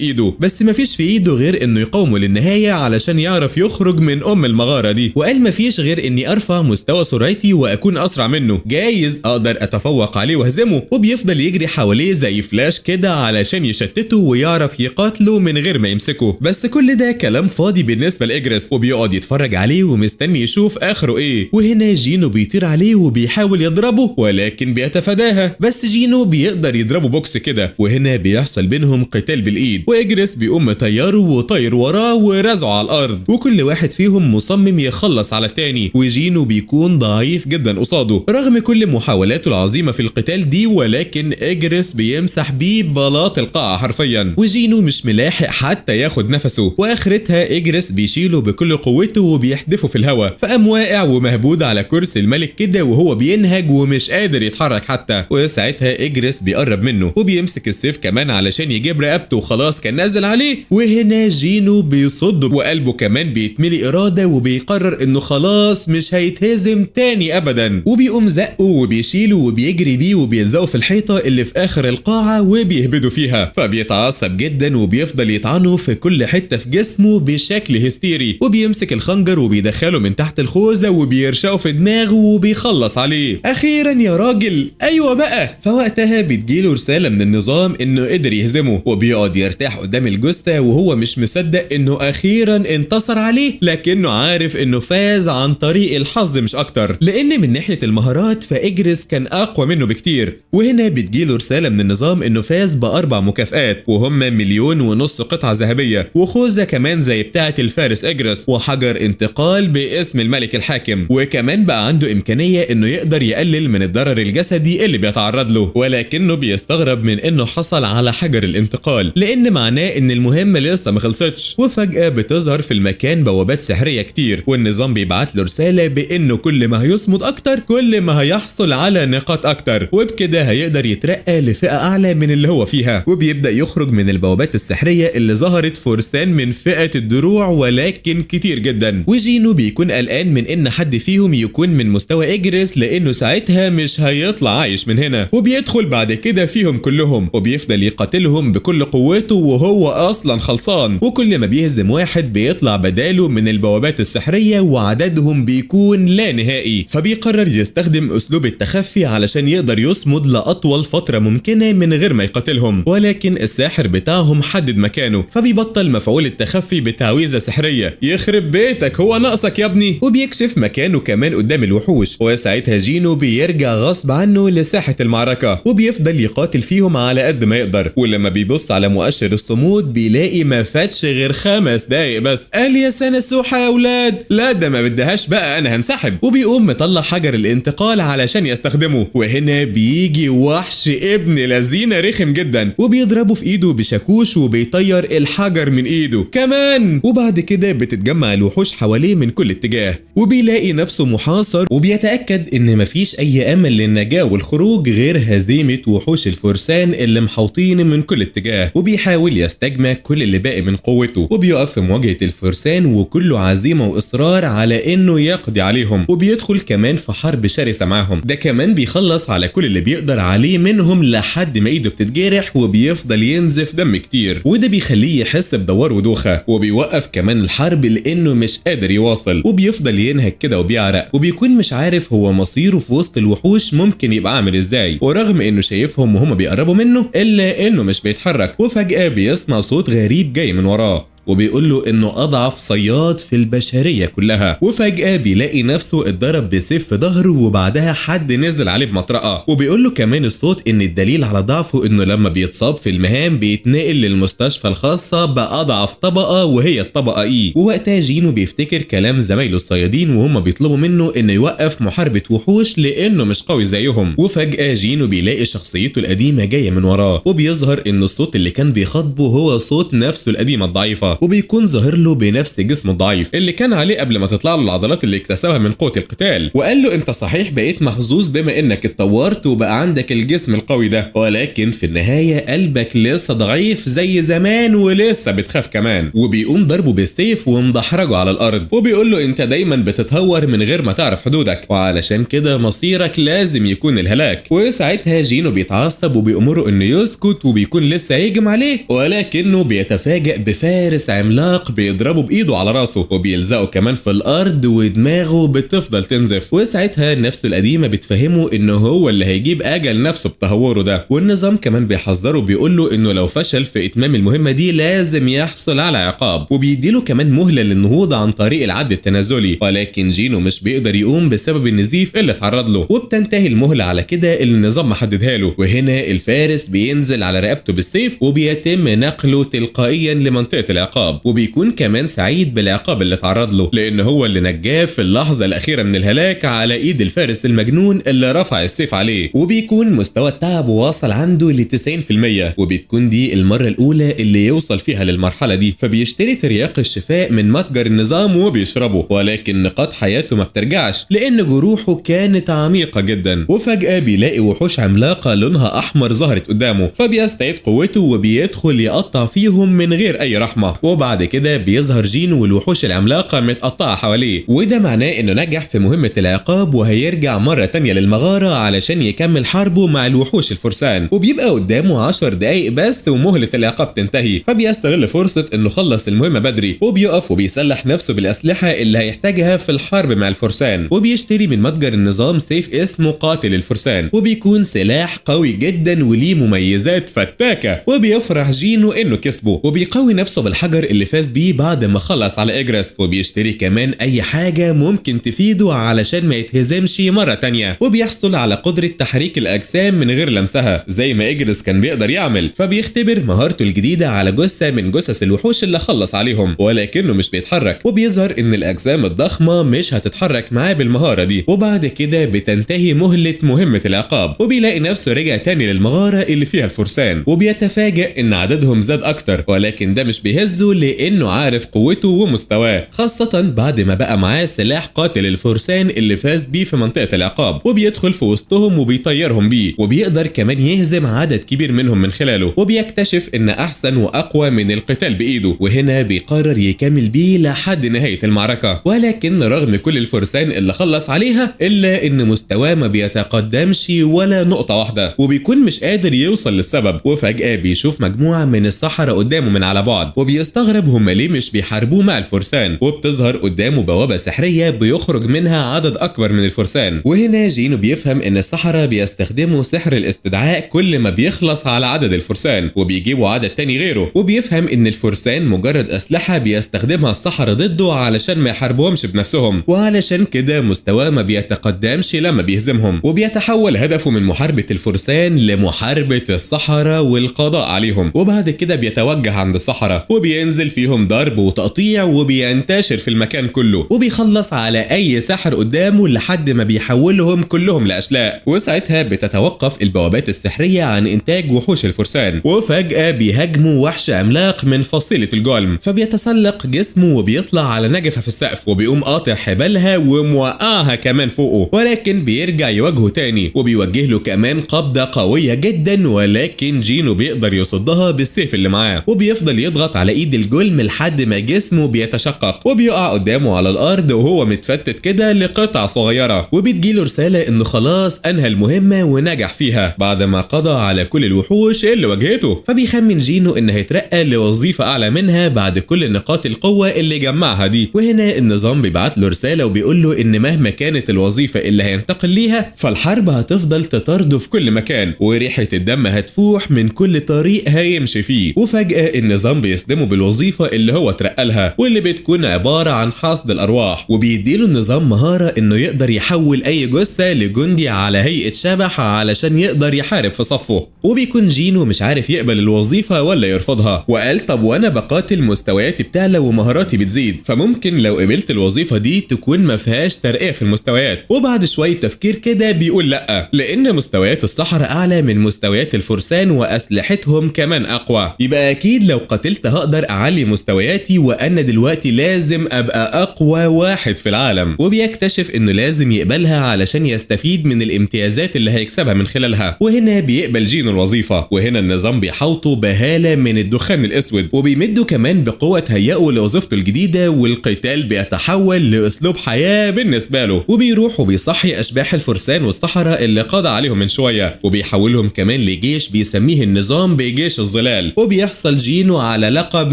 ايده، بس مفيش في ايده غير انه يقاومه للنهاية علشان يعرف يخرج من ام المغارة دي. وقال مفيش غير اني ارفع مستوى سرعتي واكون اسرع منه، جايز اقدر اتفوق عليه واهزمه. وبيفضل يجري حواليه زي فلاش كده علشان يشتته ويعرف يقاتله من غير ما يمسكه. بس كل ده كلام فاضي بالنسبة لإجريس، وبيقعد يتفرج عليه ومستني يشوف اخره ايه. وهنا جينو بيطير عليه وبيحاول يضربه ولكن بيتفاداها، بس جينو بيقدر يضربه بوكس كده. وهنا بيحصل بينهم قتال بالايد، واجريس بيقوم مطيره وطاير وراه ورازعه على الارض، وكل واحد فيهم مصمم يخلص على التاني، وجينو بيكون ضعيف جدا قصاده رغم كل محاولاته العظيمة في القتال دي. ولكن اجريس بيمسح بيه بلاط القاعة حرفيا، وجينو مش ملاحق حتى ياخد نفسه. واخرتها اجريس بيشيله بكل قوته وبيحدفه في الهواء، فقام واقع ومهبود على كرسي الملك كده وهو بينهج ومش قادر يتحرك حتى. وساعتها اجريس بيقرب منه وبيمسك السيف كمان علشان يجيب رقبته وخلاص كان نازل عليه. وهنا جينو بيصده وقلبه كمان بيتملي إرادة وبيقرر انه خلاص مش هيتهزم تاني ابدا، وبيقوم زقه وبيشيله وبيجري بيه وبيلزقه في الحيطة اللي في اخر القاعة وبيهبده فيها. فبيتعصب جدا وبيفضل يطعنه في كل حتة في جسمه بشكل هستيري، وبيمسك الخنجر وبيدخله من تحت الخوذة وبيرشقه في دماغه وبيخلص عليه. اخيرا يا راجل، ايوه بقى. فوقتها بتجيله رسالة من النظام انه قدر يهزمه، وبيقعد يرتاح قدام الجثة وهو مش مصدق انه اخيرا انتصر عليه، لكنه عارف انه فاز عن طريق الحظ مش اكتر، لان من ناحية المهارات فاجريس كان اقوى منه بكتير. وهنا بتجيله رسالة من النظام انه فاز ب4 مكافآت، وهم 1.5 مليون قطعة ذهبية، وخوذة كمان زي بتاعة الفارس اجريس، وحجر انتقال باسم الملك الحاكم، وكمان بقى عنده امكانية انه يقدر يقلل من الضرر الجسدي اللي بيتعرض له. ولكنه بيستغرب من انه حصل على حجر الانتقال لان معناه ان المهمة لسه ما خلصتش. وفجأة بتظهر في المكان بوابات سحرية كتير، والنظام بيبعت له رسالة بانه كل ما هيصمد اكتر كل ما هيحصل على نقاط اكتر، وبكده هيقدر يترقى لفئة اعلى من اللي هو فيها. وبيبدأ يخرج من البوابات السحرية اللي ظهرت فرسان من فئة الدروع ولكن كتير جدا. وجينو بيكون قلقان من ان حد فيهم يكون من مستوى اجريس لانه ساعتها مش هيطلع عايش من هنا، وبيدخل بعد كده فيهم كلهم وبيفضل يقاتلهم بكل قوته وهو اصلا خلصان. وكل ما بيهزم واحد بيطلع بداله من البوابات السحرية وعددهم بيكون لا نهائي، فبيقرر يستخدم اسلوب التخفي علشان يقدر يصمد لاطول فترة ممكنة من غير ما يقاتلهم. ولكن الساحر بتاعهم حدد مكانه، فبيبطل مفعول التخفي بتعويذة سحرية. يخرب بيتك، هو ناقصك يا ابني. وبيكشف مكانه كمان قدام الوحوش، وساعتها جينو بيرجع غصب عنه لساحة المعركة وبيفضل يقاتل فيهم على قد ما يقدر. ولما بيبص على مؤشر الصمود بيلاقي ما فاتش غير 5 دقايق بس. قال يا سنة سوحة يا اولاد، لا ده ما بدهاش بقى، انا هنسحب. وبيقوم مطلع حجر الانتقال علشان يستخدمه، وهنا بيجي وحش ابن لذينه رخم جدا وبيضربه في ايده بشاكوش وبيطير الحجر من ايده كمان. وبعد كده بتتجمع الوحوش حواليه من كل اتجاه، وبيلاقي نفسه محاصر وبيتأكد ان مفيش اي امل للنجاة والخروج غير هزيمة وحوش الفرسان اللي محوطين من كل اتجاه. وبيحاول يستجمع كل اللي باقي من قوته، وبيقف في مواجهة الفرسان وكله عزيمة واصرار على انه يقضي عليهم، وبيدخل كمان في حرب شرسة معاهم. ده كمان بيخلص على كل اللي بيقدر عليه منهم لحد ما ايده بتتجرح وبيفضل ينزف دم كتير، وده بيخليه يحس بدوار ودوخة. وبيوقف كمان الحرب لانه مش قادر يواصل، وبيفضل ينهك كده وبيعرق، وبيكون مش عارف هو مصيره في وسط الوحوش ممكن يبقى عامل ازاي. ورغم انه شايفهم وهم بيقربوا منه الا انه مش بيتحرك. وفجأة بيسمع صوت غريب جاي من وراه وبيقول له انه اضعف صياد في البشريه كلها. وفجاه بيلاقي نفسه اتضرب بسيف في ظهره، وبعدها حد نزل عليه بمطرقه. وبيقول له كمان الصوت ان الدليل على ضعفه انه لما بيتصاب في المهام بيتنقل للمستشفى الخاصه باضعف طبقه وهي الطبقه اي. ووقتها جينو بيفتكر كلام زمايله الصيادين وهم بيطلبوا منه انه يوقف محاربه وحوش لانه مش قوي زيهم. وفجاه جينو بيلاقي شخصيته القديمه جايه من وراه، وبيظهر ان الصوت اللي كان بيخاطبه هو صوت نفسه القديمه الضعيفه، وبيكون ظاهر له بنفس جسمه الضعيف اللي كان عليه قبل ما تطلع له العضلات اللي اكتسبها من قوة القتال. وقال له انت صحيح بقيت محظوظ بما انك اتطورت وبقى عندك الجسم القوي ده، ولكن في النهاية قلبك لسه ضعيف زي زمان ولسه بتخاف كمان. وبيقوم ضربه بالسيف ومدحرجه على الارض، وبيقول له انت دايما بتتهور من غير ما تعرف حدودك، وعلشان كده مصيرك لازم يكون الهلاك. وساعتها جينو بيتعصب وبيأمره انه يسكت، وبيكون لسه هيجم عليه، ولكنه بيتفاجأ بفارس عملاق بيضربه بايده على راسه وبيلزقه كمان في الارض ودماغه بتفضل تنزف. وساعتها نفسه القديمه بتفهمه انه هو اللي هيجيب اجل نفسه بتهوره ده. والنظام كمان بيحذره وبيقول له انه لو فشل في اتمام المهمه دي لازم يحصل على عقاب، وبيديله كمان مهله للنهوض عن طريق العد التنازلي. ولكن جينو مش بيقدر يقوم بسبب النزيف اللي اتعرض له، وبتنتهي المهله على كده اللي النظام محددها له. وهنا الفارس بينزل على رقبته بالسيف وبيتم نقله تلقائيا لمنطقه العقاب، وبيكون كمان سعيد بالعقاب اللي اتعرض له لان هو اللي نجاه في اللحظه الاخيره من الهلاك على ايد الفارس المجنون اللي رفع السيف عليه. وبيكون مستوى التعب واصل عنده ل 90%، وبتكون دي المره الاولى اللي يوصل فيها للمرحله دي. فبيشتري ترياق الشفاء من متجر النظام وبيشربه، ولكن نقاط حياته ما بترجعش لان جروحه كانت عميقه جدا. وفجاه بيلاقي وحوش عملاقه لونها احمر ظهرت قدامه، فبيستعيد قوته وبيدخل يقطع فيهم من غير اي رحمه. وبعد كده بيظهر جينو والوحوش العملاقه متقطعه حواليه، وده معناه انه نجح في مهمه العقاب وهيرجع مره تانية للمغاره علشان يكمل حربه مع الوحوش الفرسان. وبيبقى قدامه 10 دقايق بس ومهله العقاب تنتهي، فبيستغل فرصه انه خلص المهمه بدري، وبيقف وبيسلح نفسه بالاسلحه اللي هيحتاجها في الحرب مع الفرسان. وبيشتري من متجر النظام سيف اسمه قاتل الفرسان، وبيكون سلاح قوي جدا وليه مميزات فتاكه. وبيفرح جينو انه كسبه، وبيقوي نفسه بالحجر اللي فاز بيه بعد ما خلص على إجرس. وبيشتري كمان اي حاجه ممكن تفيده علشان ما يتهزمش مره تانية، وبيحصل على قدره تحريك الاجسام من غير لمسها زي ما إجرس كان بيقدر يعمل. فبيختبر مهارته الجديده على جثه من جثث الوحوش اللي خلص عليهم، ولكنه مش بيتحرك، وبيظهر ان الاجسام الضخمه مش هتتحرك معاه بالمهاره دي. وبعد كده بتنتهي مهله مهمه العقاب، وبيلاقي نفسه رجع تاني للمغاره اللي فيها الفرسان، وبيتفاجئ ان عددهم زاد اكتر، ولكن ده مش بيهزه لانه عارف قوته ومستواه، خاصه بعد ما بقى معاه سلاح قاتل الفرسان اللي فاز بيه في منطقه العقاب. وبيدخل في وسطهم وبيطيرهم بيه، وبيقدر كمان يهزم عدد كبير منهم من خلاله. وبيكتشف ان احسن واقوى من القتال بايده، وهنا بيقرر يكمل بيه لحد نهايه المعركه. ولكن رغم كل الفرسان اللي خلص عليها الا ان مستواه ما بيتقدمش ولا نقطه واحده، وبيكون مش قادر يوصل للسبب. وفجاه بيشوف مجموعه من السحرة قدامه من على بعد، وبيستغرب هم ليه مش بيحاربوه مع الفرسان، وبتظهر قدامه بوابة سحرية بيخرج منها عدد أكبر من الفرسان. وهنا جينو بيفهم إن السحرة بيستخدموا سحر الاستدعاء كل ما بيخلص على عدد الفرسان وبيجيبوا عدد تاني غيره، وبيفهم إن الفرسان مجرد أسلحة بيستخدمها السحرة ضده علشان ما يحاربوهمش بنفسهم، وعلشان كده مستواه ما بيتقدمش لما بيهزمهم، وبيتحول هدفه من محاربة الفرسان لمحاربة السحرة والقضاء عليهم. وبعد كده بيتوجه عند السحرة وبينزل فيهم ضرب وتقطيع وبينتشر في المكان كله، وبيخلص على أي ساحر قدامه لحد ما بيحولهم كلهم لأشلاء. وساعتها بتتوقف البوابات السحرية عن إنتاج وحوش الفرسان، وفجأة بيهاجموا وحش عملاق من فصيلة الجولم، فبيتسلق جسمه وبيطلع على نجفة في السقف وبيقوم قاطع حبالها وموقعها كمان فوقه، ولكن بيرجع يواجهه تاني وبيوجه له كمان قبضة قوية جدا، ولكن جينو بيقدر يصدها بالسيف اللي معاه، وبيفضل يضغط على ايد الجولم لحد ما جسمه بيتشقق وبيقع قدامه على الارض وهو متفتت كده لقطع صغيرة، وبتجيله رسالة انه خلاص انهى المهمة ونجح فيها بعد ما قضى على كل الوحوش اللي واجهته. فبيخمن جينو انه هيترقى لوظيفة اعلى منها بعد كل نقاط القوة اللي جمعها دي. وهنا النظام بيبعت له رسالة وبيقول له ان مهما كانت الوظيفة اللي هينتقل ليها فالحرب هتفضل تطارده في كل مكان، وريحة الدم هتفوح من كل طريق هيمشي فيه. وفجأة النظام بيصدمه بالوظيفة اللي هو اترقى لها واللي بتكون عبارة عن حصد الارواح، وبيديله النظام مهارة انه يقدر يحول اي جثة لجندي على هيئة شبح علشان يقدر يحارب في صفه. وبيكون جينو مش عارف يقبل الوظيفة ولا يرفضها، وقال طب وانا بقاتل مستوياتي بتعلى ومهاراتي بتزيد، فممكن لو قبلت الوظيفة دي تكون ما فيهاش ترقية في المستويات. وبعد شوية تفكير كده بيقول لا، لان مستويات السحرة اعلى من مستويات الفرسان واسلحتهم كمان اقوى، يبقى اكيد لو قتلت هقدر اعلي مستوياتي وانا دلوقتي لازم ابقى اقوى واحد في العالم. وبيكتشف انه لازم يقبلها علشان يستفيد من الامتيازات اللي هيكسبها من خلالها. وهنا بيقبل جينو الوظيفة، وهنا النظام بيحوطه بهالة من الدخان الاسود وبيمده كمان بقوة تهيئه لوظيفته الجديدة، والقتال بيتحول لاسلوب حياة بالنسبة له، وبيروح وبيصحي اشباح الفرسان والسحرة اللي قضى عليهم من شوية وبيحولهم كمان لجيش بيسميه النظام بجيش الظلال، وبيحصل جينو على لقب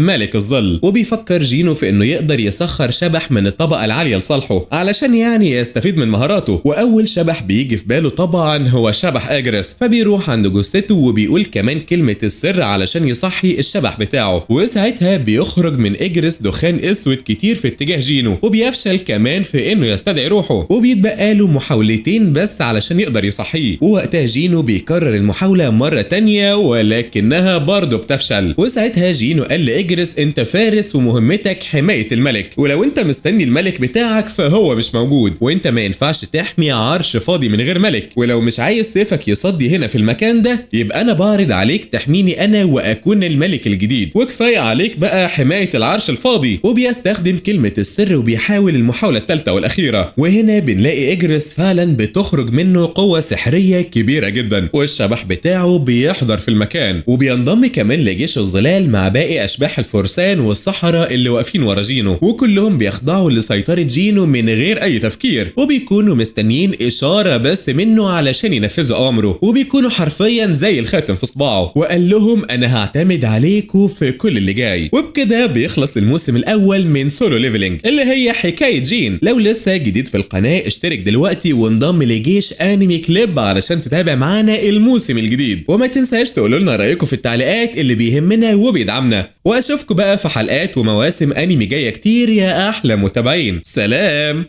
ملك الظل. وبيفكر جينو في انه يقدر يسخر شبح من الطبقة العالية لصالحه علشان يعني يستفيد من مهاراته، واول شبح بيجي في باله طبعا هو شبح اجرس، فبيروح عند جثته وبيقول كمان كلمة السر علشان يصحي الشبح بتاعه. وساعتها بيخرج من اجرس دخان اسود كتير في اتجاه جينو، وبيفشل كمان في انه يستدعي روحه، وبيتبقى له محاولتين بس علشان يقدر يصحيه. ووقتها جينو بيكرر المحاولة مرة تانية ولكنها برضه بتفشل. وساعتها جينو قال لإجرس انت فارس ومهمتك حماية الملك، ولو انت مستني الملك بتاعك فهو مش موجود، وانت ما ينفعش تحمي عرش فاضي من غير ملك، ولو مش عايز سيفك يصدي هنا في المكان ده يبقى انا بعرض عليك تحميني انا واكون الملك الجديد، وكفاية عليك بقى حماية العرش الفاضي. وبيستخدم كلمة السر وبيحاول المحاولة الثالثة والأخيرة، وهنا بنلاقي إجرس فعلا بتخرج منه قوة سحرية كبيرة جدا، والشبح بتاعه بيحضر في المكان وبينضم كمان لجيش الظلال مع باقي أشباح الفرسان والسحرة اللي واقفين ورا جينو، وكلهم بيخضعوا لسيطرة جينو من غير أي تفكير، وبيكونوا مستنيين إشارة بس منه علشان ينفذوا أمره، وبيكونوا حرفيا زي الخاتم في صباعه، وقال لهم أنا هعتمد عليكم في كل اللي جاي. وبكده بيخلص الموسم الأول من سولو ليفلينج اللي هي حكاية جين. لو لسه جديد في القناة اشترك دلوقتي وانضم لجيش انمي كليب علشان تتابع معانا الموسم الجديد، وما تنساش تقولوا لنا رأيكم في التعليقات اللي بيهمنا وبيدعمنا، واشوفكم بقى في حلقات ومواسم انمي جاية كتير يا احلى متابعين. سلام.